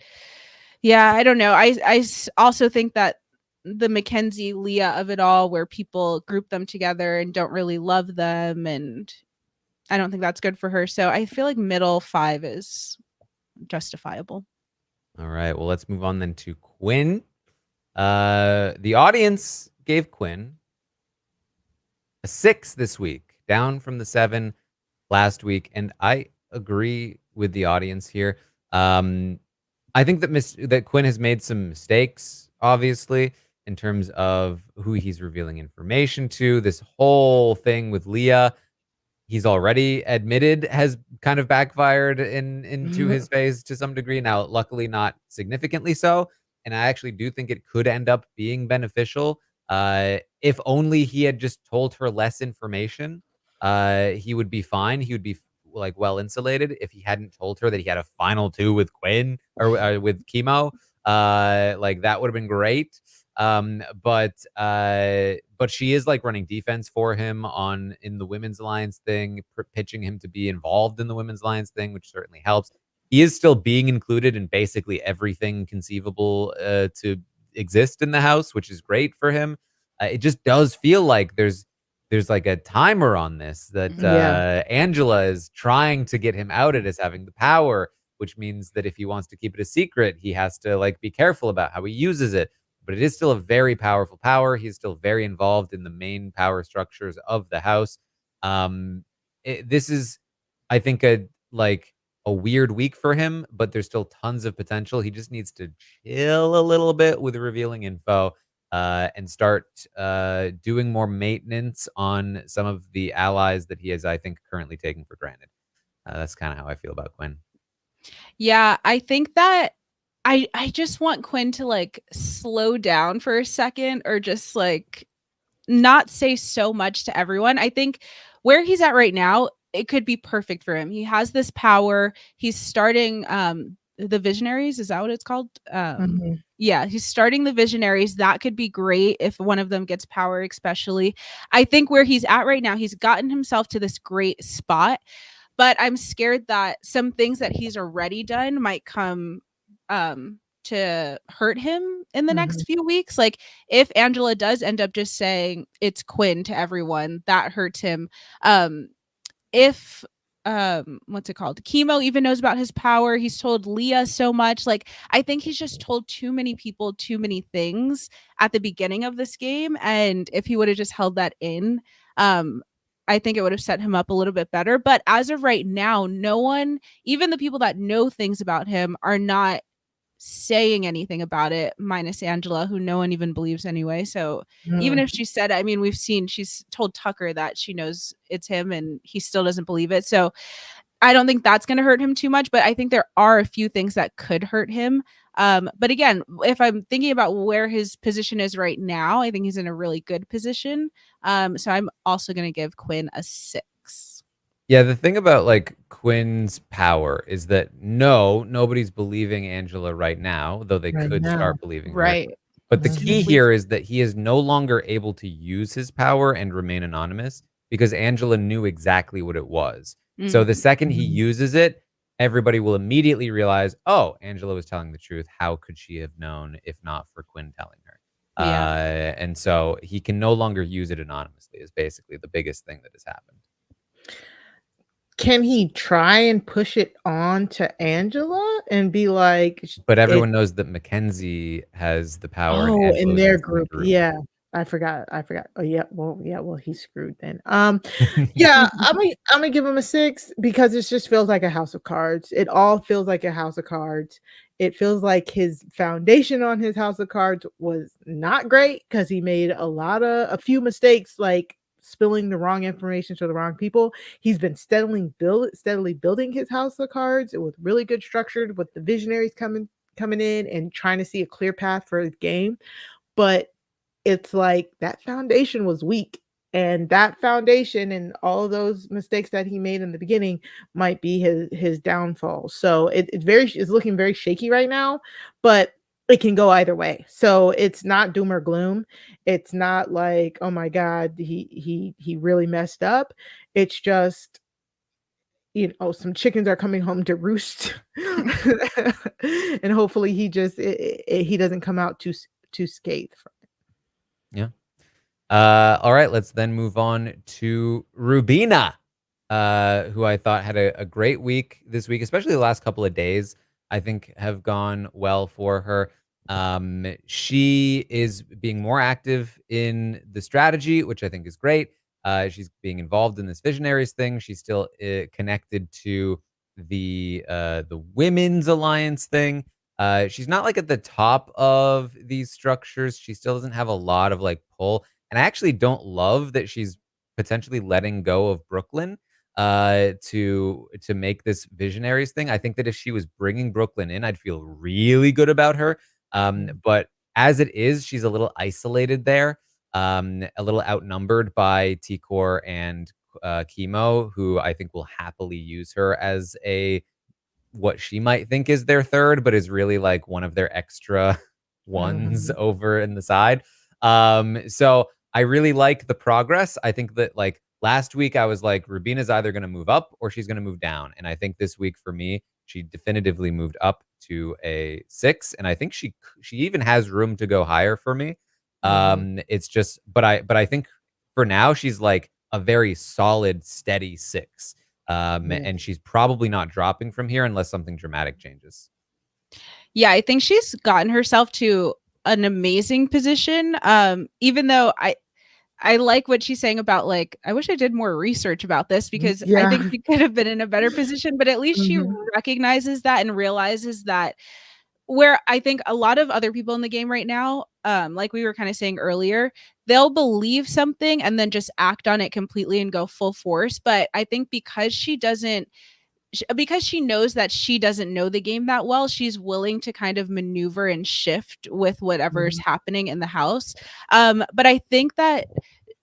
yeah, I don't know. I also think that the Makensy, Leah of it all, where people group them together and don't really love them, and I don't think that's good for her. So I feel like middle 5 is justifiable. All right. Well, let's move on then to Quinn. The audience gave Quinn a 6 this week, down from the 7 last week, and I agree with the audience here. I think that Quinn has made some mistakes, obviously, in terms of who he's revealing information to. This whole thing with Leah, he's already admitted has kind of backfired into his face to some degree. Now, luckily, not significantly so. And I actually do think it could end up being beneficial. If only he had just told her less information, he would be fine. He would be like well insulated if he hadn't told her that he had a final 2 with Quinn or with Kimo. Like that would have been great. But she is like running defense for him in the women's alliance thing, pitching him to be involved in the women's alliance thing, which certainly helps. He is still being included in basically everything conceivable to exist in the house, which is great for him. It just does feel like there's like a timer on this that Angela is trying to get him outed as having the power, which means that if he wants to keep it a secret, he has to like be careful about how he uses it. But it is still a very powerful power. He's still very involved in the main power structures of the house. This is, I think, a weird week for him, but there's still tons of potential. He just needs to chill a little bit with revealing info and start doing more maintenance on some of the allies that he is, I think, currently taking for granted. That's kind of how I feel about Quinn. Yeah, I think that I just want Quinn to like slow down for a second, or just like not say so much to everyone. I think where he's at right now, it could be perfect for him. He has this power. He's starting the Visionaries. Is that what it's called? Yeah, he's starting the Visionaries. That could be great if one of them gets power, especially. I think where he's at right now, he's gotten himself to this great spot. But I'm scared that some things that he's already done might come to hurt him in the next few weeks. Like if Angela does end up just saying it's Quinn to everyone, that hurts him. If what's it called? Kimo even knows about his power. He's told Leah so much. Like I think he's just told too many people too many things at the beginning of this game. And if he would have just held that in, I think it would have set him up a little bit better. But as of right now, no one, even the people that know things about him, are not saying anything about it, minus Angela, who no one even believes anyway. So even if she said, I mean, we've seen she's told Tucker that she knows it's him and he still doesn't believe it. So I don't think that's going to hurt him too much, but I think there are a few things that could hurt him. But again, if I'm thinking about where his position is right now, I think he's in a really good position. So I'm also going to give Quinn a 6. Yeah, the thing about like Quinn's power is that nobody's believing Angela right now, though they could start believing her. But the key here is that he is no longer able to use his power and remain anonymous because Angela knew exactly what it was. So the second he uses it, everybody will immediately realize, oh, Angela was telling the truth. How could she have known if not for Quinn telling her? And so he can no longer use it anonymously is basically the biggest thing that has happened. can he try and push it on to Angela and be like, But everyone knows that Makensy has the power and in Angela's their just in the group. group. Yeah. I forgot. Oh yeah. Well, he's screwed then. Yeah, I'm gonna give him a 6 because it just feels like a house of cards. It all feels like a house of cards. It feels like his foundation on his house of cards was not great because he made a few mistakes, like spilling the wrong information to the wrong people. He's been steadily building his house of cards with really good structured, with the visionaries coming in and trying to see a clear path for his game. But it's like that foundation was weak, and that foundation and all of those mistakes that he made in the beginning might be his downfall. So it's looking very shaky right now, but it can go either way. So it's not doom or gloom. It's not like, oh my god, he really messed up. It's just, some chickens are coming home to roost. And hopefully he doesn't come out too scathed. Yeah. All right, let's then move on to Rubina, who I thought had a great week this week, especially the last couple of days, I think have gone well for her. She is being more active in the strategy, which I think is great. She's being involved in this visionaries thing. She's still connected to the women's alliance thing. She's not like at the top of these structures. She still doesn't have a lot of like pull. And I actually don't love that she's potentially letting go of Brooklyn to make this visionaries thing. I think that if she was bringing Brooklyn in, I'd feel really good about her. But as it is, she's a little isolated there, a little outnumbered by T-Core and Kimo, who I think will happily use her as what she might think is their third, but is really like one of their extra ones over in the side. So I really like the progress. I think that like last week I was like, Rubina's either going to move up or she's going to move down. And I think this week for me, she definitively moved up to a 6. And I think she even has room to go higher for me. It's just, but I think for now she's like a very solid, steady 6. And she's probably not dropping from here unless something dramatic changes. Yeah, I think she's gotten herself to an amazing position. Even though I like what she's saying about like, I wish I did more research about this because I think she could have been in a better position, but at least she recognizes that and realizes that, where I think a lot of other people in the game right now, like we were kind of saying earlier, they'll believe something and then just act on it completely and go full force. But I think because she knows that she doesn't know the game that well, she's willing to kind of maneuver and shift with whatever's happening in the house. But I think that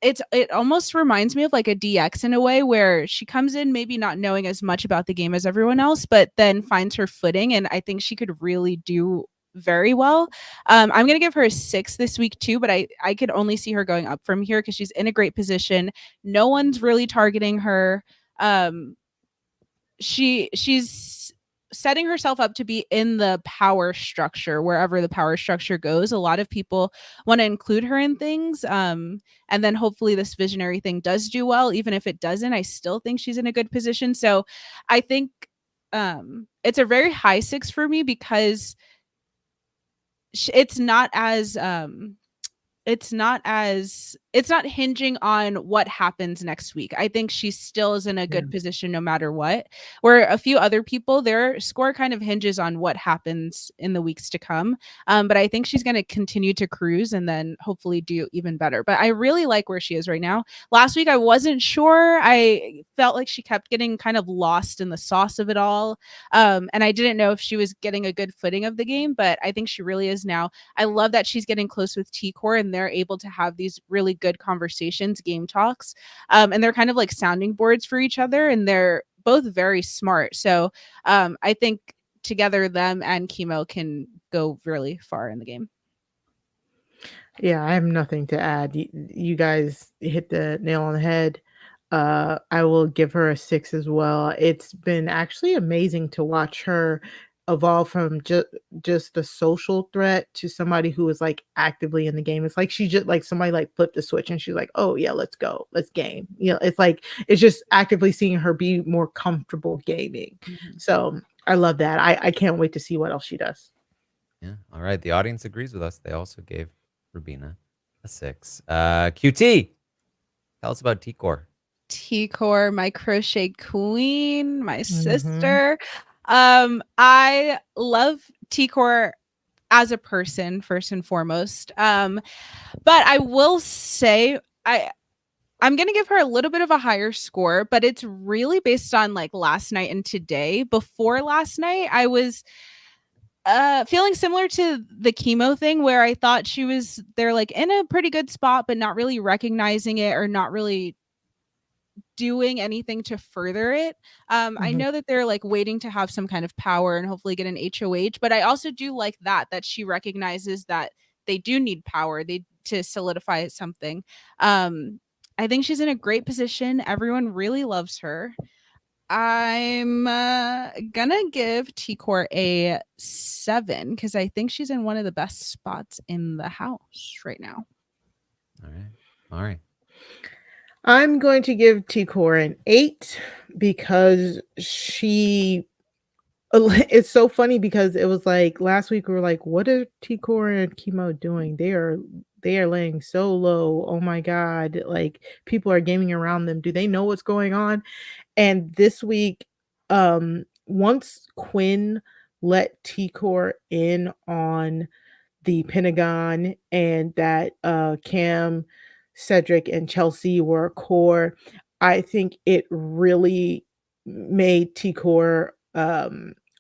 it almost reminds me of like a DX in a way, where she comes in maybe not knowing as much about the game as everyone else, but then finds her footing, and I think she could really do very well. I'm gonna give her a 6 this week too, but I could only see her going up from here because she's in a great position. No one's really targeting her. She's setting herself up to be in the power structure, wherever the power structure goes. A lot of people want to include her in things, and then hopefully this visionary thing does do well. Even if it doesn't, I still think she's in a good position. So I think it's a very high 6 for me because it's not hinging on what happens next week. I think she still is in a good position no matter what. Where a few other people, their score kind of hinges on what happens in the weeks to come. But I think she's going to continue to cruise and then hopefully do even better. But I really like where she is right now. Last week, I wasn't sure. I felt like she kept getting kind of lost in the sauce of it all. And I didn't know if she was getting a good footing of the game, but I think she really is now. I love that she's getting close with T-Core and they're able to have these really good conversations, game talks, and they're kind of like sounding boards for each other, and they're both very smart. So I think together them and Kimo can go really far in the game. Yeah, I have nothing to add. You guys hit the nail on the head. I will give her a 6 as well. It's been actually amazing to watch her evolve from just a social threat to somebody who is like actively in the game. It's like she just like somebody like flipped the switch and she's like, oh yeah, let's go, let's game. You know, it's like it's just actively seeing her be more comfortable gaming. So I love that. I can't wait to see what else she does. Yeah. All right. The audience agrees with us. They also gave Rubina a 6. QT, tell us about T-Core. T-Core, my crochet queen, my Mhm. sister. I love T-Core as a person, first and foremost. But I will say I'm going to give her a little bit of a higher score, but it's really based on like last night and today. Before last night, I was feeling similar to the Kimo thing where I thought they're like in a pretty good spot, but not really recognizing it or not really doing anything to further it. I know that they're like waiting to have some kind of power and hopefully get an HOH, but I also do like that she recognizes that they do need power to solidify something. I think she's in a great position. Everyone really loves her. I'm gonna give T-Core a 7 because I think she's in one of the best spots in the house right now. All right. Mari. I'm going to give T-Core an 8 because it's so funny because it was like last week we were like, what are T-Core and Kimo doing? They are laying so low. Oh my God. Like people are gaming around them. Do they know what's going on? And this week, once Quinn let T-Core in on the Pentagon and that Cam, Cedric, and Chelsie were a core, I think it really made T-Core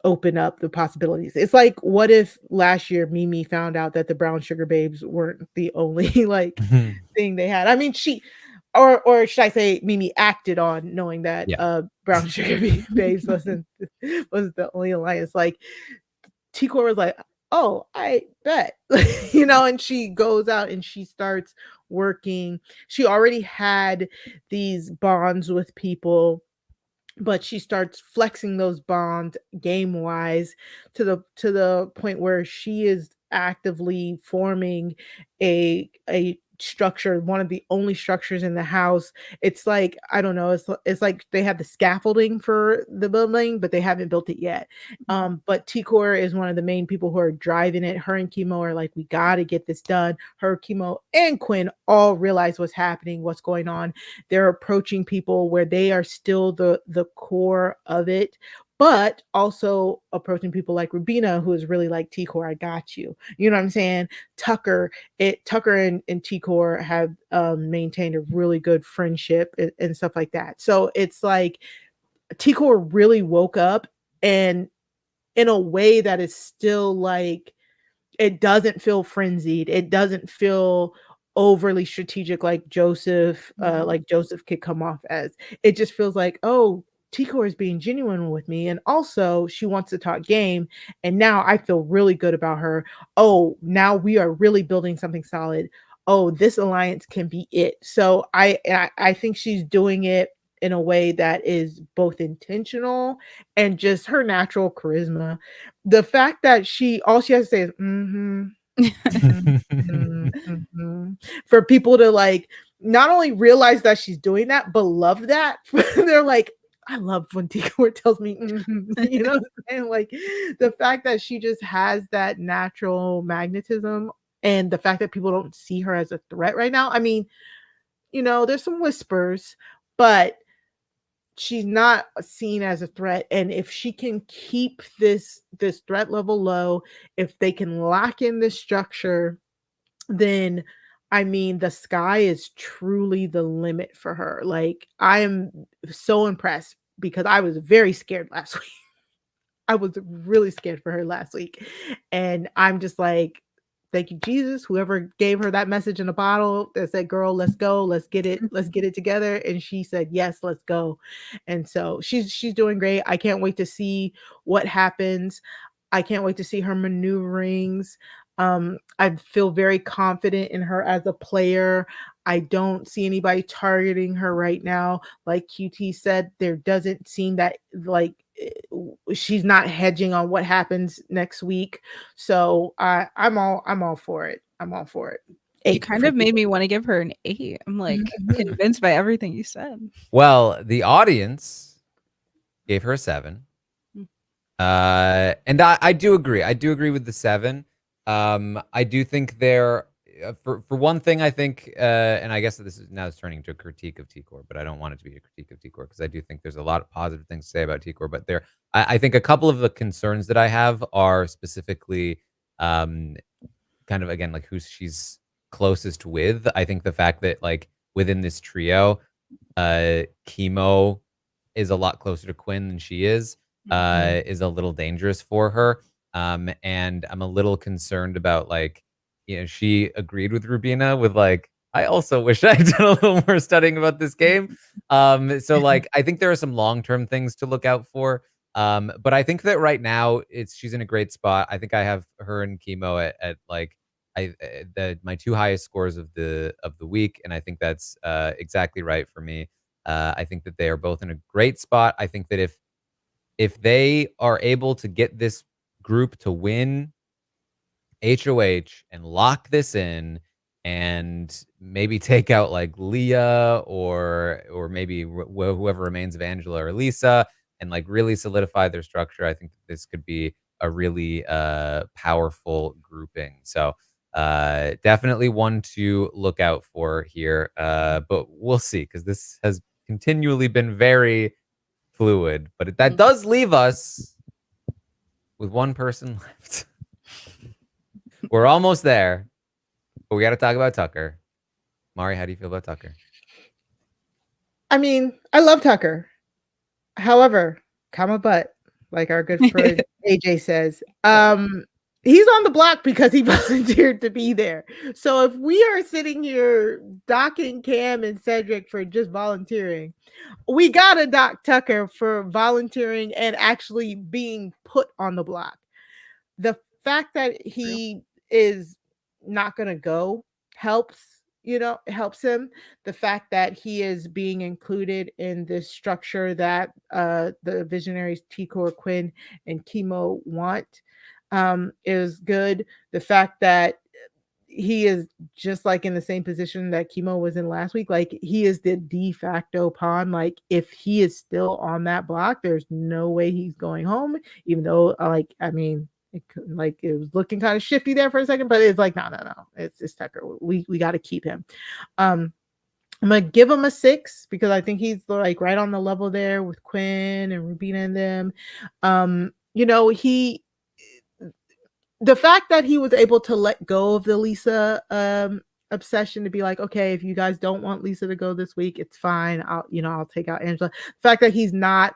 open up the possibilities. It's like, what if last year Mimi found out that the brown sugar babes weren't the only like thing they had? I mean, or should I say Mimi acted on knowing that brown sugar babes wasn't the only alliance. Like T-Core was like, oh, I bet. You know, and she goes out and she starts working. She already had these bonds with people, but she starts flexing those bonds game wise to the point where she is actively forming a structure, one of the only structures in the house. It's like, I don't know, it's like they have the scaffolding for the building, but they haven't built it yet. But T-Core is one of the main people who are driving it. Her and Kimo are like, we gotta get this done. Her, Kimo, and Quinn all realize what's happening, what's going on. They're approaching people where they are still the core of it, but also approaching people like Rubina, who is really like, T-Core, I got you. You know what I'm saying? Tucker and T-Core have maintained a really good friendship and stuff like that. So it's like T-Core really woke up, and in a way that is still like, it doesn't feel frenzied. It doesn't feel overly strategic like Joseph could come off as. It just feels like, oh, T-Core is being genuine with me, and also she wants to talk game, and now I feel really good about her. Oh, now we are really building something solid. Oh, this alliance can be it. So I think she's doing it in a way that is both intentional and just her natural charisma. The fact that all she has to say is for people to like not only realize that she's doing that, but love that. They're like, I love when T-Core tells me, you know what I'm saying? Like the fact that she just has that natural magnetism, and the fact that people don't see her as a threat right now. I mean, you know, there's some whispers, but she's not seen as a threat. And if she can keep this threat level low, if they can lock in this structure, then I mean, the sky is truly the limit for her. Like, I am so impressed because I was very scared last week. I was really scared for her last week. And I'm just like, thank you, Jesus, whoever gave her that message in a bottle that said, girl, let's go, let's get it together. And she said, yes, let's go. And so she's doing great. I can't wait to see what happens. I can't wait to see her maneuverings. I feel very confident in her as a player. I don't see anybody targeting her right now. Like QT said, there doesn't seem that like she's not hedging on what happens next week. So I'm all for it. I'm all for it. You kind of made me want to give her an 8. I'm like convinced by everything you said. Well, the audience gave her a 7. And I do agree. I do agree with the 7. I do think there, for one thing, I think, and I guess this is now turning to a critique of T-Core, but I don't want it to be a critique of T-Core because I do think there's a lot of positive things to say about T-Core. But I think a couple of the concerns that I have are specifically, kind of again like who she's closest with. I think the fact that like within this trio, Kimo is a lot closer to Quinn than she is a little dangerous for her. And I'm a little concerned about like, she agreed with Rubina with like, I also wish I'd done a little more studying about this game. So like, I think there are some long-term things to look out for. But I think that right now she's in a great spot. I think I have her and Kimo at like my 2 highest scores of the week, and I think that's exactly right for me. I think that they are both in a great spot. I think that if they are able to get this group to win HOH and lock this in and maybe take out like Leah or maybe whoever remains of Angela or Lisa and like really solidify their structure, I think that this could be a really powerful grouping. So definitely one to look out for here. But we'll see, because this has continually been very fluid. But that does leave us with one person left. We're almost there, but we got to talk about Tucker. Mari, how do you feel about Tucker? I mean, I love Tucker. However, comma but, like our good friend AJ says, he's on the block because he volunteered to be there. So if we are sitting here docking Cam and Cedric for just volunteering, we gotta dock Tucker for volunteering and actually being put on the block. The fact that he is not gonna go helps him. The fact that he is being included in this structure that the visionaries T-Core, Quinn, and Kimo want is good. The fact that he is just like in the same position that Kimo was in last week, like he is the de facto pawn. Like if he is still on that block, there's no way he's going home, even though it was looking kind of shifty there for a second, but it's like, no. It's Tucker. We got to keep him. I'm gonna give him a 6 because I think he's like right on the level there with Quinn and Rubina and them. The fact that he was able to let go of the Lisa obsession to be like, okay, if you guys don't want Lisa to go this week, it's fine. I'll take out Angela. The fact that he's not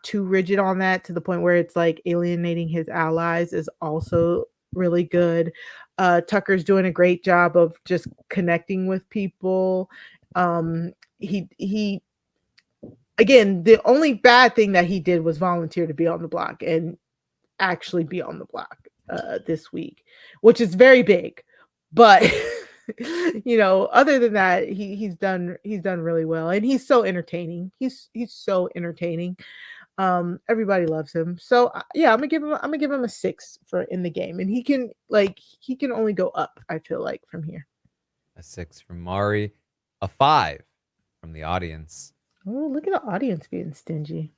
too rigid on that to the point where it's like alienating his allies is also really good. Tucker's doing a great job of just connecting with people. He again, the only bad thing that he did was volunteer to be on the block and actually be on the block this week, which is very big. But other than that, he's done really well, and he's so entertaining. He's so entertaining. Everybody loves him. So yeah, I'm gonna give him a 6 for in the game, and he can only go up, I feel like, from here. A 6 from Mari, a 5 from the audience. Oh, look at the audience being stingy.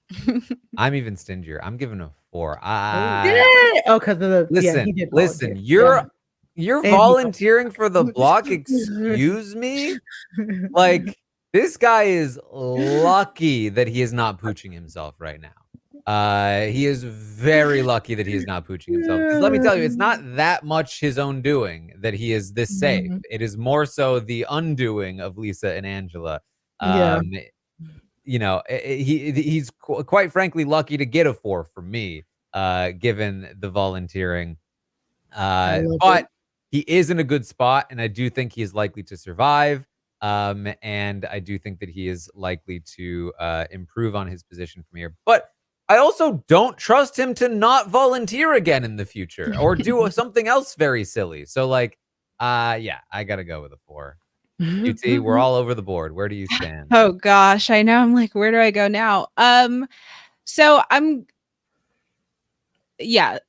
I'm even stingier. I'm giving a 4. Because of the listen. You're volunteering for the block. Excuse me. Like, this guy is lucky that he is not pooching himself right now. He is very lucky that he is not pooching himself. Because let me tell you, it's not that much his own doing that he is this safe. It is more so the undoing of Lisa and Angela. He's quite frankly lucky to get a 4 from me, given the volunteering. But he is in a good spot, and I do think he is likely to survive. And I do think that he is likely to improve on his position from here. But I also don't trust him to not volunteer again in the future or do something else very silly. So like, yeah, I gotta go with a 4. UT, we're all over the board. Where do you stand? Oh gosh, I know. I'm like, where do I go now? So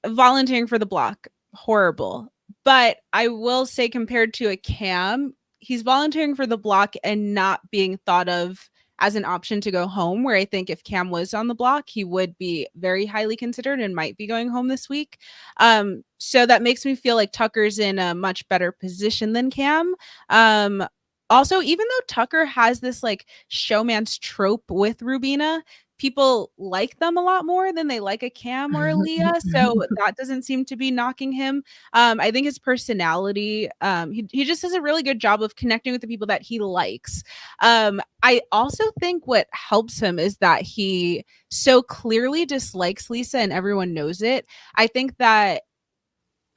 volunteering for the block, horrible. But I will say, compared to a Cam, he's volunteering for the block and not being thought of as an option to go home, where I think if Cam was on the block, he would be very highly considered and might be going home this week. So that makes me feel like Tucker's in a much better position than Cam. Also, even though Tucker has this like showman's trope with Rubina, people like them a lot more than they like a Cam or a Leah. So that doesn't seem to be knocking him. I think his personality, he just does a really good job of connecting with the people that he likes. I also think what helps him is that he so clearly dislikes Lisa and everyone knows it. I think that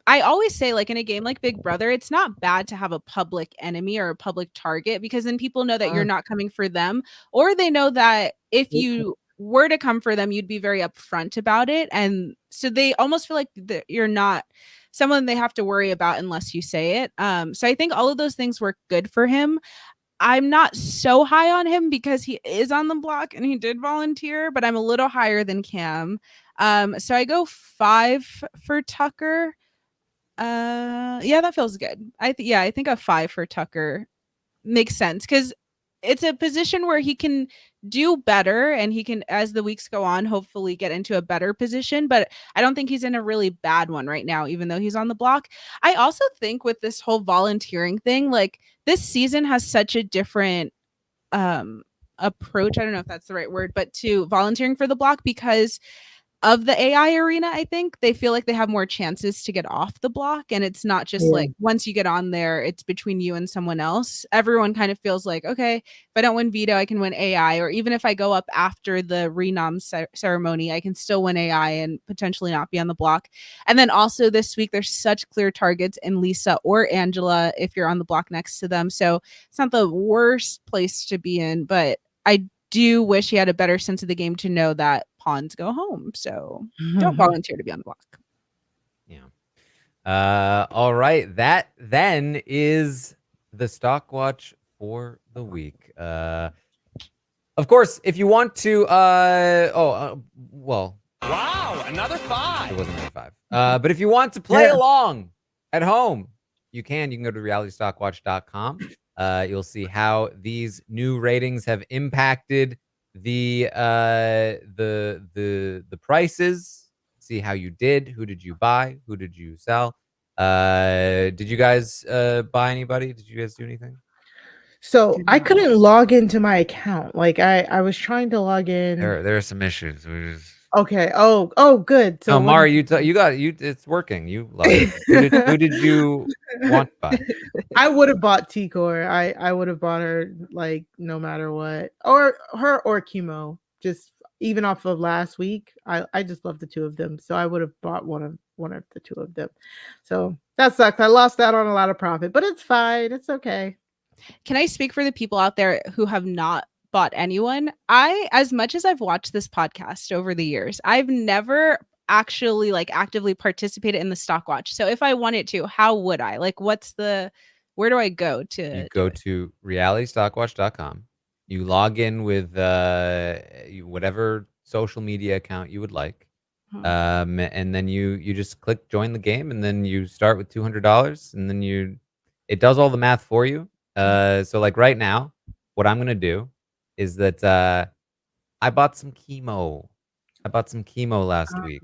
I always say, like, in a game like Big Brother, it's not bad to have a public enemy or a public target, because then people know that you're not coming for them, or they know that if you were to come for them, you'd be very upfront about it. And so they almost feel like you're not someone they have to worry about unless you say it. So I think all of those things work good for him. I'm not so high on him because he is on the block and he did volunteer, but I'm a little higher than Cam. So I go 5 for Tucker. Yeah, that feels good. I think a 5 for Tucker makes sense, because it's a position where he can do better, and he can, as the weeks go on, hopefully get into a better position. But I don't think he's in a really bad one right now, even though he's on the block. I also think with this whole volunteering thing, like, this season has such a different approach, I don't know if that's the right word, but to volunteering for the block, because of the AI arena. I think they feel like they have more chances to get off the block, and it's not just like once you get on there, it's between you and someone else. Everyone kind of feels like, okay, if I don't win veto, I can win AI, or even if I go up after the renom ceremony, I can still win AI and potentially not be on the block. And then also this week, there's such clear targets in Lisa or Angela if you're on the block next to them. So it's not the worst place to be in, but I do wish he had a better sense of the game to know that pawns go home. So don't volunteer to be on the block. Yeah. All right. That then is the Stockwatch for the week. Of course, if you want to, well. Wow, another 5. It wasn't another 5. But if you want to play along at home, you can go to readyyyy.com. You'll see how these new ratings have impacted the prices. See how you did. Who did you buy? Who did you sell? Did you guys buy anybody? Did you guys do anything? So I couldn't log into my account. Like I was trying to log in. There are some issues. Okay. Oh, good. So Mari, you got you. It's working. You love it. Who did you want to buy? I would have bought T-Core. I would have bought her, like, no matter what, or her or Kimo. Just even off of last week, I just love the two of them. So I would have bought one of the two of them. So that sucks. I lost out on a lot of profit, but it's fine. It's okay. Can I speak for the people out there who have not bought anyone? As much as I've watched this podcast over the years, I've never actually like actively participated in the Stockwatch. So if I wanted to, how would I? Like, where do I go to? You go to readyystockwatch.com. You log in with whatever social media account you would like. And then you just click join the game, and then you start with $200, and then it does all the math for you. So like right now, what I'm gonna do is that I bought some Kimo. I bought some Kimo last week.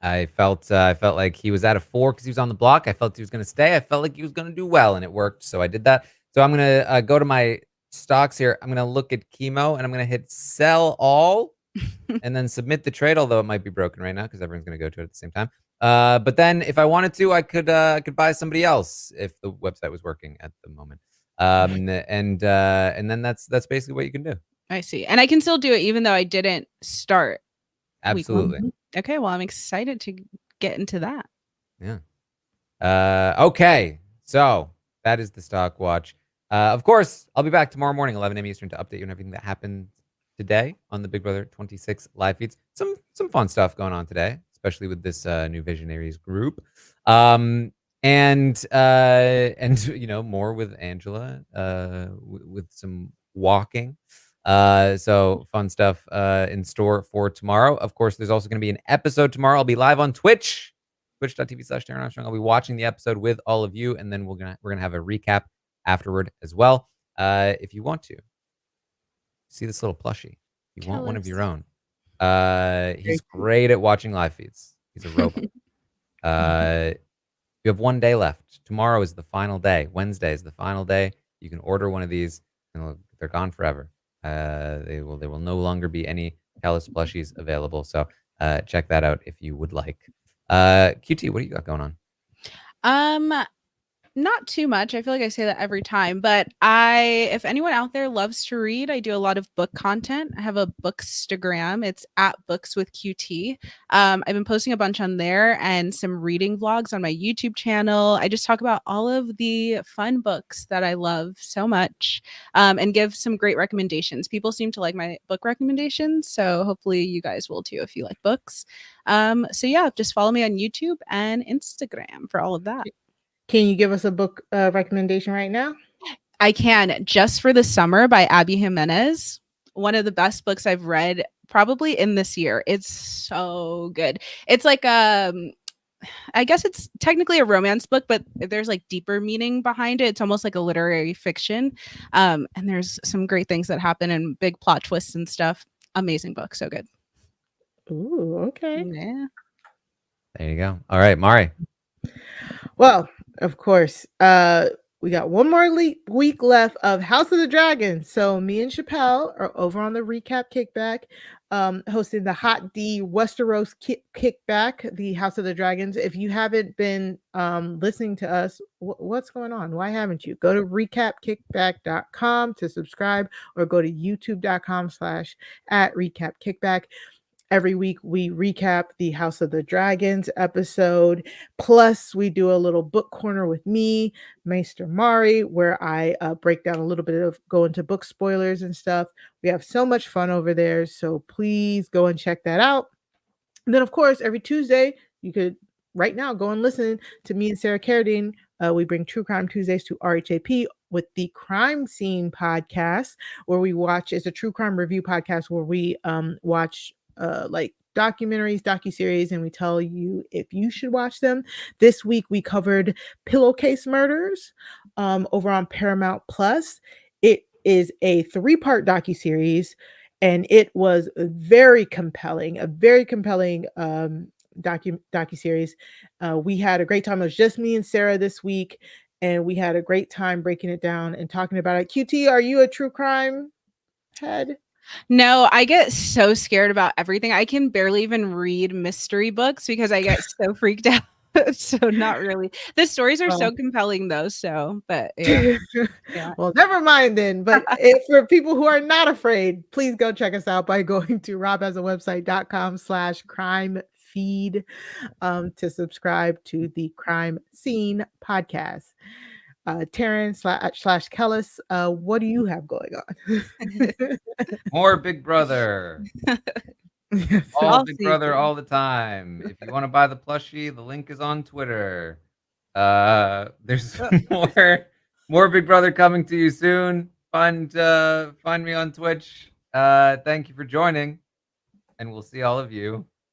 I felt like he was at a 4 because he was on the block. I felt he was gonna stay. I felt like he was gonna do well, and it worked. So I did that. So I'm gonna go to my stocks here. I'm gonna look at Kimo, and I'm gonna hit sell all, and then submit the trade. Although it might be broken right now because everyone's gonna go to it at the same time. But then if I wanted to, I could buy somebody else if the website was working at the moment. And then that's basically what you can do. I see. And I can still do it even though I didn't start. Absolutely. Okay, well, I'm excited to get into that. Yeah. Okay. So that is the Stockwatch. Of course, I'll be back tomorrow morning, 11 a.m. Eastern, to update you on everything that happened today on the Big Brother 26 live feeds. Some fun stuff going on today, especially with this new Visionaries group. And more with Angela, with some walking. So fun stuff in store for tomorrow. Of course, there's also going to be an episode tomorrow. I'll be live on Twitch, twitch.tv/Taran Armstrong. I'll be watching the episode with all of you, and then we're gonna have a recap afterward as well. If you want to see this little plushie, if you want one of your own. He's great at watching live feeds. He's a robot. You have 1 day left. Tomorrow is the final day. Wednesday is the final day. You can order one of these, and they're gone forever. There will no longer be any Chelsie plushies available. So check that out if you would like. QT, what do you got going on? Not too much. I feel like I say that every time, but if anyone out there loves to read, I do a lot of book content. I have a bookstagram. It's @bookswithqt. I've been posting a bunch on there and some reading vlogs on my YouTube channel. I just talk about all of the fun books that I love so much, and give some great recommendations. People seem to like my book recommendations, so hopefully you guys will too if you like books. So yeah, just follow me on YouTube and Instagram for all of that. Can you give us a book recommendation right now? I can. Just for the Summer by Abby Jimenez. One of the best books I've read probably in this year. It's so good. It's like I guess it's technically a romance book, but there's like deeper meaning behind it. It's almost like a literary fiction. And there's some great things that happen and big plot twists and stuff. Amazing book. So good. Ooh, okay. Yeah. There you go. All right, Mari. Well, of course, we got one more week left of House of the Dragon. So me and Chappelle are over on the recap kickback, hosting the Hot D Westeros kickback, the House of the Dragons. If you haven't been listening to us, what's going on? Why haven't you? Go to recapkickback.com to subscribe, or go to youtube.com/@recapkickback. Every week we recap the House of the Dragons episode. Plus, we do a little book corner with me, Maester Mari, where I break down a little bit of go into book spoilers and stuff. We have so much fun over there. So please go and check that out. And then, of course, every Tuesday, you could right now go and listen to me and Sarah Carradine. We bring True Crime Tuesdays to RHAP with the Crime Scene podcast, where we watch, it's a true crime review podcast where we watch like documentaries, docuseries, and we tell you if you should watch them. This week we covered Pillowcase Murders over on Paramount Plus. It is a 3-part docuseries, and it was very compelling, a very compelling docuseries. We had a great time. It was just me and Sarah this week, and we had a great time breaking it down and talking about it. QT, are you a true crime head? No, I get so scared about everything. I can barely even read mystery books because I get so freaked out. So not really. The stories are so compelling though. So, but yeah. Well, never mind then. But for people who are not afraid, please go check us out by going to robhasawebsite.com/crime feed to subscribe to the Crime Scene podcast. Taran / Kellis, what do you have going on? More Big Brother. All Big Brother all the time. If you want to buy the plushie, the link is on Twitter. There's more Big Brother coming to you soon. Find me on Twitch. Thank you for joining, and we'll see all of you